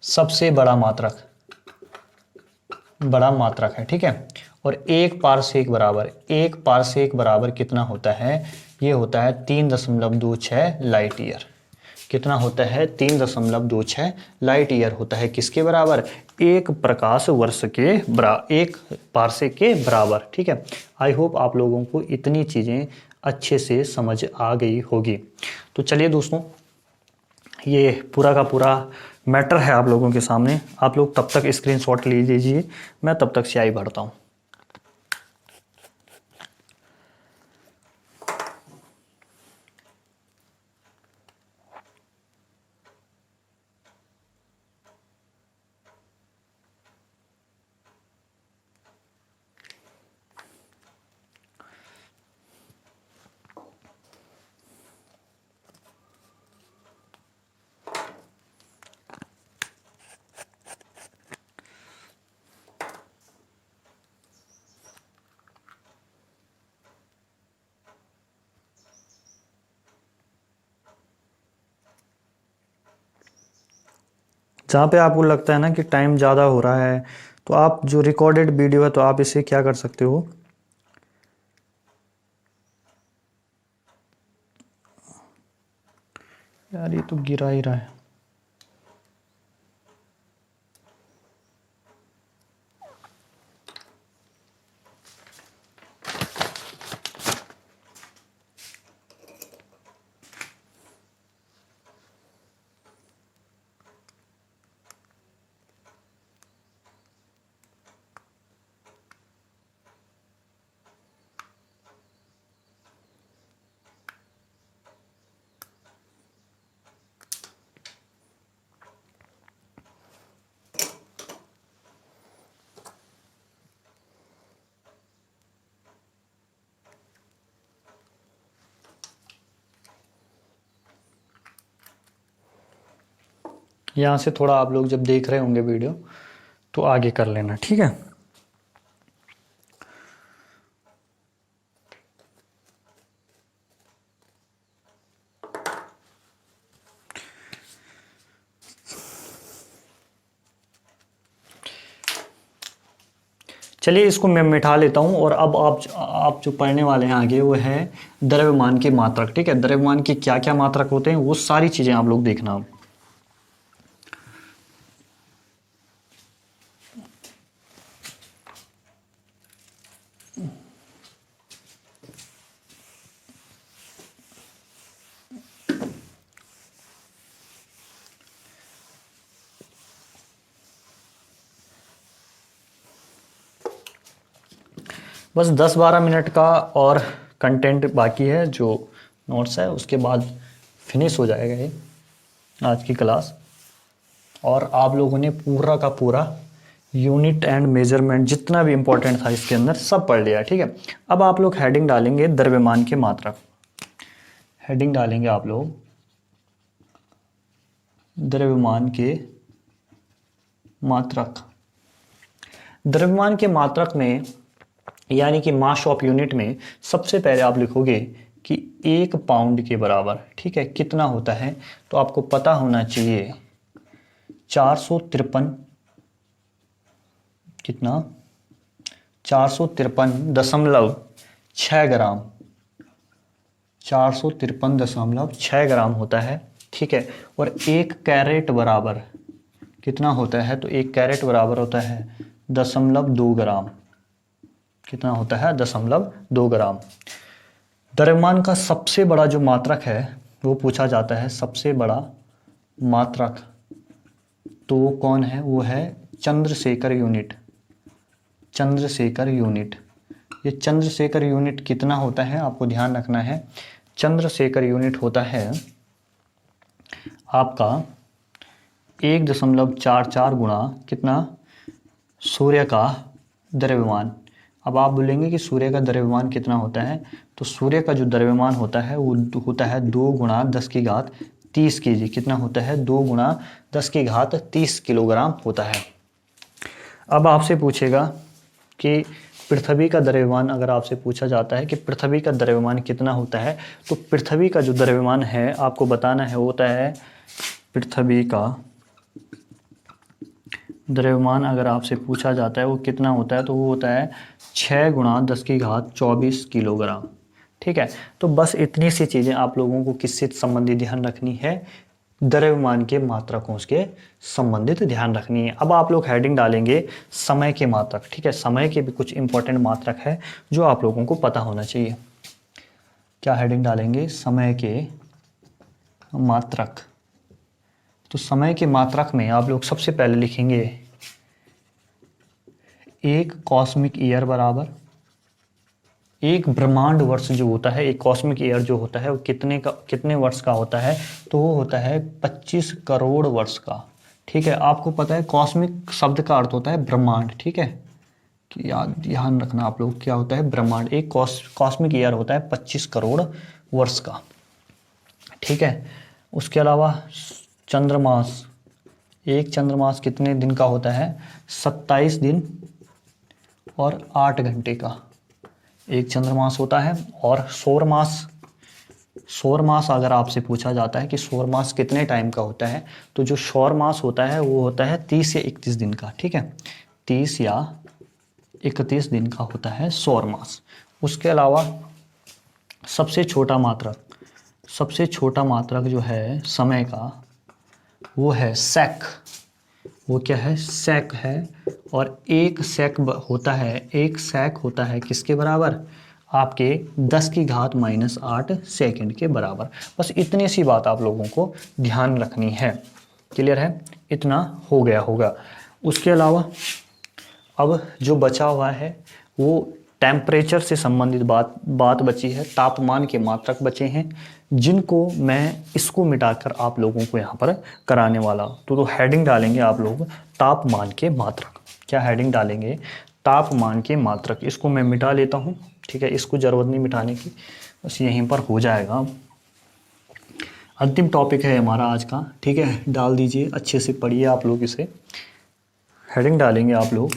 सबसे बड़ा मात्रक है। ठीक है, और एक पारसेक बराबर कितना होता है? ये होता है 3.26 लाइट ईयर। कितना होता है? 3.26 लाइट ईयर होता है किसके बराबर? एक प्रकाश वर्ष के बराबर, एक पारसेक के बराबर। ठीक है, आई होप आप लोगों को इतनी चीज़ें अच्छे से समझ आ गई होगी। तो चलिए दोस्तों, ये पूरा का पूरा मैटर है आप लोगों के सामने। आप लोग तब तक स्क्रीनशॉट ले लीजिए, मैं तब तक स्याही भरता हूँ। जहाँ पे आपको लगता है ना कि टाइम ज़्यादा हो रहा है, तो आप जो रिकॉर्डेड वीडियो है, तो आप इसे क्या कर सकते हो, यार ये तो गिरा ही रहा है। यहाँ से थोड़ा आप लोग जब देख रहे होंगे वीडियो तो आगे कर लेना। ठीक है, चलिए इसको मैं मिटा लेता हूँ। और अब आप जो पढ़ने वाले हैं आगे, वो है द्रव्यमान के मात्रक। ठीक है, द्रव्यमान के क्या क्या मात्रक होते हैं वो सारी चीज़ें आप लोग देखना। बस 10-12 मिनट का और कंटेंट बाकी है, जो नोट्स है, उसके बाद फिनिश हो जाएगा ये आज की क्लास। और आप लोगों ने पूरा का पूरा यूनिट एंड मेजरमेंट जितना भी इंपॉर्टेंट था इसके अंदर सब पढ़ लिया। ठीक है, अब आप लोग हेडिंग डालेंगे द्रव्यमान के मात्रक। हेडिंग डालेंगे आप लोग द्रव्यमान के मात्रक। द्रव्यमान के मात्रक में यानी कि मास ऑफ यूनिट में सबसे पहले आप लिखोगे कि 1 पाउंड के बराबर, ठीक है, कितना होता है, तो आपको पता होना चाहिए 453 कितना 453.6 ग्राम, 453.6 ग्राम होता है, ठीक है। और 1 कैरेट बराबर कितना होता है, तो 1 कैरेट बराबर होता है 0.2 ग्राम, कितना होता है 0.2 ग्राम। द्रव्यमान का सबसे बड़ा जो मात्रक है वो पूछा जाता है, सबसे बड़ा मात्रक, तो वो कौन है, वो है चंद्रशेखर यूनिट। चंद्रशेखर यूनिट, ये चंद्रशेखर यूनिट कितना होता है आपको ध्यान रखना है। चंद्रशेखर यूनिट होता है आपका 1.44 गुणा कितना, सूर्य का द्रव्यमान। अब आप बोलेंगे कि सूर्य का द्रव्यमान कितना होता है, तो सूर्य का जो द्रव्यमान होता है वो होता है 2 गुणा 10 की घात 30 केजी, कितना होता है 2 गुणा 10 की घात 30 किलोग्राम होता है। अब आपसे पूछेगा कि पृथ्वी का द्रव्यमान, अगर आपसे पूछा जाता है कि पृथ्वी का द्रव्यमान कितना होता है, तो पृथ्वी का जो द्रव्यमान है आपको बताना है, होता है पृथ्वी का द्रव्यमान अगर आपसे पूछा जाता है वो कितना होता है, तो वो होता है 6 गुणा 10 की घात 24 किलोग्राम, ठीक है। तो बस इतनी सी चीज़ें आप लोगों को किससे संबंधित ध्यान रखनी है, द्रव्यमान के मात्रकों के संबंधित ध्यान रखनी है। अब आप लोग हेडिंग डालेंगे समय के मात्रक, ठीक है। समय के भी कुछ इंपॉर्टेंट मात्रक है जो आप लोगों को पता होना चाहिए। क्या हेडिंग डालेंगे, समय के मात्रक। तो समय के मात्रक में आप लोग सबसे पहले लिखेंगे 1 कॉस्मिक ईयर बराबर, एक ब्रह्मांड वर्ष जो होता है, एक कॉस्मिक ईयर जो होता है वो कितने वर्ष का होता है, तो वो होता है 25 करोड़ वर्ष का, ठीक है। आपको पता है कॉस्मिक शब्द का अर्थ होता है ब्रह्मांड, ठीक है, कि याद ध्यान रखना आप लोग, क्या होता है ब्रह्मांड। एक कॉस्मिक ईयर होता है 25 करोड़ वर्ष का, ठीक है। उसके अलावा चंद्रमास, एक चंद्रमास कितने दिन का होता है, 27 दिन और 8 घंटे का एक चंद्रमास होता है। और सौरमास, सौरमास अगर आपसे पूछा जाता है कि सौरमास कितने टाइम का होता है, तो जो सौरमास होता है वो होता है 30 या 31 दिन का, ठीक है, 30 या 31 दिन का होता है सौरमास। उसके अलावा सबसे छोटा मात्रक, सबसे छोटा मात्रक जो है समय का वो है सेक, वो क्या है, सेक है। और एक सेक होता है, एक सेक होता है किसके बराबर, आपके 10 की घात -8 सेकंड के बराबर। बस इतनी सी बात आप लोगों को ध्यान रखनी है, क्लियर है, इतना हो गया होगा। उसके अलावा अब जो बचा हुआ है वो टेम्परेचर से संबंधित बात बची है, तापमान के मात्रक बचे हैं, जिनको मैं इसको मिटाकर आप लोगों को यहाँ पर कराने वाला हूँ। तो हेडिंग डालेंगे आप लोग तापमान के मात्रक। क्या हेडिंग डालेंगे, तापमान के मात्रक। इसको मैं मिटा लेता हूँ, ठीक है, इसको ज़रूरत नहीं मिटाने की, बस यहीं पर हो जाएगा। अंतिम टॉपिक है हमारा आज का, ठीक है, डाल दीजिए, अच्छे से पढ़िए आप लोग इसे। हेडिंग डालेंगे आप लोग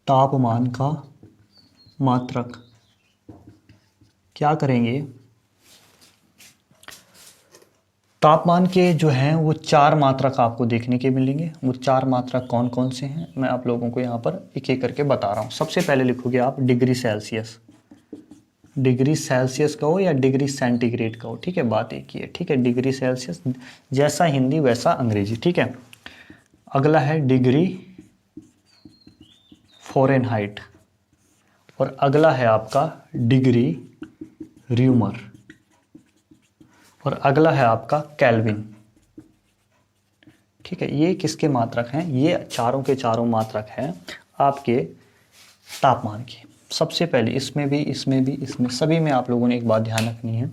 तापमान का मात्रक। क्या करेंगे, तापमान के जो हैं वो 4 मात्रक आपको देखने के मिलेंगे। वो 4 मात्रक कौन कौन से हैं मैं आप लोगों को यहाँ पर एक एक करके बता रहा हूँ। सबसे पहले लिखोगे आप डिग्री सेल्सियस, डिग्री सेल्सियस का हो या डिग्री सेंटीग्रेड का हो, ठीक है, बात एक ही है, ठीक है, डिग्री सेल्सियस, जैसा हिंदी वैसा अंग्रेजी, ठीक है। अगला है डिग्री फ़ारेनहाइट और अगला है आपका डिग्री र्यूमर और अगला है आपका केल्विन, ठीक है। ये किसके मात्रक हैं, ये चारों के चारों मात्रक हैं आपके तापमान के। सबसे पहले इसमें भी, इसमें भी, इसमें सभी में आप लोगों ने एक बात ध्यान रखनी है,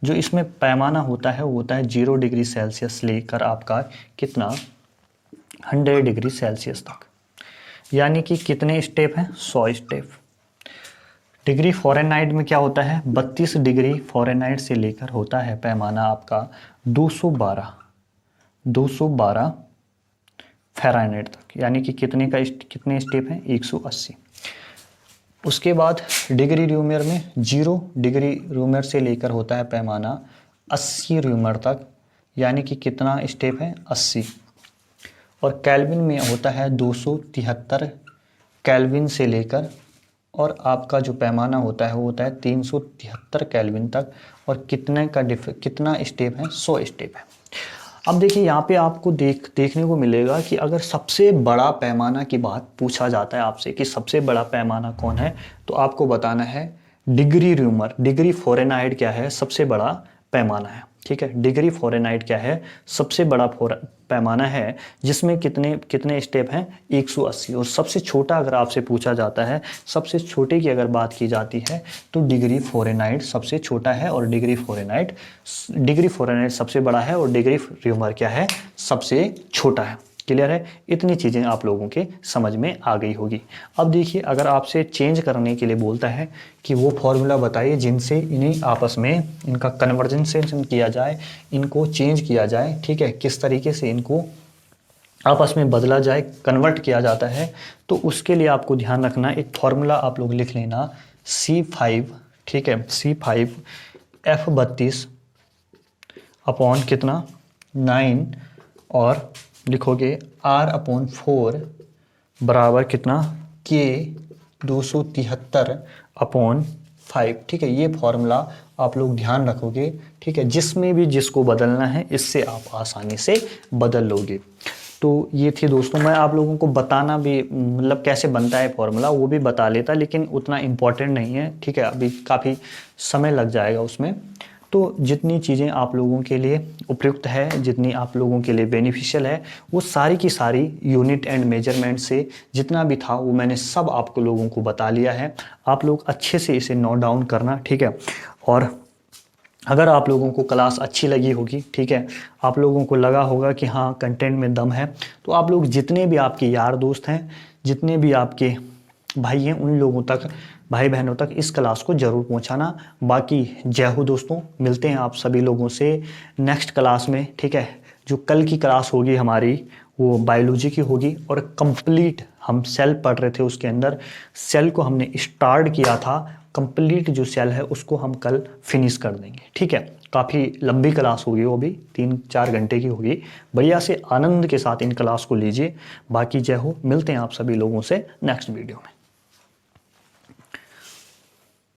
जो इसमें पैमाना होता है वो होता है 0 डिग्री सेल्सियस लेकर आपका कितना 100 डिग्री सेल्सियस तक, यानी कि कितने स्टेप हैं, 100 स्टेप। डिग्री फ़ारेनहाइट में क्या होता है, 32 डिग्री फ़ारेनहाइट से लेकर होता है पैमाना आपका 212 फ़ारेनहाइट तक, यानी कि कितने स्टेप हैं 180। उसके बाद डिग्री र्यूमर में 0 डिग्री र्यूमर से लेकर होता है पैमाना 80 र्यूमर तक, यानी कि कितना स्टेप है 80। और केल्विन में होता है 273 केल्विन से लेकर, और आपका जो पैमाना होता है वो होता है 373 केल्विन तक। और कितना स्टेप है 100 स्टेप है। अब देखिए यहाँ पे आपको देखने को मिलेगा कि अगर सबसे बड़ा पैमाना की बात पूछा जाता है आपसे कि सबसे बड़ा पैमाना कौन है, तो आपको बताना है डिग्री र्यूमर। डिग्री फ़ारेनहाइट क्या है, सबसे बड़ा पैमाना है। ठीक है, डिग्री फ़ारेनहाइट क्या है, सबसे बड़ा पैमाना है, जिसमें कितने स्टेप हैं 180। और सबसे छोटा अगर आपसे पूछा जाता है, सबसे छोटे की अगर बात की जाती है तो डिग्री फ़ारेनहाइट सबसे छोटा है, और डिग्री फ़ारेनहाइट सबसे बड़ा है, और डिग्री र्यूमर क्या है, सबसे छोटा है। क्लियर है, इतनी चीज़ें आप लोगों के समझ में आ गई होगी। अब देखिए, अगर आपसे चेंज करने के लिए बोलता है कि वो फॉर्मूला बताइए जिनसे इन्हें आपस में इनका कन्वर्जेंसेशन किया जाए, इनको चेंज किया जाए। ठीक है, किस तरीके से इनको आपस में बदला जाए, कन्वर्ट किया जाता है, तो उसके लिए आपको ध्यान रखना, एक फॉर्मूला आप लोग लिख लेना C5। ठीक है, C5 F32 अपॉन कितना 9, और लिखोगे R/4 बराबर कितना K 273 अपॉन 5। ठीक है, ये फॉर्मूला आप लोग ध्यान रखोगे। ठीक है, जिसमें भी जिसको बदलना है इससे आप आसानी से बदल लोगे। तो ये थी दोस्तों, मैं आप लोगों को बताना भी, मतलब कैसे बनता है फॉर्मूला वो भी बता लेता, लेकिन उतना इम्पोर्टेंट नहीं है। ठीक है, अभी काफ़ी समय लग जाएगा उसमें। तो जितनी चीज़ें आप लोगों के लिए उपयुक्त है, जितनी आप लोगों के लिए बेनिफिशियल है, वो सारी की सारी यूनिट एंड मेजरमेंट से जितना भी था वो मैंने सब आपको लोगों को बता लिया है। आप लोग अच्छे से इसे नोट डाउन करना। ठीक है, और अगर आप लोगों को क्लास अच्छी लगी होगी, ठीक है, आप लोगों को लगा होगा कि हाँ कंटेंट में दम है, तो आप लोग जितने भी आपके यार दोस्त हैं, जितने भी आपके भाई हैं, उन लोगों तक, भाई बहनों तक इस क्लास को ज़रूर पहुंचाना। बाकी जय हो दोस्तों, मिलते हैं आप सभी लोगों से नेक्स्ट क्लास में। ठीक है, जो कल की क्लास होगी हमारी वो बायोलॉजी की होगी, और कंप्लीट हम सेल पढ़ रहे थे, उसके अंदर सेल को हमने स्टार्ट किया था, कंप्लीट जो सेल है उसको हम कल फिनिश कर देंगे। ठीक है, काफ़ी लंबी क्लास होगी, वो भी 3-4 घंटे की होगी। बढ़िया से आनंद के साथ इन क्लास को लीजिए। बाकी जय हो, मिलते हैं आप सभी लोगों से नेक्स्ट वीडियो में।